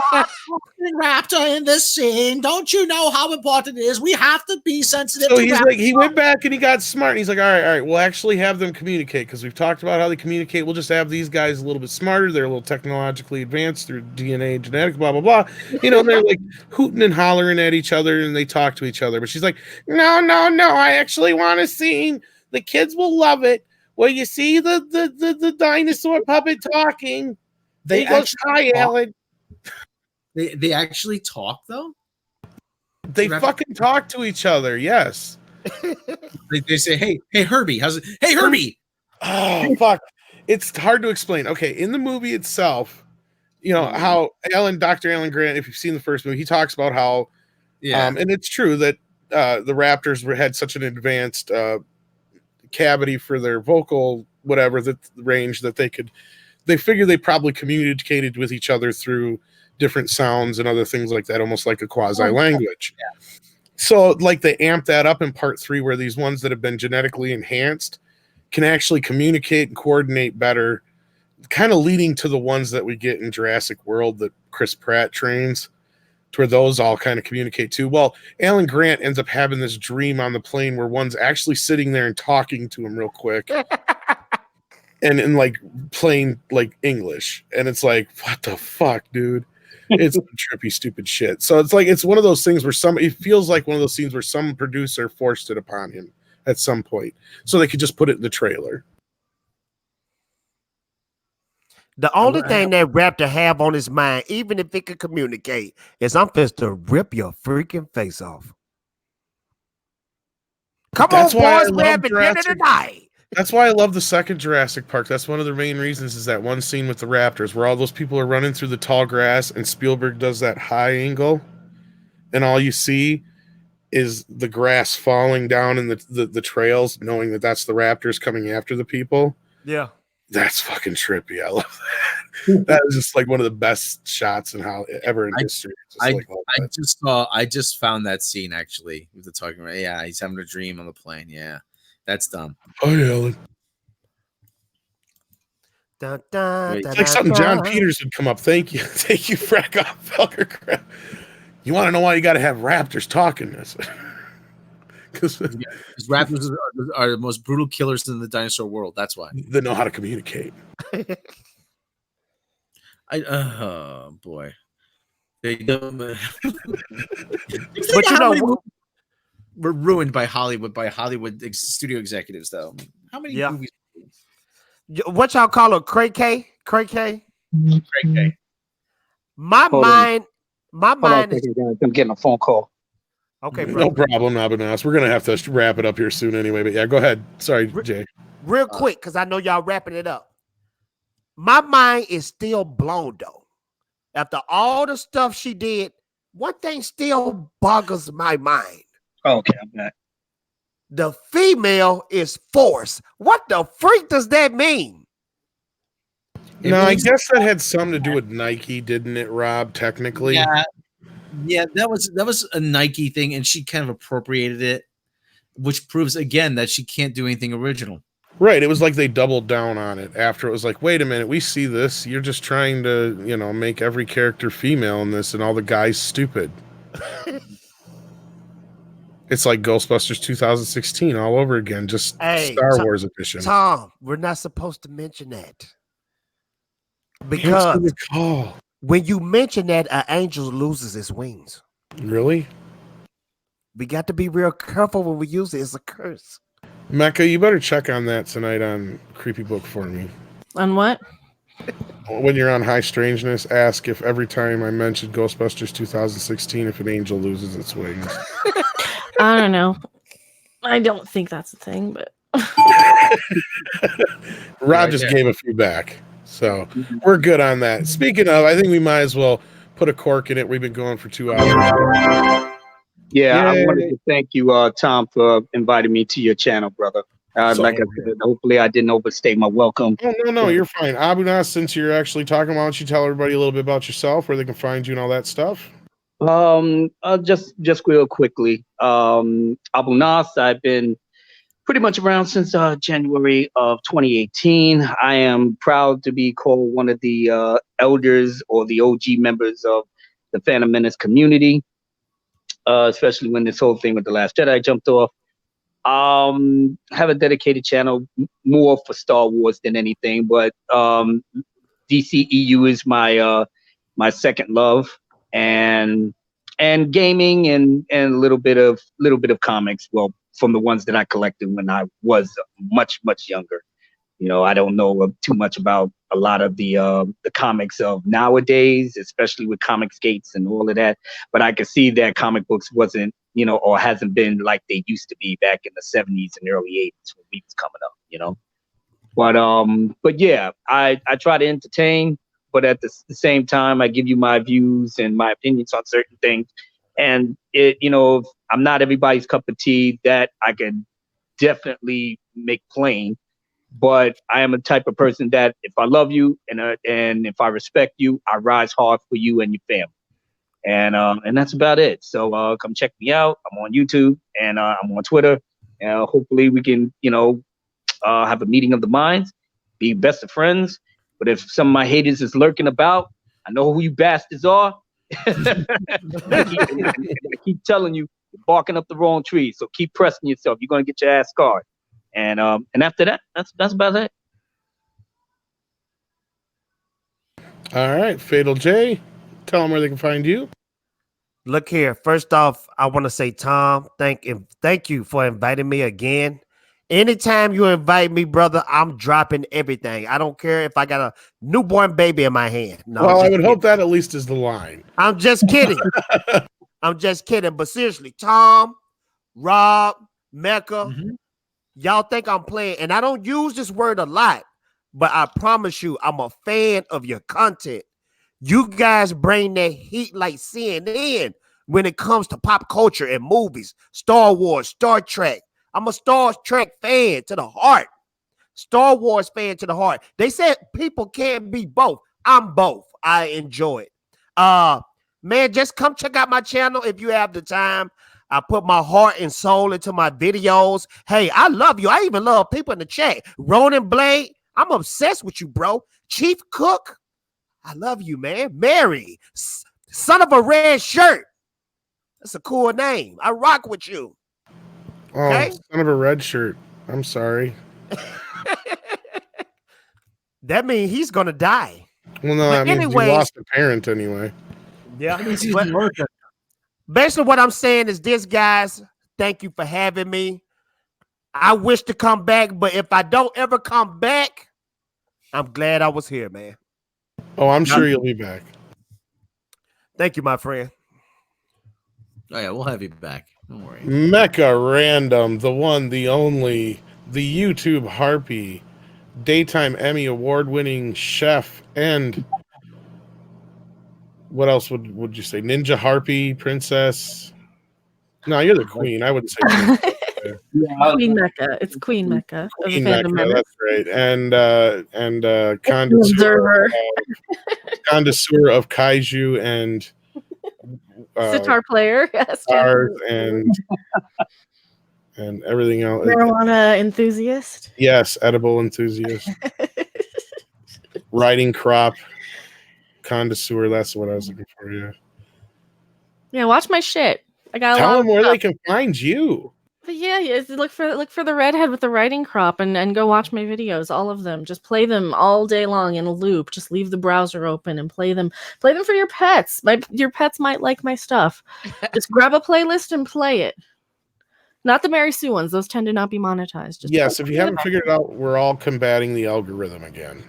Raptor in this scene. Don't you know how important it is? We have to be sensitive. So he's like, he went back and he got smart. And he's like, all right, we'll actually have them communicate because we've talked about how they communicate. We'll just have these guys a little bit smarter. They're a little technologically advanced through DNA, genetics, blah blah blah. You know, they're like hooting and hollering at each other and they talk to each other. But she's like, no. I actually want a scene. The kids will love it. Where you see the dinosaur puppet talking. They he goes, hi, Alan. They actually talk though. They fucking talk to each other. Yes. They say, hey Herbie, how's it? Hey Herbie. Oh fuck! It's hard to explain. Okay, in the movie itself, you know how Dr. Alan Grant, if you've seen the first movie, he talks about how, and it's true that the Raptors had such an advanced cavity for their vocal whatever that range that they figure they probably communicated with each other through different sounds and other things like that, almost like a quasi language. So like they amp that up in part 3 where these ones that have been genetically enhanced can actually communicate and coordinate better, kind of leading to the ones that we get in Jurassic World that Chris Pratt trains, to where those all kind of communicate too. Well, Alan Grant ends up having this dream on the plane where one's actually sitting there and talking to him real quick. and like plain like English. And it's like, what the fuck, dude? It's trippy, stupid shit. So it's like, it's one of those things where it feels like one of those scenes where some producer forced it upon him at some point so they could just put it in the trailer. The only thing that Raptor have on his mind, even if it could communicate, is I'm supposed to rip your freaking face off. Come on, boys, we're having dinner tonight. That's why I love the second Jurassic Park. That's one of the main reasons is that one scene with the raptors where all those people are running through the tall grass and Spielberg does that high angle and all you see is the grass falling down in the trails, knowing that that's the raptors coming after the people. Yeah. That's fucking trippy. I love that. That is just like one of the best shots in history. I just found that scene actually with the talking about. Yeah, he's having a dream on the plane. Yeah. That's dumb. Oh, yeah. It's like something John Peters would come up. Thank you, Frack off, Felker crap. You want to know why you got to have raptors talking this? Because raptors are the most brutal killers in the dinosaur world. That's why they know how to communicate. Oh boy, they don't. But you know. We're ruined by Hollywood studio executives, though. How many movies? What y'all call her? Cray K? Cray-K. My mind is... I'm getting a phone call. Okay, bro. No problem, Abinas. We're gonna have to wrap it up here soon anyway. But yeah, go ahead. Sorry, Jay. Real quick, because I know y'all wrapping it up. My mind is still blown though. After all the stuff she did, one thing still boggles my mind. Okay, I'm back. The female is forced. What the freak does that mean? No, I guess that had something to do with Nike, didn't it, Rob? Technically, yeah, that was a Nike thing, and she kind of appropriated it, which proves again that she can't do anything original. Right. It was like they doubled down on it after it was like, wait a minute, we see this. You're just trying to, make every character female in this, and all the guys stupid. It's like Ghostbusters 2016 all over again, just Star Wars edition. Tom, we're not supposed to mention that. Because when you mention that, an angel loses his wings. Really? We got to be real careful when we use it. It's a curse. Mecca, you better check on that tonight on Creepy Book for me. On what? When you're on High Strangeness, ask if every time I mention Ghostbusters 2016, if an angel loses its wings. I don't know. I don't think that's a thing, but Rod just gave a few back. So we're good on that. Speaking of, I think we might as well put a cork in it. We've been going for 2 hours. Yeah, I wanted to thank you, Tom, for inviting me to your channel, brother. Like I said, hopefully I didn't overstay my welcome. Oh, no, you're fine. Abunas, since you're actually talking, why don't you tell everybody a little bit about yourself, where they can find you and all that stuff? Just real quickly. Abu Nas, I've been pretty much around since January of 2018. I am proud to be called one of the elders or the OG members of the Phantom Menace community, especially when this whole thing with The Last Jedi jumped off. Have a dedicated channel more for Star Wars than anything, but DCEU is my second love, and gaming and a little bit of comics. Well, from the ones that I collected when I was much younger. You know, I don't know too much about a lot of the comics of nowadays, especially with comic skates and all of that. But I can see that comic books wasn't, you know, or hasn't been like they used to be back in the 70s and early 80s when we was coming up, you know. But yeah, I try to entertain, but at the same time, I give you my views and my opinions on certain things. And it, you know, I'm not everybody's cup of tea. That I can definitely make plain. But I am a type of person that if I love you and if I respect you, I rise hard for you and your family. And that's about it. So come check me out. I'm on YouTube and I'm on Twitter. Hopefully we can, you know, have a meeting of the minds, be best of friends. But if some of my haters is lurking about, I know who you bastards are. I keep telling you, you're barking up the wrong tree. So keep pressing yourself. You're gonna get your ass scarred. And after that, that's about it. All right, Fatal J, tell them where they can find you. Look here. First off, I want to say, Tom, thank you for inviting me again. Anytime you invite me, brother, I'm dropping everything. I don't care if I got a newborn baby in my hand. No, well, I would hope that at least is the line. I'm just kidding. I'm just kidding. But seriously, Tom, Rob, Mecca, y'all think I'm playing, and I don't use this word a lot, but I promise you, I'm a fan of your content. You guys bring that heat like CNN when it comes to pop culture and movies, Star Wars, Star Trek. I'm a Star Trek fan to the heart. Star Wars fan to the heart. They said people can't be both. I'm both. I enjoy it. Man, just come check out my channel if you have the time. I put my heart and soul into my videos. Hey, I love you. I even love people in the chat. Ronan Blade, I'm obsessed with you, bro. Chief Cook, I love you, man. Mary, son of a red shirt. That's a cool name. I rock with you. Okay? Oh, son of a red shirt. I'm sorry. That means he's going to die. Well, no, that means he lost a parent anyway. Yeah. Basically, what I'm saying is this, guys. Thank you for having me. I wish to come back, but if I don't ever come back, I'm glad I was here, man. Oh, I'm sure you'll be back. Thank you, my friend. Oh, yeah, we'll have you back. Don't worry. Mecha Random, the one, the only, the YouTube Harpy, Daytime Emmy Award-winning chef, and what else would you say? Ninja Harpy, Princess? No, you're the queen. I wouldn't say Queen Mecha. It's Queen Mecha. Queen Mecha, that's right. And connoisseur of kaiju and sitar player, yes, stars and everything else. Marijuana enthusiast. Yes, edible enthusiast. Riding crop connoisseur. That's what I was looking for. Yeah. Yeah, watch my shit. I got. Tell them where they can find you. But yeah, look for the redhead with the riding crop and go watch my videos, all of them. Just play them all day long in a loop. Just leave the browser open and play them. Play them for your pets. Your pets might like my stuff. Just grab a playlist and play it. Not the Mary Sue ones; those tend to not be monetized. Just yes, if you haven't figured it out, we're all combating the algorithm again.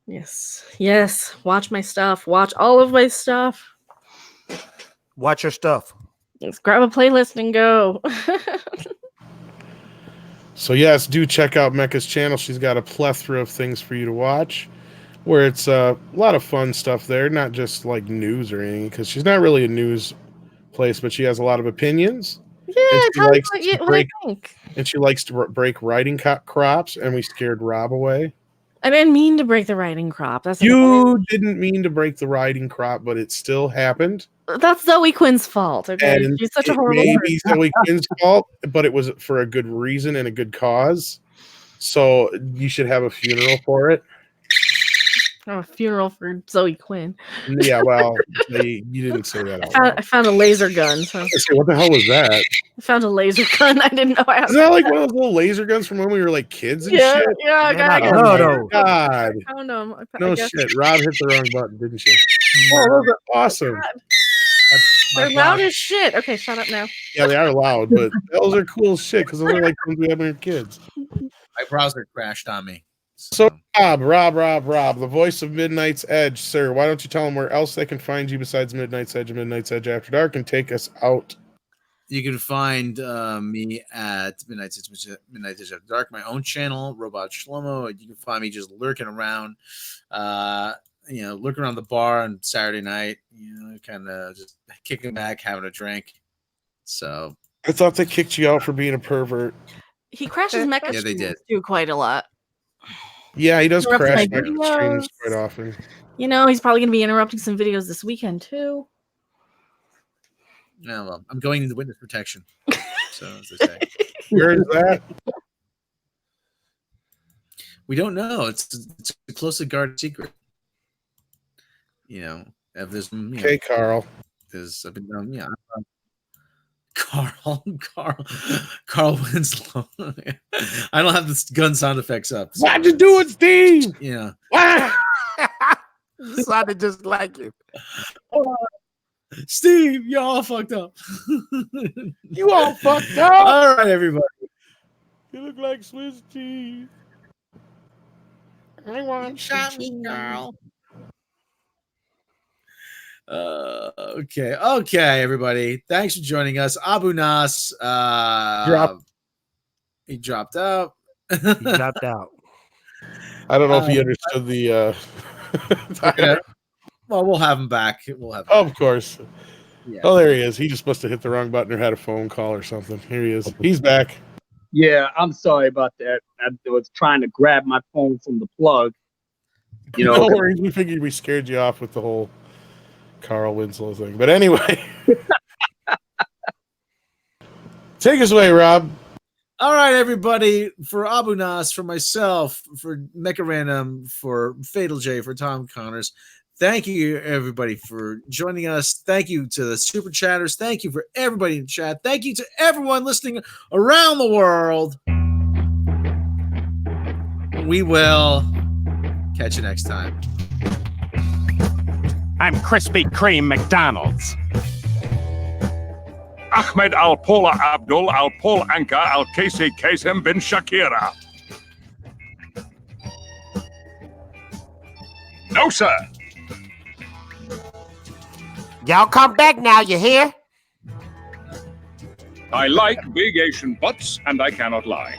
Yes. Watch my stuff. Watch all of my stuff. Watch your stuff. Let's grab a playlist and go. So yes, do check out Mecha's channel. She's got a plethora of things for you to watch, where it's a lot of fun stuff there, not just like news or anything, because she's not really a news place, but she has a lot of opinions. Yeah, tell me what I think. And she likes to break writing crops, and we scared Rob away. I didn't mean to break the riding crop. You didn't mean to break the riding crop, but it still happened. That's Zoe Quinn's fault. Okay, And she's such a it horrible may person. be Zoe Quinn's fault, but it was for a good reason and a good cause. So you should have a funeral for it. Oh, a funeral for Zoe Quinn. Yeah, well, you didn't say that out loud. I found a laser gun. So. What the hell was that? I found a laser gun. I didn't know I had. Is that like one of those little laser guns from when we were like kids and shit? Yeah, I got Oh my God. I found them. No shit. Rob hit the wrong button, didn't you? Oh, those are awesome. They're loud as shit. Okay, shut up now. Yeah, they are loud, but those are cool as shit because those are like things we have when we were kids. My browser crashed on me. So Rob, the voice of Midnight's Edge, sir. Why don't you tell them where else they can find you besides Midnight's Edge and Midnight's Edge After Dark, and take us out? You can find me at Midnight's Edge After Dark, my own channel, Robot Shlomo. You can find me just lurking around, lurking around the bar on Saturday night. Kind of just kicking back, having a drink. So I thought they kicked you out for being a pervert. He crashes mecha yeah, they did. too quite a lot. Yeah, he does crash my mecha streams quite often. He's probably going to be interrupting some videos this weekend too. Yeah, well, I'm going into witness protection. So as they say. Where is that? We don't know. It's a closely guarded secret. If there's okay, Carl. There's I've been Carl Winslow. I don't have the gun sound effects up. So. Why'd you do it, Steve? Yeah. Sounded just like you. Steve, you all fucked up. You all fucked up. All right, everybody. You look like Swiss cheese. I want shot me, girl. Okay, everybody. Thanks for joining us. Abu Nas he dropped out. He dropped out. I don't know if he understood the Well, we'll have him back. Of course. Yeah. Oh, there he is. He just must have hit the wrong button or had a phone call or something. Here he is. He's back. Yeah, I'm sorry about that. I was trying to grab my phone from the plug. No worries. We figured we scared you off with the whole Carl Winslow thing. But anyway. Take us away, Rob. All right, everybody. For Abu Nas, for myself, for Mecha Random, for Fatal J, for Tom Connors, thank you, everybody, for joining us. Thank you to the super chatters. Thank you for everybody in chat. Thank you to everyone listening around the world. We will catch you next time. I'm Krispy Kreme McDonald's. Ahmed Al-Pola Abdul Al-Pol Anka Al-Kasi Kasim bin Shakira. No, sir. Y'all come back now, you hear? I like big Asian butts, and I cannot lie.